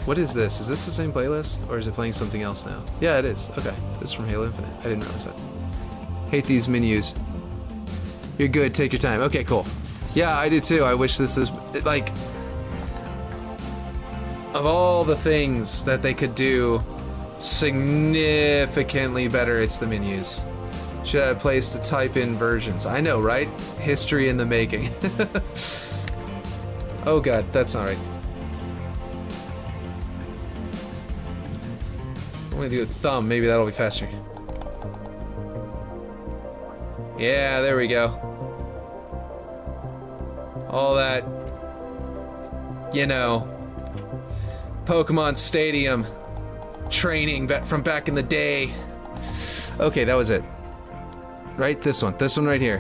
What is this? Is this the same playlist? Or is it playing something else now? Yeah, it is. Okay. This is from Halo Infinite. I didn't realize that. Hate these menus. You're good. Take your time. Okay, cool. Yeah, I do too. I wish this is... like... of all the things that they could do significantly better, it's the menus. Should have a place to type in versions. I know, right? History in the making. Oh god, that's not right. I'm gonna do a thumb, maybe that'll be faster. Yeah, there we go. All that, you know, Pokemon Stadium training from back in the day. Okay, that was it. Right? This one right here.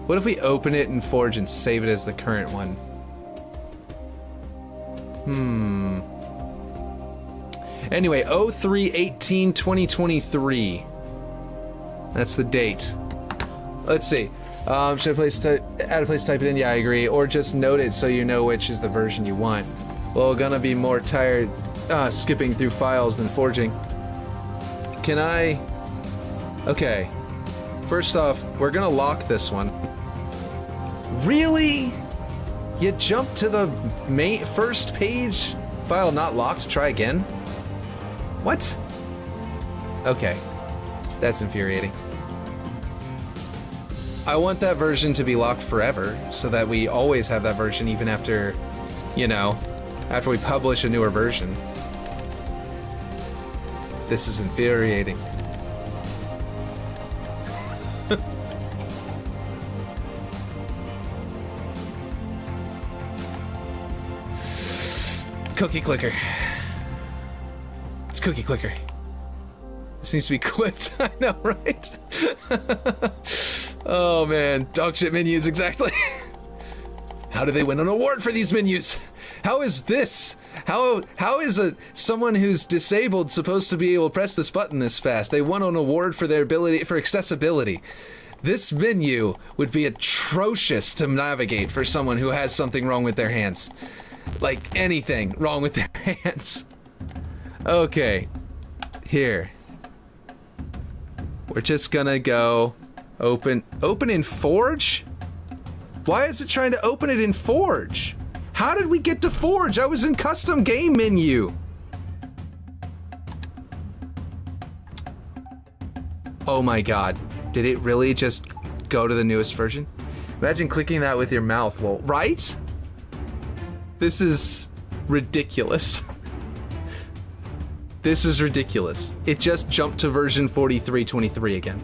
What if we open it in Forge and save it as the current one? Anyway, 03/18/2023. That's the date. Let's see. Should I add a place to type it in? Yeah, I agree. Or just note it so you know which is the version you want. Well, gonna be more tired skipping through files than forging. Can I... Okay. First off, we're gonna lock this one. Really? You jump to the first page? File not locked, try again? What? Okay. That's infuriating. I want that version to be locked forever, so that we always have that version even after, you know, after we publish a newer version. This is infuriating. Cookie clicker. It's cookie clicker. This needs to be clipped. I know, right? Oh man, dog shit menus, exactly. How do they win an award for these menus? How is this? How is someone who's disabled supposed to be able to press this button this fast? They won an award for their ability for accessibility. This menu would be atrocious to navigate for someone who has something wrong with their hands. Like anything wrong with their hands. Okay. Here. We're just gonna go open in Forge? Why is it trying to open it in Forge? How did we get to Forge? I was in custom game menu. Oh my god. Did it really just go to the newest version? Imagine clicking that with your mouth. Well, right? This is ridiculous. This is ridiculous. It just jumped to version 43.23 again.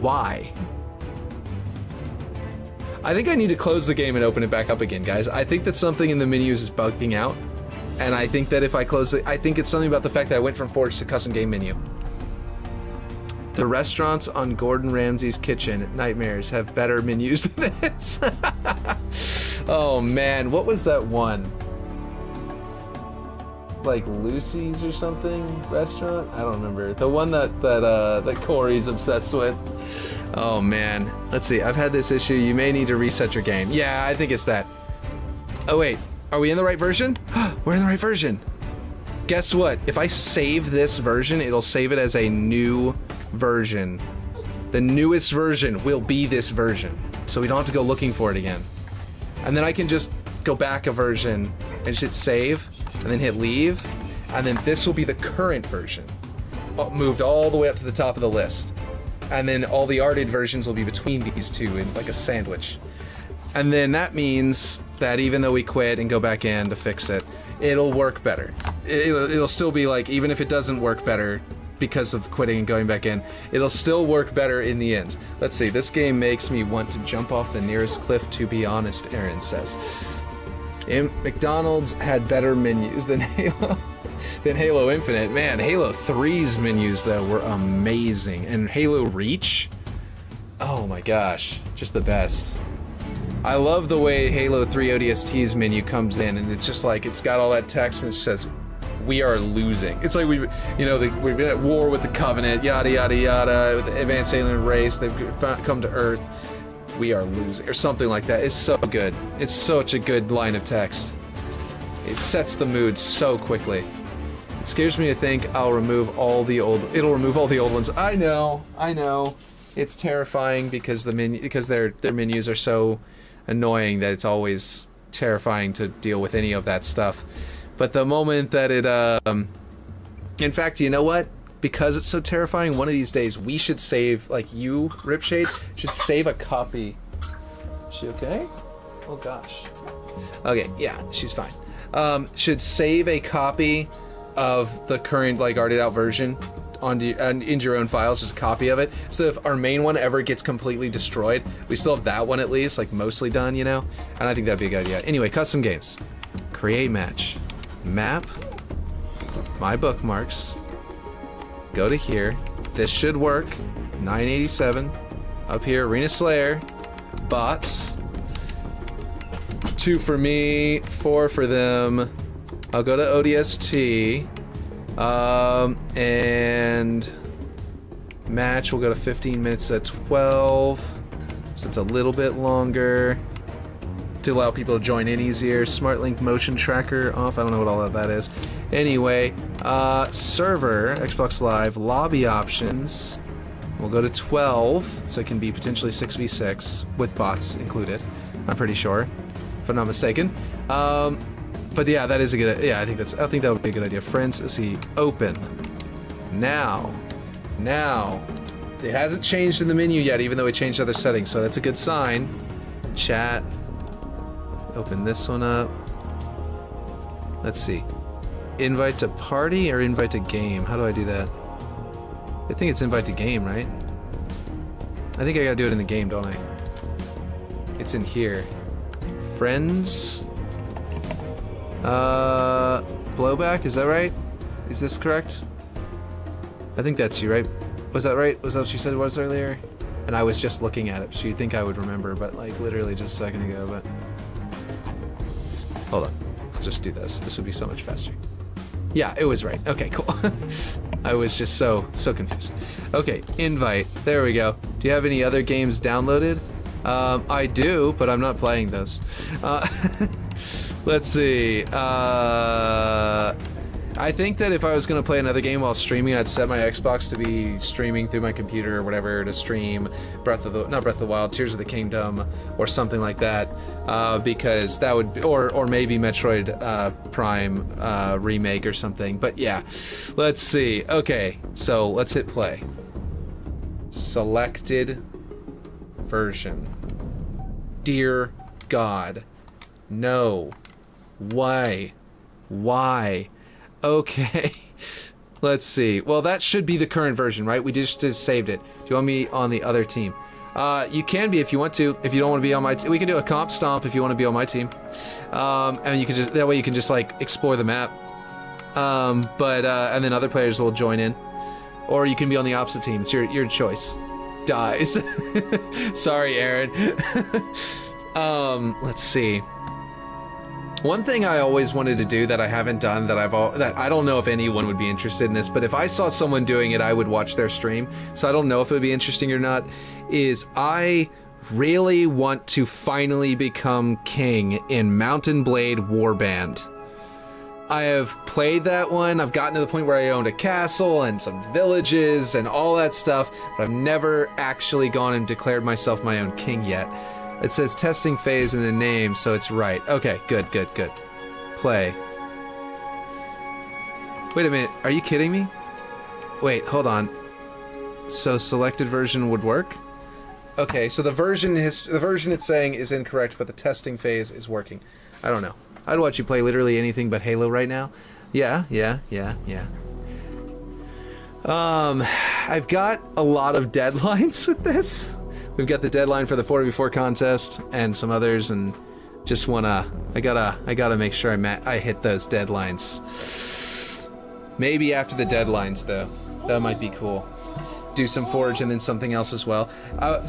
Why? I think I need to close the game and open it back up again, guys. I think that something in the menus is bugging out. And I think that if I close it, I think it's something about the fact that I went from Forge to custom game menu. The restaurants on Gordon Ramsay's Kitchen Nightmares have better menus than this. Oh man, what was that one? Like Lucy's or something restaurant? I don't remember. The one that Corey's obsessed with. Oh man. Let's see. I've had this issue. You may need to reset your game. Yeah, I think it's that. Oh wait, are we in the right version? We're in the right version. Guess what? If I save this version, it'll save it as a new version. The newest version will be this version. So we don't have to go looking for it again. And then I can just go back a version and just hit save and then hit leave. And then this will be the current version. Moved all the way up to the top of the list. And then all the arted versions will be between these two in like a sandwich. And then that means that even though we quit and go back in to fix it, it'll work better. It'll still be like, even if it doesn't work better because of quitting and going back in, it'll still work better in the end. Let's see, this game makes me want to jump off the nearest cliff, to be honest, Aaron says. McDonald's had better menus than Halo Infinite. Man, Halo 3's menus though were amazing. And Halo Reach, oh my gosh, just the best. I love the way Halo 3 ODST's menu comes in and it's just like, it's got all that text and it says, we are losing. It's like we've been at war with the Covenant, yada yada yada, with the advanced alien race, they've come to Earth, we are losing, or something like that. It's so good. It's such a good line of text. It sets the mood so quickly. It scares me to think it'll remove all the old ones. I know. It's terrifying because their menus are so annoying that it's always terrifying to deal with any of that stuff. But the moment that it, in fact, you know what? Because it's so terrifying, one of these days we should save, like you, Ripshade, should save a copy. Is she okay? Oh gosh. Okay, yeah, she's fine. Should save a copy of the current, like, arted out version into your own files, just a copy of it. So if our main one ever gets completely destroyed, we still have that one at least, like, mostly done, you know? And I think that'd be a good idea. Anyway, custom games. Create match. Map. My bookmarks. Go to here. This should work. 987. Up here, Arena Slayer. Bots. 2 for me, 4 for them. I'll go to ODST. And match, we'll go to 15 minutes at 12. So it's a little bit longer. To allow people to join in easier. Smart Link motion tracker off. I don't know what all of that is. Anyway, server, Xbox Live, lobby options. We'll go to 12, so it can be potentially 6v6 with bots included. I'm pretty sure, if I'm not mistaken. But yeah, that is a good. Yeah, I think that would be a good idea. Friends, let's see. Open. Now, it hasn't changed in the menu yet, even though we changed other settings. So that's a good sign. Chat. Open this one up. Let's see. Invite to party or invite to game? How do I do that? I think it's invite to game, right? I think I gotta do it in the game, don't I? It's in here. Friends. Blowback, is that right? Is this correct? I think that's you, right? Was that right? Was that what she said it was earlier? And I was just looking at it, so you'd think I would remember, but like literally just a second ago, but... Hold on. I'll just do this. This would be so much faster. Yeah, it was right. Okay, cool. I was just so confused. Okay, invite. There we go. Do you have any other games downloaded? I do, but I'm not playing those. Let's see. I think that if I was going to play another game while streaming, I'd set my Xbox to be streaming through my computer or whatever to stream not Breath of the Wild, Tears of the Kingdom, or something like that, because that would, or maybe Metroid Prime remake or something. But yeah, let's see. Okay, so let's hit play. Selected version. Dear God, no. Why? Okay, let's see. Well, that should be the current version, right? We just saved it. Do you want me on the other team? You can be if you want to. If you don't want to be on my team, we can do a comp stomp if you want to be on my team. And you can just, that way you can just like explore the map. And then other players will join in. Or you can be on the opposite team. It's your choice. Dies. Sorry, Aaron. Let's see. One thing I always wanted to do that I haven't done, that I don't know if anyone would be interested in this, but if I saw someone doing it, I would watch their stream. So I don't know if it would be interesting or not. Is I really want to finally become king in Mountain Blade Warband. I have played that one. I've gotten to the point where I owned a castle and some villages and all that stuff, but I've never actually gone and declared myself my own king yet. It says testing phase in the name, so it's right. Okay, good. Play. Wait a minute, are you kidding me? Wait, hold on. So selected version would work? Okay, so the version it's saying is incorrect, but the testing phase is working. I don't know. I'd watch you play literally anything but Halo right now. Yeah. I've got a lot of deadlines with this. We've got the deadline for the 4v4 contest and some others, and just wanna, I gotta make sure I hit those deadlines. Maybe after the deadlines though, that might be cool. Do some Forge and then something else as well.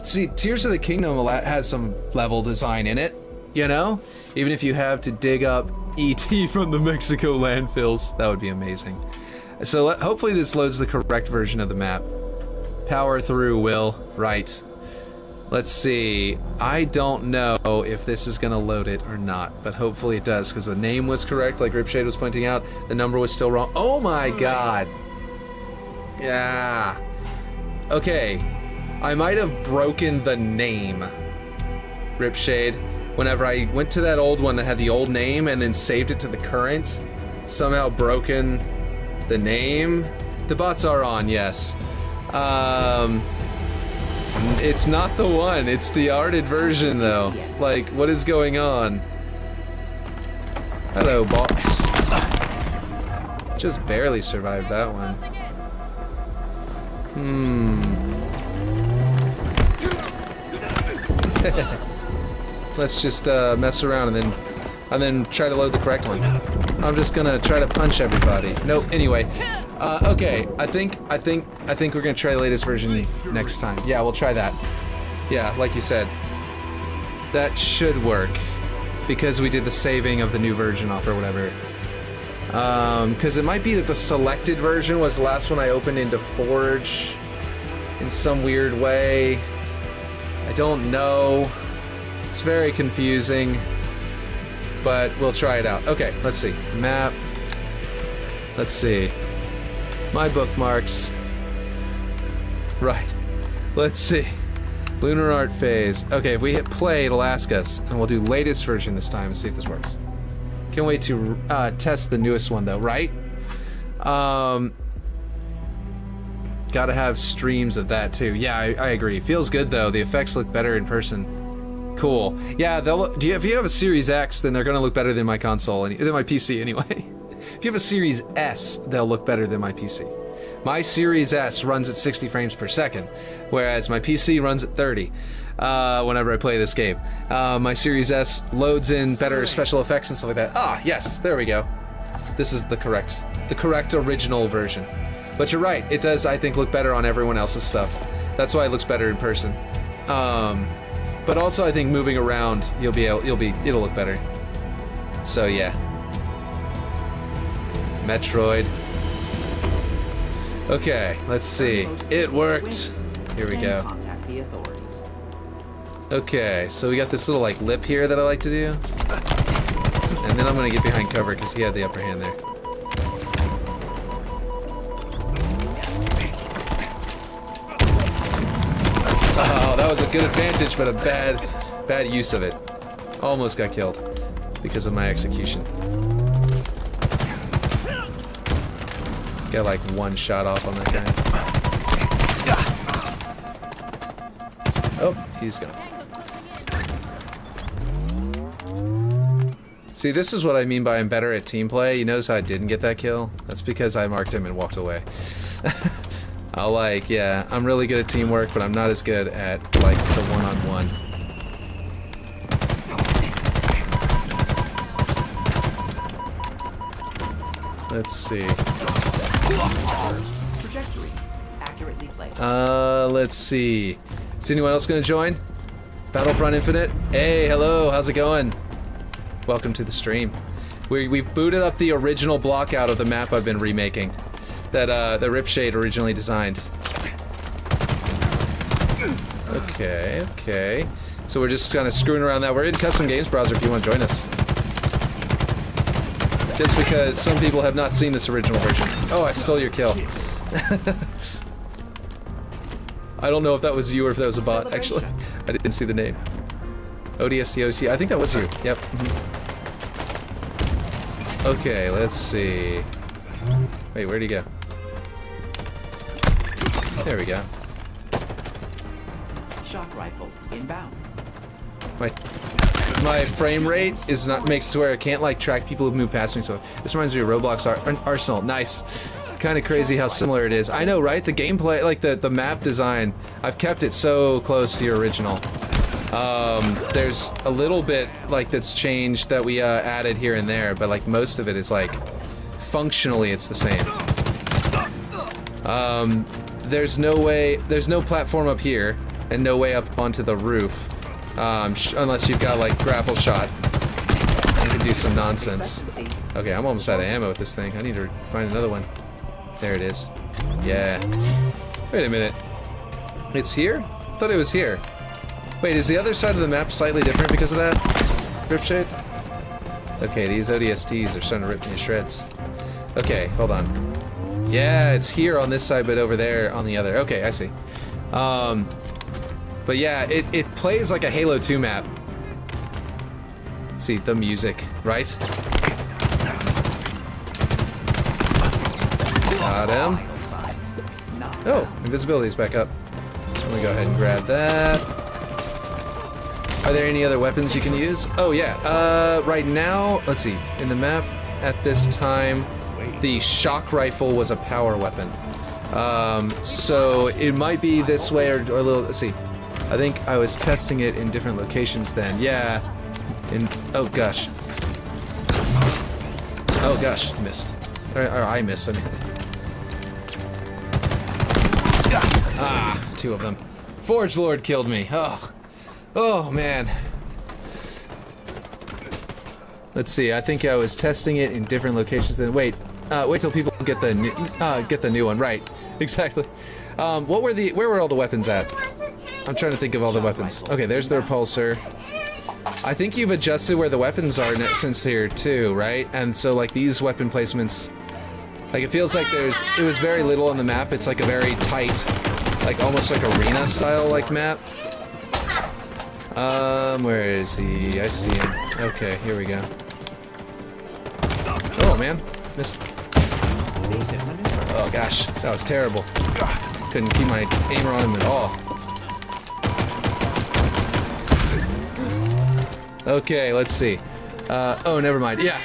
See, Tears of the Kingdom has some level design in it, you know? Even if you have to dig up E.T. from the Mexico landfills, that would be amazing. So hopefully this loads the correct version of the map. Power through, Will. Right. Let's see. I don't know if this is gonna load it or not, but hopefully it does, because the name was correct, like Ripshade was pointing out. The number was still wrong. Oh my god! Yeah. Okay. I might have broken the name, Ripshade. Whenever I went to that old one that had the old name and then saved it to the current, somehow broken the name. The bots are on, yes. It's not the one, it's the arted version though. Like, what is going on? Hello, bots. Just barely survived that one. Let's just mess around and then try to load the correct one. I'm just gonna try to punch everybody. Nope, anyway. Okay, I think we're gonna try the latest version next time. Yeah, we'll try that. Yeah, like you said. That should work. Because we did the saving of the new version off or whatever. Because it might be that the selected version was the last one I opened into Forge in some weird way. I don't know. It's very confusing. But we'll try it out. Okay, let's see. Map. Let's see. My bookmarks. Right. Let's see. Lunar Art Phase. Okay, if we hit play, it'll ask us. And we'll do latest version this time and see if this works. Can't wait to test the newest one though, right? Gotta have streams of that too. Yeah, I agree. Feels good though. The effects look better in person. Cool. Yeah, if you have a Series X, then they're gonna look better than my console, than my PC anyway. If you have a Series S, they'll look better than my PC. My Series S runs at 60 frames per second, whereas my PC runs at 30 whenever I play this game. My Series S loads in better special effects and stuff like that. Ah, yes, there we go. This is the correct original version. But you're right, it does, I think, look better on everyone else's stuff. That's why it looks better in person. But also, I think moving around, it'll look better. So yeah. Metroid. Okay, let's see. It worked. Here we go. Okay, so we got this little like lip here that I like to do. And then I'm gonna get behind cover because he had the upper hand there. Oh, that was a good advantage, but a bad use of it. Almost got killed because of my execution. Got like one shot off on that guy. Oh, he's gone. See, this is what I mean by I'm better at team play. You notice how I didn't get that kill? That's because I marked him and walked away. Yeah, I'm really good at teamwork, but I'm not as good at, like, the one-on-one. Let's see. Trajectory accurately placed. Let's see. Is anyone else gonna join? Battlefront Infinite? Hey, hello, how's it going? Welcome to the stream. We've booted up the original block out of the map I've been remaking. That the Ripshade originally designed. Okay. So we're just kind of screwing around that. We're in Custom Games Browser if you want to join us. Just because some people have not seen this original version. Oh, I stole your kill. I don't know if that was you or if that was a bot, actually. I didn't see the name. ODST, ODC. I think that was you. Yep. Okay, let's see. Wait, where'd he go? There we go. Shock rifle inbound. My frame rate is makes it to where I can't like track people who move past me. So this reminds me of Roblox Arsenal. Nice. Kind of crazy how similar it is. I know, right? The gameplay, like the map design, I've kept it so close to your original. There's a little bit like that's changed that we added here and there, but like most of it is like functionally it's the same. There's no platform up here and no way up onto the roof, unless you've got like grapple shot. You can do some nonsense. Okay, I'm almost out of ammo with this thing. I need to find another one. There it is. Yeah. Wait a minute. It's here? I thought it was here. Wait, is the other side of the map slightly different because of that? Ripshade? Okay, these ODSTs are starting to rip me to shreds. Okay, hold on. Yeah, it's here on this side, but over there on the other. Okay, I see. But yeah, it plays like a Halo 2 map. See, the music, right? Got him. Oh, invisibility's back up. Let me go ahead and grab that. Are there any other weapons you can use? Oh yeah, right now, let's see, in the map at this time, the shock rifle was a power weapon. So it might be this way or a little, let's see. I think I was testing it in different locations then. Yeah, oh gosh. Oh gosh, missed. Or I missed, I mean. Ah, two of them. Forge Lord killed me. Oh man. Let's see. I think I was testing it in different locations. Then wait till people get the new one. Right. Exactly. Where were all the weapons at? I'm trying to think of all the weapons. Okay, there's the repulsor. I think you've adjusted where the weapons are since here too, right? And so like these weapon placements, like it feels like it was very little on the map. It's like a very tight, like almost like arena style like map. Where is he? I see him. Okay, here we go. Oh man, missed. Oh gosh, that was terrible. Couldn't keep my aimer on him at all. Okay, let's see. Oh, never mind. Yeah.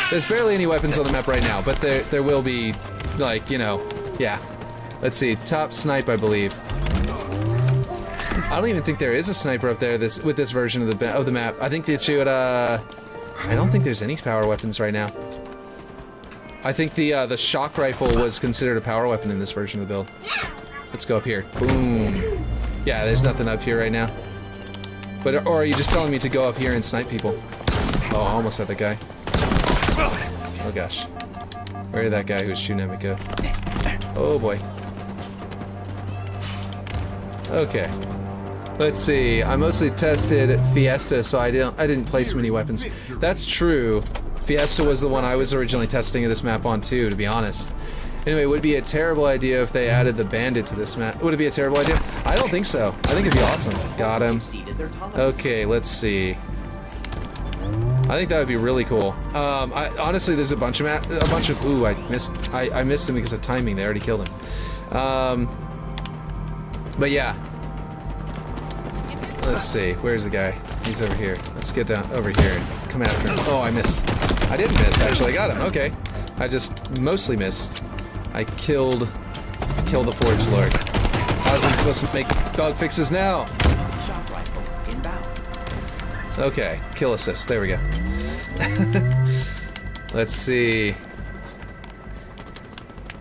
There's barely any weapons on the map right now, but there will be, like, you know, yeah. Let's see. Top snipe, I believe. I don't even think there is a sniper up there with this version of the map. I think they should. I don't think there's any power weapons right now. I think the shock rifle was considered a power weapon in this version of the build. Let's go up here. Boom. Yeah, there's nothing up here right now. But or are you just telling me to go up here and snipe people? Oh, I almost had that guy. Oh gosh. Where did that guy who was shooting at me go? Oh boy. Okay. Let's see. I mostly tested Fiesta, so I didn't place many weapons. That's true. Fiesta was the one I was originally testing this map on too, to be honest. Anyway, would it be a terrible idea if they added the bandit to this map? Would it be a terrible idea? I don't think so. I think it'd be awesome. Got him. Okay, let's see. I think that would be really cool. Honestly, there's a bunch of ooh, I missed him because of timing. They already killed him. But yeah. Let's see. Where's the guy? He's over here. Let's get down over here and come after him. Oh, I missed. I didn't miss, actually. I got him. Okay. I just mostly missed. I killed the Forge Lord. How's he supposed to make dog fixes now? Shock rifle inbound. Okay, kill assist. There we go. Let's see.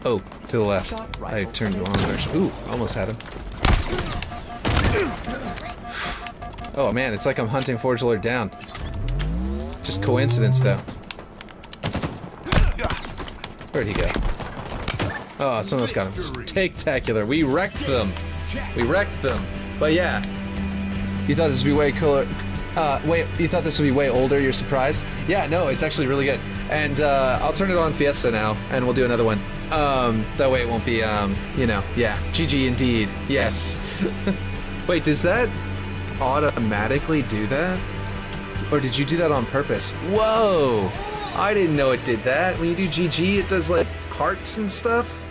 Oh, to the left. I turned the wrong direction. Ooh, almost had him. Oh man, it's like I'm hunting Forge Lord down. Just coincidence, though. Where'd he go? Oh, someone else got him. Spectacular. We wrecked them. We wrecked them. But yeah, you thought this would be way cooler. You thought this would be way older. You're surprised? Yeah, no, it's actually really good. And I'll turn it on Fiesta now, and we'll do another one. That way it won't be, you know, yeah. GG indeed. Yes. Wait, does that automatically do that? Or did you do that on purpose? Whoa! I didn't know it did that. When you do GG, it does like hearts and stuff.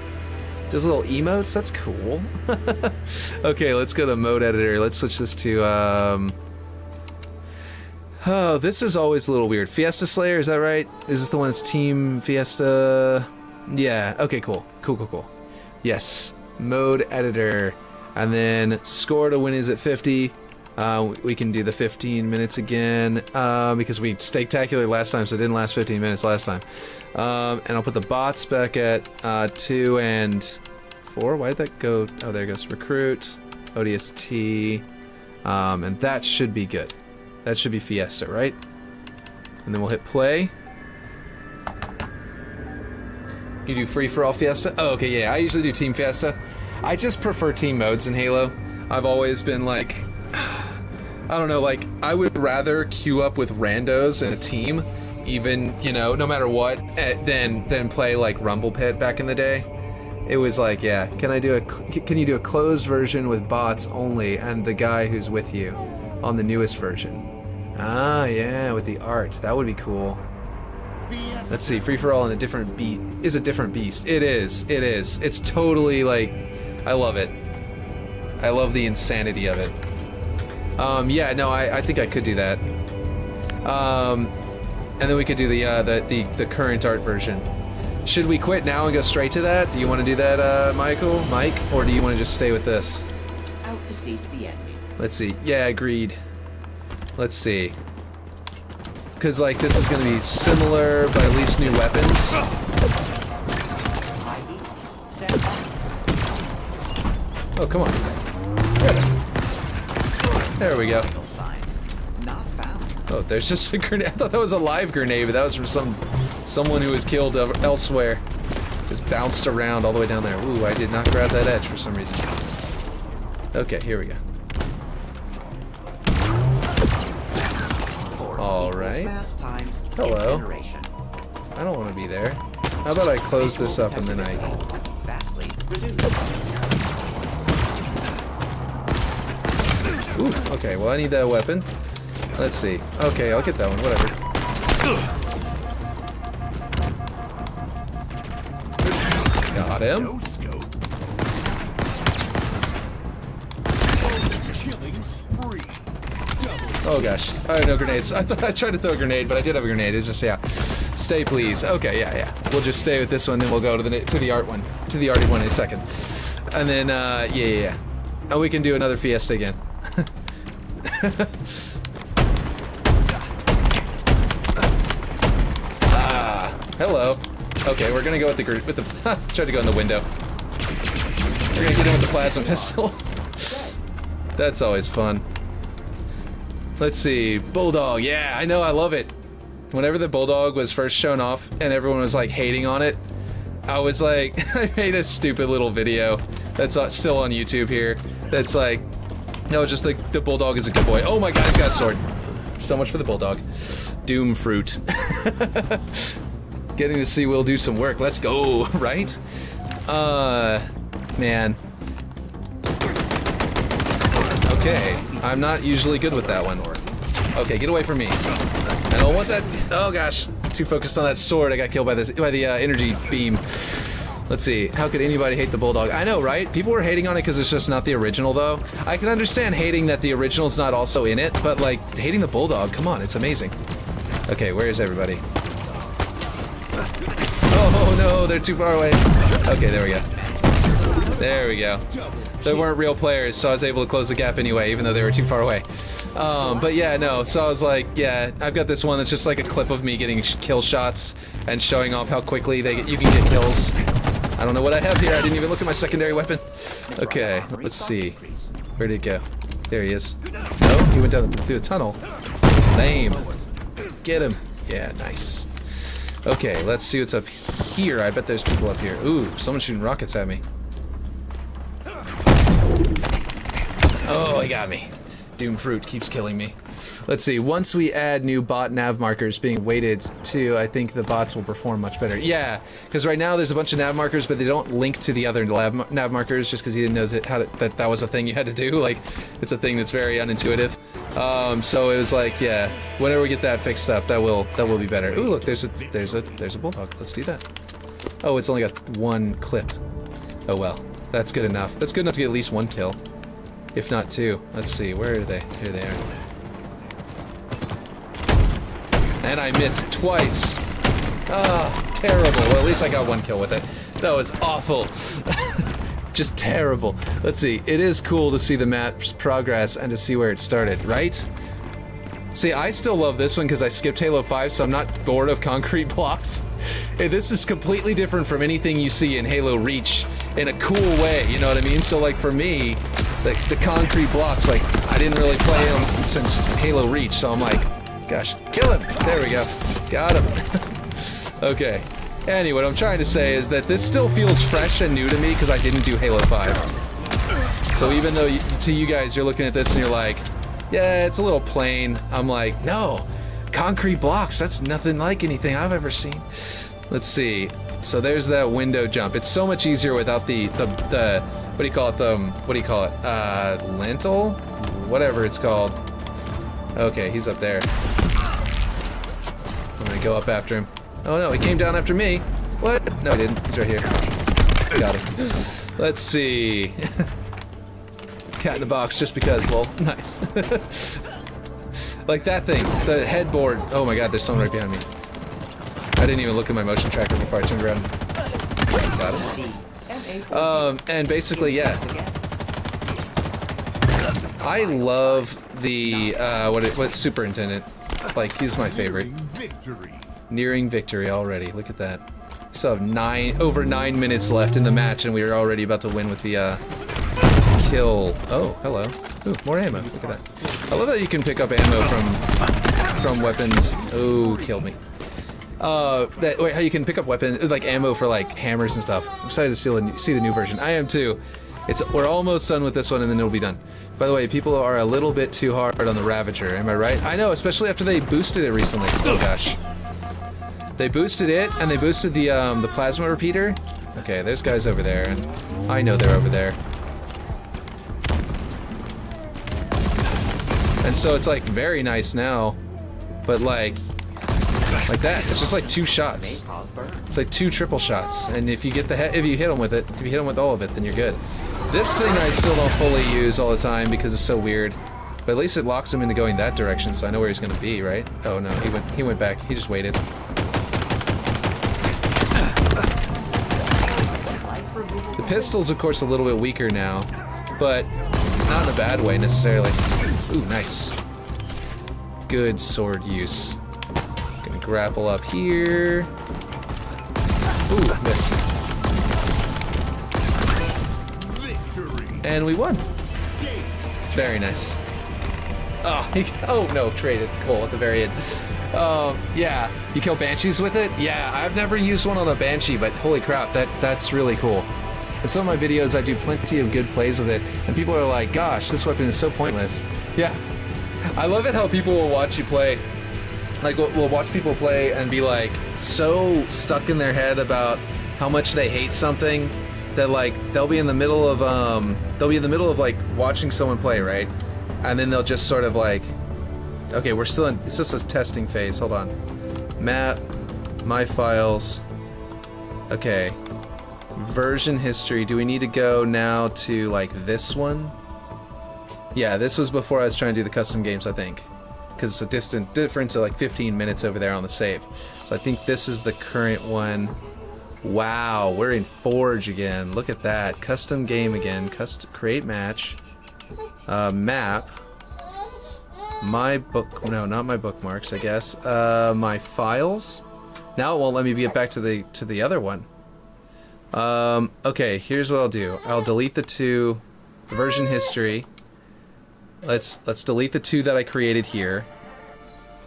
Does little emotes. That's cool. Okay, let's go to mode editor. Let's switch this to oh, this is always a little weird. Fiesta Slayer, is that right? Is this the one that's Team Fiesta? Yeah. Okay, cool. Cool. Yes. Mode editor. And then score to win is at 50. We can do the 15 minutes again, because we staketacular last time, so it didn't last 15 minutes last time. And I'll put the bots back at 2 and 4. Why did that go? Oh, there goes recruit, ODST, and that should be good. That should be Fiesta, right? And then we'll hit play. You do free for all Fiesta? Oh, okay, yeah, I usually do Team Fiesta. I just prefer team modes in Halo. I've always been like, I don't know, like, I would rather queue up with randos in a team, even, you know, no matter what, than play like Rumble Pit back in the day. It was like, yeah, can you do a closed version with bots only and the guy who's with you on the newest version? Ah, yeah, with the art. That would be cool. Let's see, free for all in a different beat is a different beast. It is. It's totally like, I love it. I love the insanity of it. Yeah, no, I think I could do that. And then we could do the current art version. Should we quit now and go straight to that? Do you want to do that, Mike, or do you want to just stay with this? Out to seize the enemy. Let's see. Yeah, agreed. Let's see. Because, like, this is going to be similar, but at least new weapons. Oh, come on. Get it. There we go. Not found. Oh, there's just a grenade. I thought that was a live grenade, but that was from someone who was killed elsewhere. Just bounced around all the way down there. Ooh, I did not grab that edge for some reason. Okay, here we go. All right. Hello. I don't want to be there. How about I close this up and then I... Vastly reduced. Ooh, okay, well I need that weapon. Let's see. Okay, I'll get that one, whatever. Got him. Oh gosh, I have no grenades. I thought I tried to throw a grenade, but I did have a grenade. It's just, yeah. Stay please. Okay, yeah. We'll just stay with this one, then we'll go to the art one. To the arty one in a second. And then, yeah. Oh, we can do another Fiesta again. Hello. Okay, we're gonna go with the tried to go in the window. We're gonna get in with the plasma pistol. That's always fun. Let's see, Bulldog. Yeah, I know, I love it. Whenever the Bulldog was first shown off and everyone was like hating on it, I was like, I made a stupid little video that's still on YouTube here. That's like, no, just like the Bulldog is a good boy. Oh my God, he's got a sword. So much for the Bulldog. Doom fruit. Getting to see Will do some work. Let's go, right? Man. Okay, I'm not usually good with that one. Okay, get away from me. I don't want that. Oh gosh, too focused on that sword. I got killed by the energy beam. Let's see. How could anybody hate the Bulldog? I know, right? People were hating on it because it's just not the original, though. I can understand hating that the original's not also in it, but like hating the Bulldog. Come on, it's amazing. Okay, where is everybody? Oh no, they're too far away. Okay, there we go. There we go. They weren't real players, so I was able to close the gap anyway, even though they were too far away. But yeah, no, so I was like, yeah, I've got this one that's just like a clip of me getting kill shots and showing off how quickly you can get kills. I don't know what I have here. I didn't even look at my secondary weapon. Okay, let's see. Where did he go? There he is. No, he went down through the tunnel. Lame. Get him. Yeah, nice. Okay, let's see what's up here. I bet there's people up here. Ooh, someone's shooting rockets at me. Oh, he got me. Doom fruit keeps killing me. Let's see, once we add new bot nav markers being weighted to, I think the bots will perform much better. Yeah, because right now there's a bunch of nav markers, but they don't link to the other nav markers just because he didn't know that was a thing you had to do. Like, it's a thing that's very unintuitive. So it was like, yeah, whenever we get that fixed up, that will be better. Ooh, look, there's a Bulldog. Let's do that. Oh, it's only got one clip. Oh well, that's good enough. That's good enough to get at least one kill, if not two. Let's see, where are they? Here they are. And I missed twice. Ah, terrible. Well, at least I got one kill with it. That was awful. Just terrible. Let's see. It is cool to see the map's progress and to see where it started, right? See, I still love this one because I skipped Halo 5, so I'm not bored of concrete blocks. Hey, this is completely different from anything you see in Halo Reach in a cool way, you know what I mean? So, like, for me, the concrete blocks, like, I didn't really play them since Halo Reach, so I'm like, gosh, kill him! There we go. Got him. Okay. Anyway, what I'm trying to say is that this still feels fresh and new to me because I didn't do Halo 5. So even though to you guys, you're looking at this and you're like, yeah, it's a little plain. I'm like, no, concrete blocks, that's nothing like anything I've ever seen. Let's see. So there's that window jump. It's so much easier without the what do you call it? Lintel? Whatever it's called. Okay, he's up there. I'm gonna go up after him. Oh no, he came down after me. What? No, he didn't. He's right here. Got him. Let's see. Cat in the box just because, lol. Nice. Like that thing, the headboard. Oh my god, there's someone right behind me. I didn't even look at my motion tracker before I turned around. Got him. And basically, yeah. I love the, what superintendent. Like, he's my favorite. Nearing victory already. Look at that. We still have over 9 minutes left in the match, and we are already about to win with the, kill. Oh, hello. Ooh, more ammo. Look at that. I love that you can pick up ammo from weapons. Oh, killed me. Wait, how you can pick up weapons, like ammo for like hammers and stuff. I'm excited to see the new version. I am too. We're almost done with this one and then it'll be done. By the way, people are a little bit too hard on the Ravager, am I right? I know, especially after they boosted it recently. Oh gosh. They boosted it and they boosted the plasma repeater. Okay, there's guys over there and I know they're over there. And so it's like very nice now, but like that. It's just like 2 shots. It's like 2 triple shots, and if you get if you hit them with it, if you hit them with all of it, then you're good. This thing I still don't fully use all the time because it's so weird, but at least it locks him into going that direction, so I know where he's gonna be, right? Oh no, he went back. He just waited. The pistol's, of course, a little bit weaker now, but not in a bad way, necessarily. Ooh, nice. Good sword use. Gonna grapple up here. Ooh, missed. And we won. Very nice. Oh no, traded Cole at the very end. Yeah, you kill banshees with it? Yeah, I've never used one on a banshee, but holy crap, that's really cool. In some of my videos, I do plenty of good plays with it, and people are like, gosh, this weapon is so pointless. Yeah, I love it how people will watch you play. Like, we'll watch people play and be like, so stuck in their head about how much they hate something that like they'll be in the middle of like watching someone play, right? And then they'll just sort of like, okay, we're still in, it's just a testing phase, hold on. Map, my files, okay. Version history, do we need to go now to like this one? Yeah, this was before I was trying to do the custom games, I think. Because it's a distant difference of like 15 minutes over there on the save. So I think this is the current one. Wow, we're in Forge again. Look at that. Custom game again. Create match. Map. My book. No, not my bookmarks, I guess. My files. Now it won't let me get back to the other one. Okay, here's what I'll do. I'll delete the two. Version history. Let's delete the two that I created here,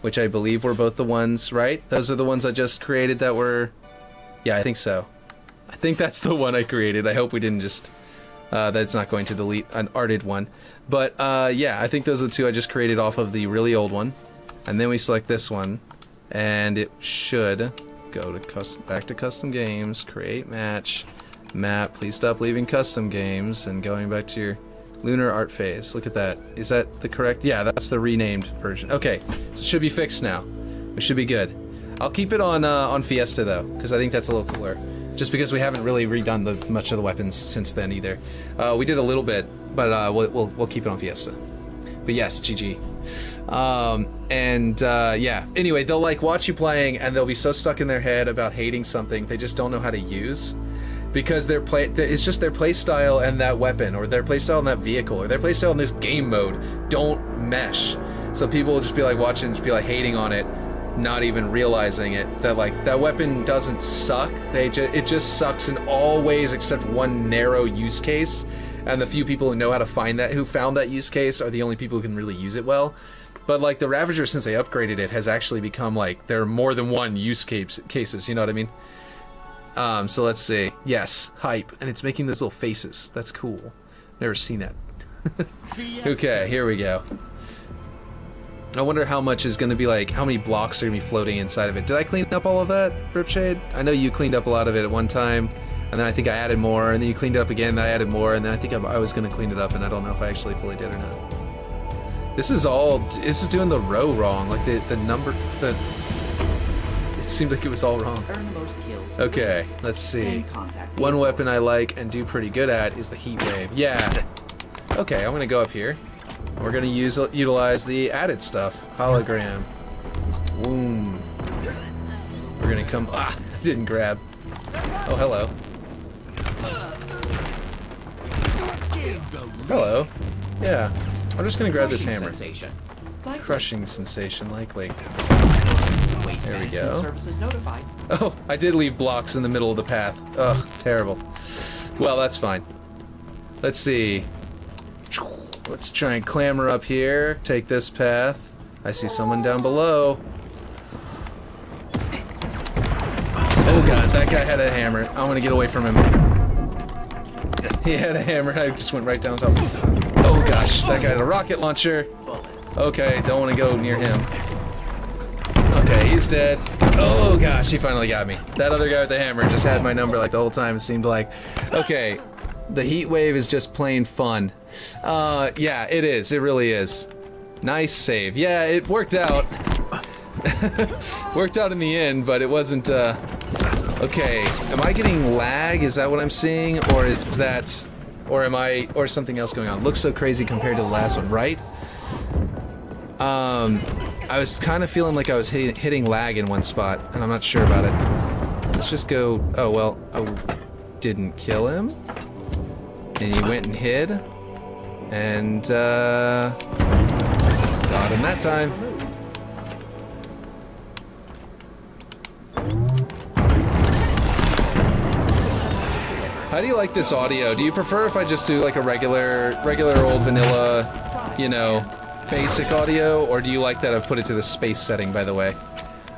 which I believe were both the ones, right? Those are the ones I just created that were... Yeah, I think so. I think that's the one I created. I hope we didn't just... that's not going to delete an arted one. But, yeah, I think those are the two I just created off of the really old one. And then we select this one, and it should go to back to custom games, create match, map, please stop leaving custom games, and going back to your lunar art phase. Look at that. Is that the correct? Yeah, that's the renamed version. Okay, so it should be fixed now. It should be good. I'll keep it on Fiesta though, because I think that's a little cooler. Just because we haven't really redone much of the weapons since then either. We did a little bit, but we'll keep it on Fiesta. But yes, GG. Yeah. Anyway, they'll like watch you playing, and they'll be so stuck in their head about hating something they just don't know how to use, because it's just their play style and that weapon, or their play style and that vehicle, or their play style in this game mode don't mesh. So people will just be like watching, just be like hating on it, not even realizing it, that like that weapon doesn't suck. It just sucks in all ways except one narrow use case, and the few people who know how to find that, who found that use case, are the only people who can really use it well. But like the Ravager, since they upgraded it, has actually become like there are more than one use cases. You know what I mean? So let's see. Yes, hype, and it's making those little faces. That's cool. Never seen that. Okay, here we go. I wonder how much is going to be like, how many blocks are going to be floating inside of it. Did I clean up all of that, Ripshade? I know you cleaned up a lot of it at one time, and then I think I added more, and then you cleaned it up again, and I added more, and then I think I was going to clean it up, and I don't know if I actually fully did or not. This is doing the row wrong, like the number, it seemed like it was all wrong. Earn the most kills. Okay, let's see. One weapon I like and do pretty good at is the heat wave. Yeah. Okay, I'm gonna go up here. We're gonna utilize the added stuff. Hologram. Boom. We're gonna come. Didn't grab. Oh, hello. Hello. Yeah. I'm just gonna grab this hammer. Crushing sensation, likely. There we go. Oh, I did leave blocks in the middle of the path. Ugh, terrible. Well, that's fine. Let's see. Let's try and clamber up here. Take this path. I see someone down below. Oh god, that guy had a hammer. I'm gonna get away from him. He had a hammer. I just went right down top. Oh gosh, that guy had a rocket launcher. Okay, don't want to go near him. Okay, he's dead. Oh gosh, he finally got me. That other guy with the hammer just had my number like the whole time, it seemed like. Okay, the heat wave is just plain fun. Yeah, it is. It really is. Nice save. Yeah, it worked out. Worked out in the end, but it wasn't, okay, am I getting lag? Is that what I'm seeing? Or is that... Or something else going on? Looks so crazy compared to the last one, right? I was kind of feeling like I was hitting lag in one spot, and I'm not sure about it. Let's just go... Oh, well, I didn't kill him? And he went and hid. And, got him that time. How do you like this audio? Do you prefer if I just do like a regular old vanilla, you know, basic audio? Or do you like that I've put it to the space setting, by the way?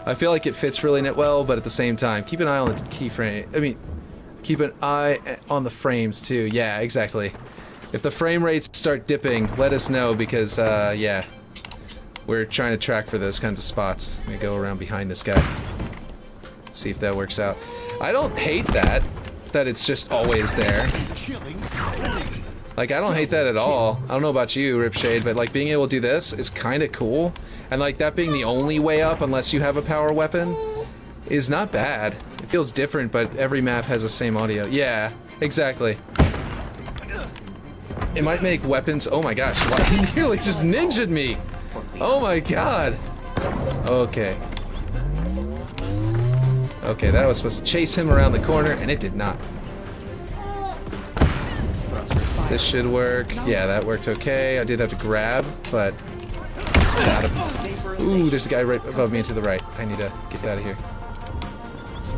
I feel like it fits really well, but at the same time, keep an eye on the keyframe. I mean, keep an eye on the frames too. Yeah, exactly. If the frame rates start dipping, let us know because, yeah, we're trying to track for those kinds of spots. Let me go around behind this guy. See if that works out. I don't hate that it's just always there. Like, I don't hate that at all. I don't know about you, Ripshade, but like being able to do this is kind of cool. And like that being the only way up unless you have a power weapon is not bad. It feels different, but every map has the same audio. Yeah, exactly. It might make weapons... Oh my gosh, he nearly just ninja'd me! Oh my god! Okay. Okay, that was supposed to chase him around the corner, and it did not. This should work. Yeah, that worked okay. I did have to grab, but... Got him. Ooh, there's a guy right above me and to the right. I need to get out of here.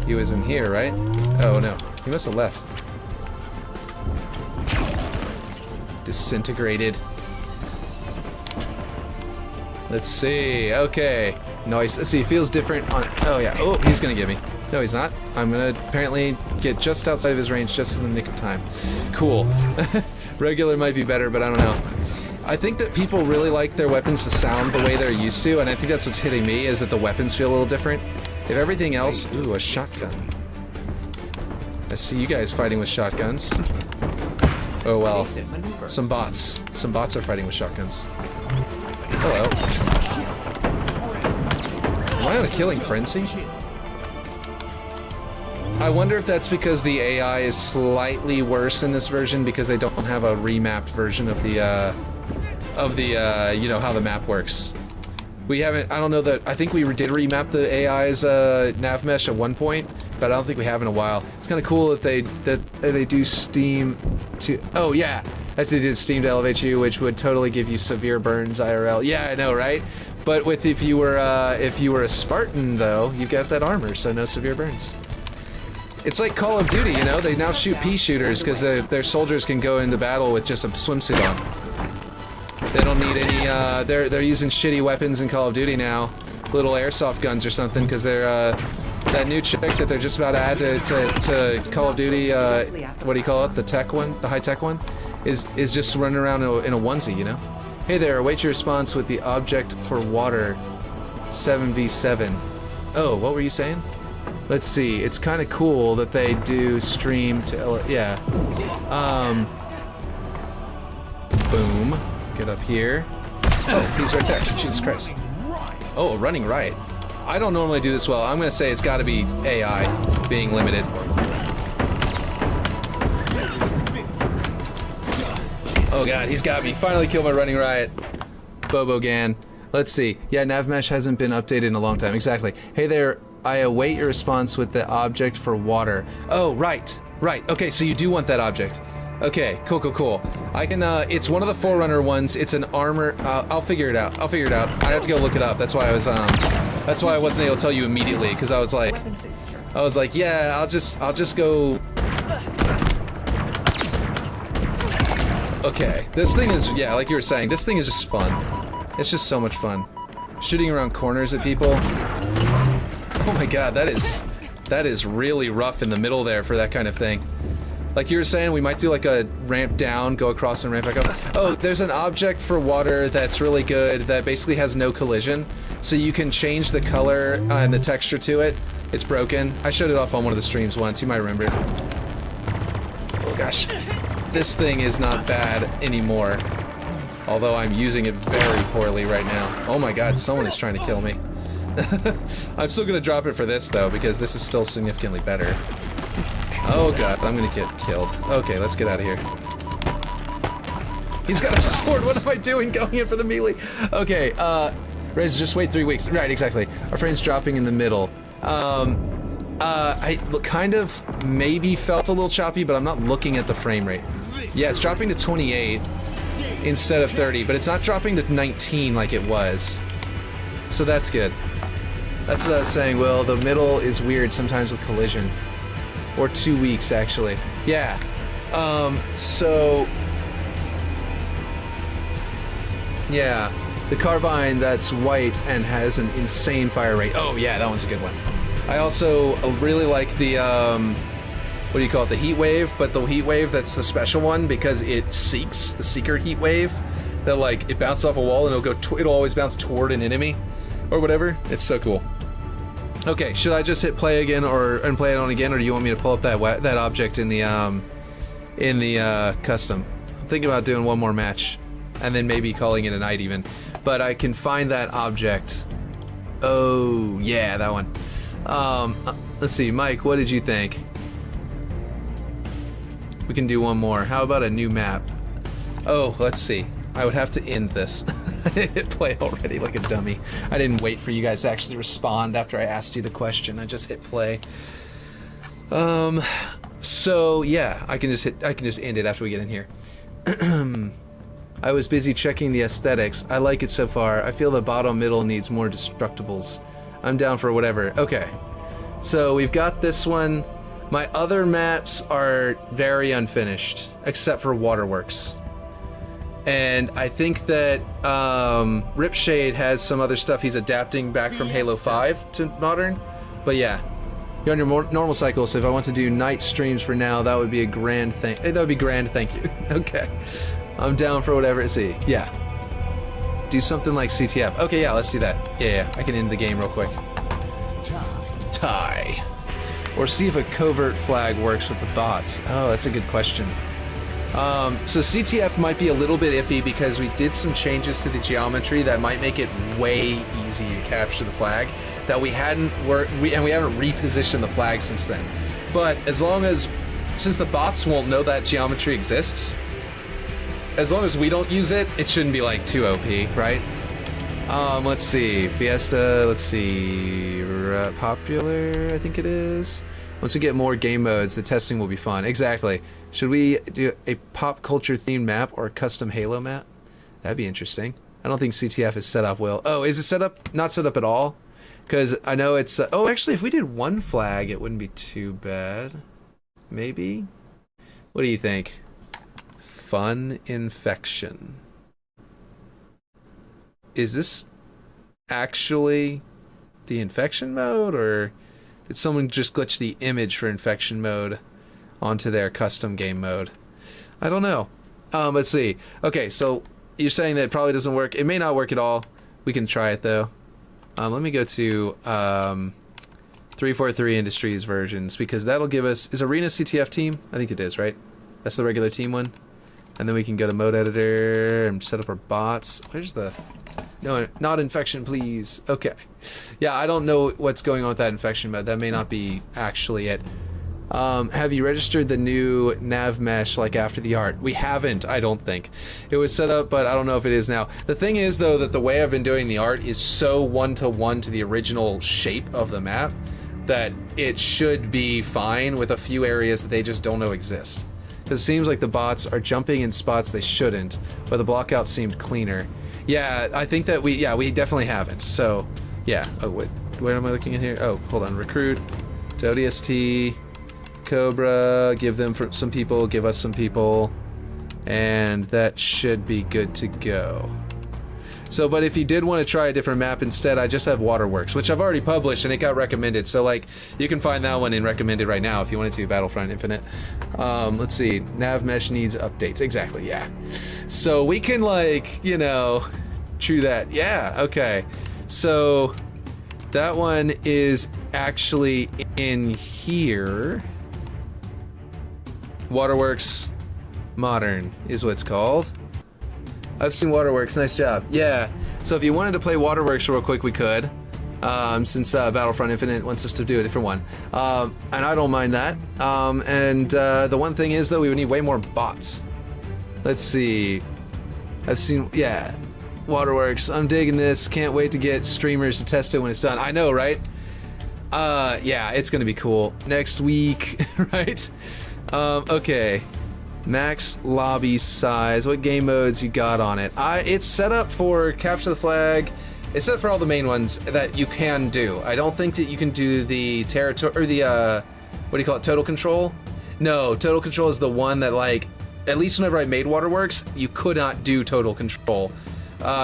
He was in here, right? Oh no, he must have left. Disintegrated. Let's see. Okay. Nice. Let's see. It feels different on... Oh, yeah. Oh, he's going to get me. No, he's not. I'm going to apparently get just outside of his range just in the nick of time. Cool. Regular might be better, but I don't know. I think that people really like their weapons to sound the way they're used to, and I think that's what's hitting me, is that the weapons feel a little different. If everything else... Ooh, a shotgun. I see you guys fighting with shotguns. Oh well, some bots. Some bots are fighting with shotguns. Hello. Am I on a killing frenzy? I wonder if that's because the AI is slightly worse in this version because they don't have a remapped version of the, you know, how the map works. We haven't, I don't know that, I think we did remap the AI's Nav-mesh at one point, but I don't think we have in a while. It's kind of cool that they do Steam to... Oh yeah, that they did Steam to elevate you, which would totally give you severe burns IRL. Yeah, I know, right? But with if you were a Spartan though, you got that armor, so no severe burns. It's like Call of Duty, you know? They now shoot pea shooters because their soldiers can go into battle with just a swimsuit on. They don't need any. They're using shitty weapons in Call of Duty now, little airsoft guns or something, because they're that new chick that they're just about to add to Call of Duty. What do you call it? The tech one, the high tech one, is just running around in a onesie, you know? Hey there, await your response with the object for water, 7v7. Oh, what were you saying? Let's see. It's kind of cool that they do stream to. Yeah. Boom. Get up here. Oh, he's right there. Jesus Christ. Oh, running right. I don't normally do this well. I'm gonna say it's gotta be AI being limited. Oh god, he's got me. Finally killed my running riot. Bobogan. Let's see. Yeah, Nav-mesh hasn't been updated in a long time. Exactly. Hey there, I await your response with the object for water. Oh, right. Right. Okay, so you do want that object. Okay, cool, cool, cool. I can, it's one of the Forerunner ones. It's an armor. I'll figure it out. I'll figure it out. I have to go look it up. That's why I was, that's why I wasn't able to tell you immediately, because I was like, yeah, I'll just go. Okay, this thing is, yeah, like you were saying, this thing is just fun. It's just so much fun. Shooting around corners at people. Oh my god, that is really rough in the middle there for that kind of thing. Like you were saying, we might do like a ramp down, go across and ramp back up. Oh, there's an object for water that's really good that basically has no collision. So you can change the color and the texture to it. It's broken. I showed it off on one of the streams once, you might remember. Oh gosh. This thing is not bad anymore. Although I'm using it very poorly right now. Oh my god, someone is trying to kill me. I'm still gonna drop it for this though, because this is still significantly better. Oh god, I'm gonna get killed. Okay, let's get out of here. He's got a sword, what am I doing going in for the melee? Okay, Rez, just wait 3 weeks. Right, exactly. Our frame's dropping in the middle. kind of maybe felt a little choppy, but I'm not looking at the frame rate. Yeah, it's dropping to 28 instead of 30, but it's not dropping to 19 like it was. So that's good. That's what I was saying. Well, the middle is weird sometimes with collision. Or 2 weeks, actually. Yeah. So... yeah. The carbine that's white and has an insane fire rate. Oh, yeah, that one's a good one. I also really like the, what do you call it? The heat wave, but the heat wave that's the special one because it seeks, the seeker heat wave. That, like, it bounces off a wall and it'll always bounce toward an enemy. Or whatever. It's so cool. Okay, should I just hit play again and play it on again, or do you want me to pull up that object in the custom? I'm thinking about doing one more match, and then maybe calling it a night even. But I can find that object. Oh yeah, that one. Let's see, Mike, what did you think? We can do one more. How about a new map? Oh, let's see. I would have to end this. Hit play already like a dummy. I didn't wait for you guys to actually respond after I asked you the question. I just hit play. So yeah, I can just end it after we get in here. I was busy checking the aesthetics. I like it so far. I feel the bottom middle needs more destructibles. I'm down for whatever. Okay. So we've got this one. My other maps are very unfinished, except for Waterworks. And I think that Ripshade has some other stuff he's adapting back from Halo 5 to modern. But yeah, you're on your normal cycle, so if I want to do night streams for now, that would be a grand thing. That would be grand, thank you. Okay. I'm down for whatever. See, yeah. Do something like CTF. Okay, yeah, let's do that. Yeah, I can end the game real quick. Tie. Or see if a covert flag works with the bots. Oh, that's a good question. So CTF might be a little bit iffy because we did some changes to the geometry that might make it way easy to capture the flag that we haven't repositioned the flag since then. But since the bots won't know that geometry exists, as long as we don't use it, it shouldn't be like too OP, right? Let's see, Fiesta, let's see, popular, I think it is. Once we get more game modes, the testing will be fun. Exactly. Should we do a pop culture themed map or a custom Halo map? That'd be interesting. I don't think CTF is set up well. Oh, is it set up? Not set up at all? Because I know it's... oh, actually, if we did one flag, it wouldn't be too bad. Maybe? What do you think? Fun infection. Is this actually the infection mode, or did someone just glitch the image for infection mode onto their custom game mode? I don't know. Let's see. Okay, so you're saying that it probably doesn't work. It may not work at all. We can try it though. Let me go to 343 Industries versions, because that'll give us... is Arena CTF team? I think it is, right? That's the regular team one. And then we can go to mode editor and set up our bots. Where's the... no, not infection, please. Okay. Yeah, I don't know what's going on with that infection mode. That may not be actually it. Have you registered the new Nav-mesh like after the art? We haven't, I don't think. It was set up, but I don't know if it is now. The thing is, though, that the way I've been doing the art is so one-to-one to the original shape of the map that it should be fine with a few areas that they just don't know exist. Because it seems like the bots are jumping in spots they shouldn't, but the blockout seemed cleaner. Yeah, I think that we definitely haven't. So, yeah. Oh, wait, where am I looking at here? Oh, hold on. Recruit to ODST, Cobra, give them some people, give us some people, and that should be good to go. So, but if you did want to try a different map instead, I just have Waterworks, which I've already published and it got recommended. So, like, you can find that one in recommended right now if you wanted to, Battlefront Infinite. Let's see, Nav-mesh needs updates. Exactly, yeah. So we can, like, you know, true that. Yeah, okay. So that one is actually in here. Waterworks Modern is what it's called. I've seen Waterworks, nice job. Yeah, so if you wanted to play Waterworks real quick, we could. Since Battlefront Infinite wants us to do a different one. And I don't mind that. The one thing is, though, we would need way more bots. Let's see. I've seen, yeah, Waterworks. I'm digging this. Can't wait to get streamers to test it when it's done. I know, right? Yeah, it's gonna be cool. Next week, right? Okay. Max lobby size. What game modes you got on it? It's set up for capture the flag. It's set for all the main ones that you can do. I don't think that you can do the territory, or the, what do you call it, total control? No, total control is the one that, like, at least whenever I made Waterworks, you could not do total control.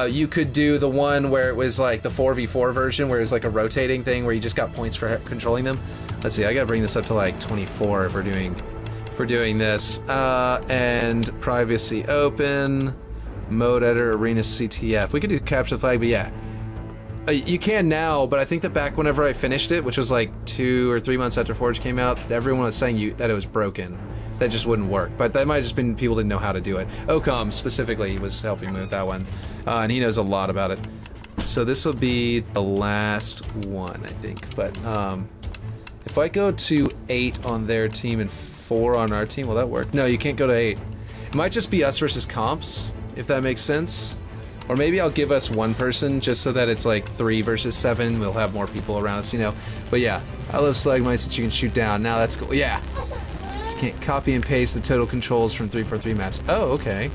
You could do the one where it was like the 4v4 version, where it was like a rotating thing where you just got points for controlling them. Let's see, I gotta bring this up to like 24 if we're doing this. And privacy open, mode editor, arena CTF. We could do capture the flag, but yeah. You can now, but I think that back whenever I finished it, which was like 2 or 3 months after Forge came out, everyone was saying that it was broken. That just wouldn't work. But that might have just been people didn't know how to do it. Ocom specifically was helping me with that one. And he knows a lot about it. So this will be the last one, I think. But if I go to 8 on their team and 4 on our team, will that work? No, you can't go to 8. It might just be us versus comps, if that makes sense. Or maybe I'll give us 1 person just so that it's like 3 versus 7. We'll have more people around us, you know. But yeah, I love Slagmites that you can shoot down. Now that's cool. Yeah. Just can't copy and paste the total controls from 343 maps. Oh, okay.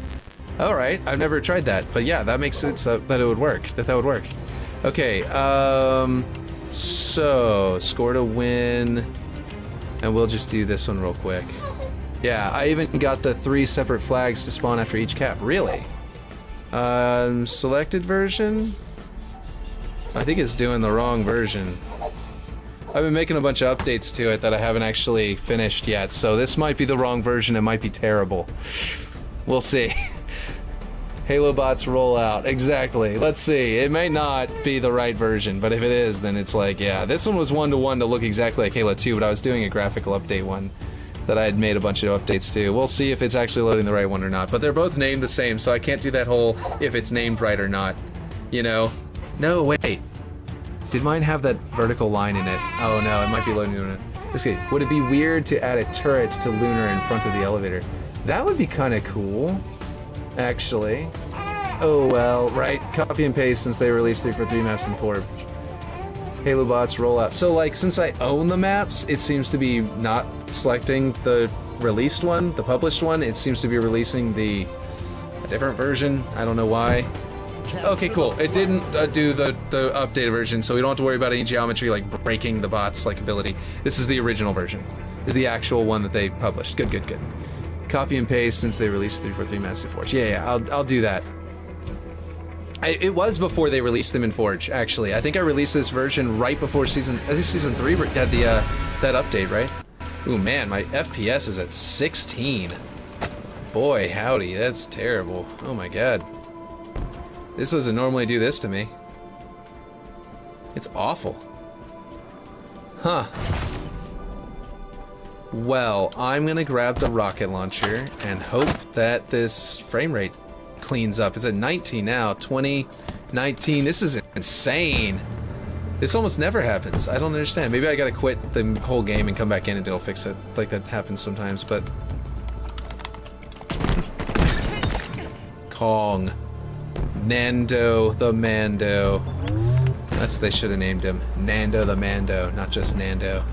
All right. I've never tried that, but yeah, that makes sense that it would work. That would work. Okay. So score to win, and we'll just do this one real quick. Yeah, I even got the 3 separate flags to spawn after each cap. Really? Selected version? I think it's doing the wrong version. I've been making a bunch of updates to it that I haven't actually finished yet, so this might be the wrong version. It might be terrible. We'll see. Halo bots roll out. Exactly. Let's see. It may not be the right version, but if it is, then it's like, yeah. This one was 1-to-1 to look exactly like Halo 2, but I was doing a graphical update one that I had made a bunch of updates to. We'll see if it's actually loading the right one or not. But they're both named the same, so I can't do that whole if it's named right or not. You know? No, wait. Did mine have that vertical line in it? Oh no, it might be loading it. Okay, would it be weird to add a turret to Lunar in front of the elevator? That would be kind of cool, actually. Oh well, right. Copy and paste since they released 343 maps in Forge. Halo bots roll out. So like, since I own the maps, it seems to be not selecting the released one, the published one. It seems to be releasing a different version. I don't know why. Okay, cool. It didn't do the updated version, so we don't have to worry about any geometry like breaking the bot's like ability. This is the original version. This is the actual one that they published. Good, good, good. Copy and paste since they released 343 maps in Forge. Yeah, I'll do that. It was before they released them in Forge, actually. I think I released this version right before I think season 3 had that update, right? Ooh, man, my FPS is at 16. Boy, howdy, that's terrible. Oh my god. This doesn't normally do this to me. It's awful. Huh. Well, I'm gonna grab the rocket launcher and hope that this frame rate cleans up. It's at 19 now, 20, 19. This is insane. This almost never happens. I don't understand. Maybe I gotta quit the whole game and come back in and it'll fix it. Like that happens sometimes, but... Kong. Nando the Mando. That's what they should have named him. Nando the Mando, not just Nando.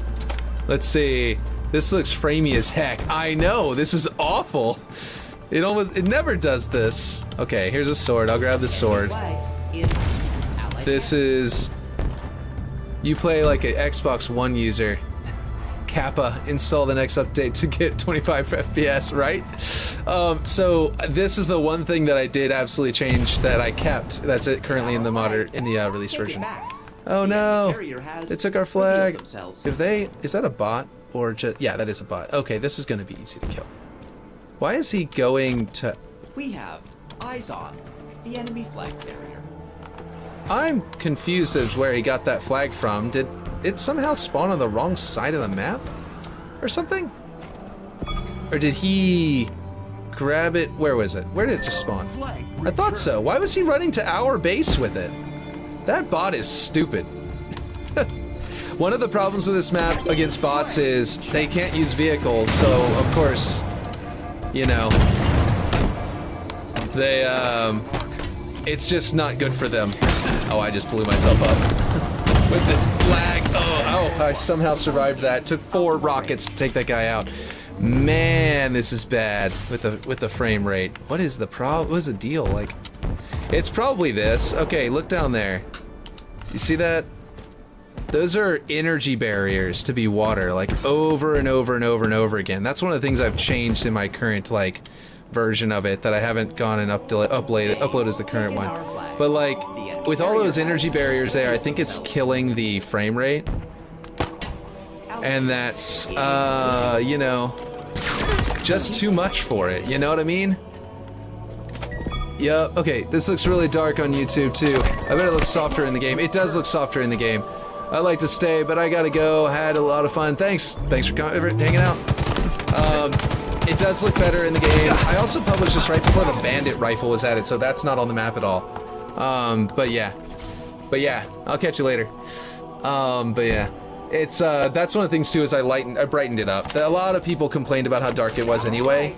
Let's see. This looks framey as heck. I know, this is awful. It never does this. Okay, here's a sword. I'll grab the sword. This is... You play like an Xbox One user. Kappa, install the next update to get 25 FPS, right? So this is the one thing that I did absolutely change that I kept. That's it currently in the release version. Oh no! They took our flag. Is that a bot or just? Yeah, that is a bot. Okay, this is gonna be easy to kill. Why is he going to? We have eyes on the enemy flag carrier. I'm confused as where he got that flag from. Did it somehow spawn on the wrong side of the map or something? Or did he grab it? Where was it? Where did it just spawn? I thought so. Why was he running to our base with it? That bot is stupid. One of the problems with this map against bots is they can't use vehicles, so of course, you know, they, it's just not good for them. Oh, I just blew myself up. with this lag. Oh, I somehow survived that. Took 4 rockets to take that guy out. Man, this is bad with the frame rate. What is the problem? What is the deal? Like, it's probably this. Okay, look down there. You see that? Those are energy barriers to be water, like over and over and over and over again. That's one of the things I've changed in my current like version of it that I haven't gone and upload as the current one. But like with all those energy barriers there, I think it's killing the frame rate. And that's you know, just too much for it, you know what I mean? Yeah, okay, this looks really dark on YouTube too. I bet it looks softer in the game. It does look softer in the game. I'd like to stay, but I gotta go. Had a lot of fun. Thanks for hanging out. It does look better in the game. I also published this right before the bandit rifle was added, so that's not on the map at all. But yeah, I'll catch you later. But yeah, it's that's one of the things too is I brightened it up. A lot of people complained about how dark it was anyway.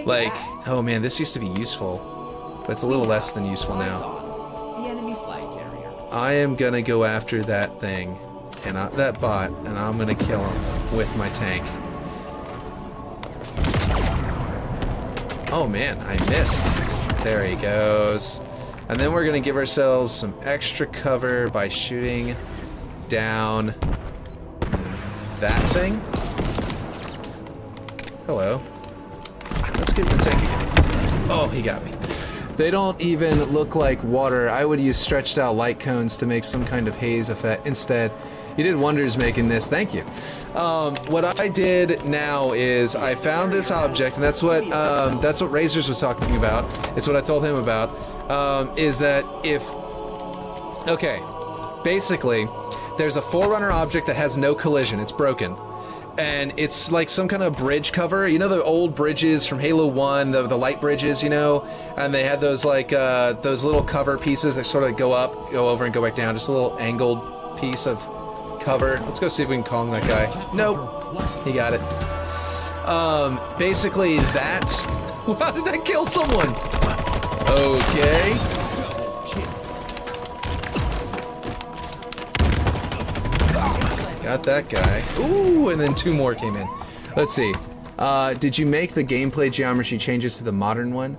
Like, oh man, this used to be useful, but it's a little less than useful now. I am gonna go after that thing, and that bot, and I'm gonna kill him with my tank. Oh man, I missed. There he goes. And then we're gonna give ourselves some extra cover by shooting down that thing. Hello. Let's get the tank again. Oh, he got me. They don't even look like water. I would use stretched out light cones to make some kind of haze effect. Instead, you did wonders making this. Thank you. What I did now is I found this object, and that's what Razors was talking about. It's what I told him about. Is that okay, basically, there's a Forerunner object that has no collision. It's broken. And it's like some kind of bridge cover. You know the old bridges from Halo 1, the light bridges, you know? And they had those like, those little cover pieces that sort of go up, go over, and go back down. Just a little angled piece of cover. Let's go see if we can Kong that guy. Nope. He got it. Basically that... How did that kill someone? Okay. Got that guy. Ooh, and then 2 more came in. Let's see. Did you make the gameplay geometry changes to the modern one?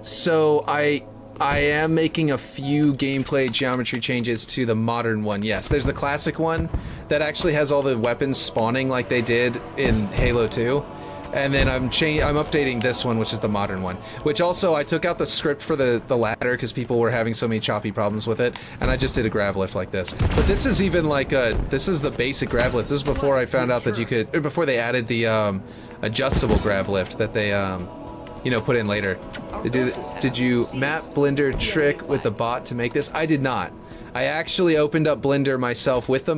So I am making a few gameplay geometry changes to the modern one, yes. There's the classic one that actually has all the weapons spawning like they did in Halo 2. And then I'm updating this one, which is the modern one. Which also, I took out the script for the ladder because people were having so many choppy problems with it, and I just did a grav lift like this. But this is even like this is the basic grav lift. This is before I found out that you could, or before they added the adjustable grav lift that they you know, put in later. Did you map Blender trick with the bot to make this? I did not. I actually opened up Blender myself with the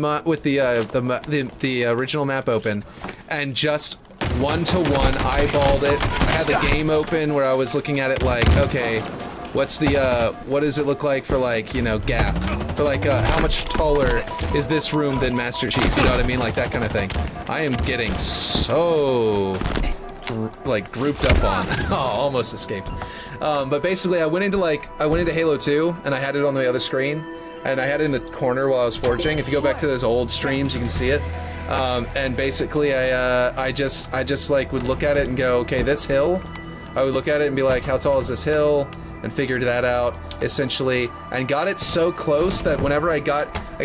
original map open, and just one-to-one eyeballed it. I had the game open where I was looking at it like, okay, what's the what does it look like for, like, you know, gap, for like how much taller is this room than Master Chief, you know what I mean, like that kind of thing. I am getting so like grouped up on. Oh, almost escaped. But basically I went into Halo 2 and I had it on the other screen, and I had it in the corner while I was forging. If you go back to those old streams, you can see it. And basically I just like would look at it and go, okay, this hill, I would look at it and be like, how tall is this hill? And figured that out, essentially, and got it so close that whenever I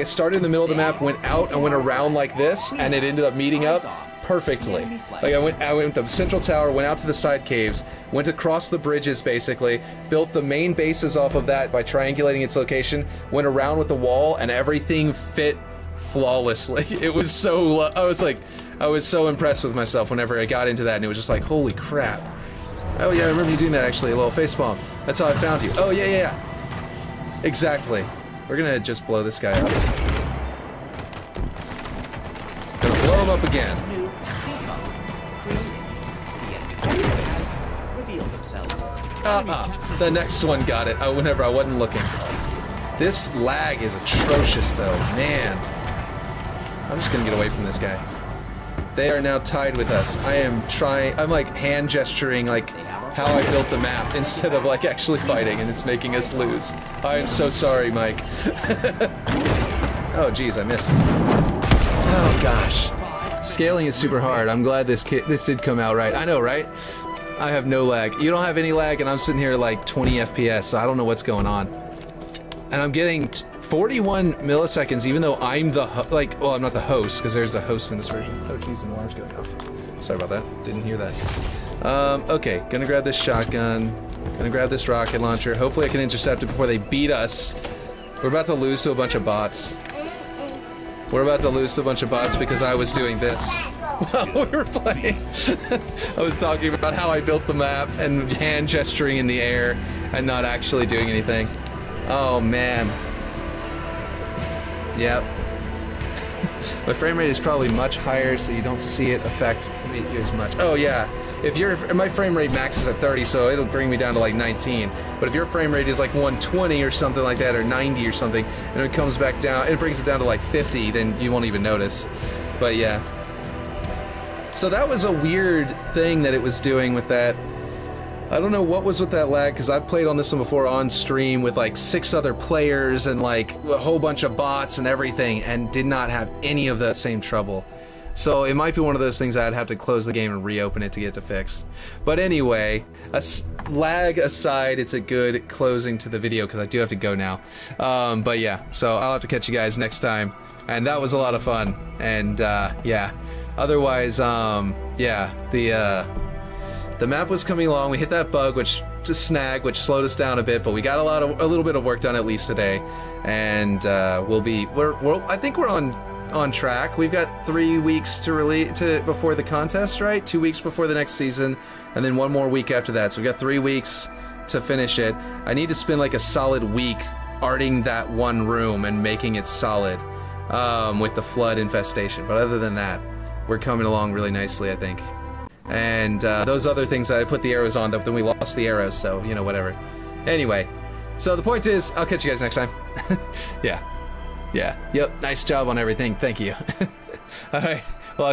started in the middle of the map, went out and went around like this, and it ended up meeting up perfectly. Like I went to the central tower, went out to the side caves, went across the bridges basically, built the main bases off of that by triangulating its location, went around with the wall, and everything fit flawlessly. It was so, I was so impressed with myself whenever I got into that, and it was just like, holy crap. Oh yeah, I remember you doing that actually, a little facepalm. That's how I found you. Oh yeah. Exactly. We're gonna just blow this guy up. Gonna blow him up again. The next one got it. Whenever I wasn't looking. This lag is atrocious though, man. I'm just gonna get away from this guy. They are now tied with us. I'm like hand gesturing like how I built the map instead of like actually fighting, and it's making us lose. I am so sorry, Mike. Oh, geez, I missed. Oh, gosh. Scaling is super hard. I'm glad this did come out right. I know, right? I have no lag. You don't have any lag, and I'm sitting here like 20 FPS, so I don't know what's going on. And I'm getting 41 milliseconds, even though I'm the well, I'm not the host, because there's the host in this version. Oh, geez, an alarm's going off. Sorry about that. Didn't hear that. Okay, gonna grab this shotgun. Gonna grab this rocket launcher. Hopefully I can intercept it before they beat us. We're about to lose to a bunch of bots. We're about to lose to a bunch of bots because I was doing this while we were playing. I was talking about how I built the map and hand gesturing in the air and not actually doing anything. Oh, man. Yep. My frame rate is probably much higher, so you don't see it affect me as much. Oh, yeah. My frame rate maxes at 30, so it'll bring me down to like 19. But if your frame rate is like 120 or something like that, or 90 or something, and it comes back down, it brings it down to like 50, then you won't even notice. But yeah. So that was a weird thing that it was doing with that. I don't know what was with that lag, because I've played on this one before on stream with like 6 other players and like a whole bunch of bots and everything, and did not have any of that same trouble. So it might be one of those things I'd have to close the game and reopen it to get it to fix. But anyway, lag aside, it's a good closing to the video because I do have to go now. But yeah, so I'll have to catch you guys next time. And that was a lot of fun. And yeah, otherwise, yeah, the map was coming along. We hit that bug, which which slowed us down a bit, but we got a little bit of work done at least today. And I think we're on track. We've got 3 weeks before the contest, right? 2 weeks before the next season, and then 1 more week after that. So we've got 3 weeks to finish it. I need to spend like a solid week arting that one room and making it solid with the flood infestation. But other than that, we're coming along really nicely, I think. And those other things that I put the arrows on, then we lost the arrows, so, you know, whatever. Anyway, so the point is, I'll catch you guys next time. Yeah. Yeah. Yep. Nice job on everything. Thank you. All right.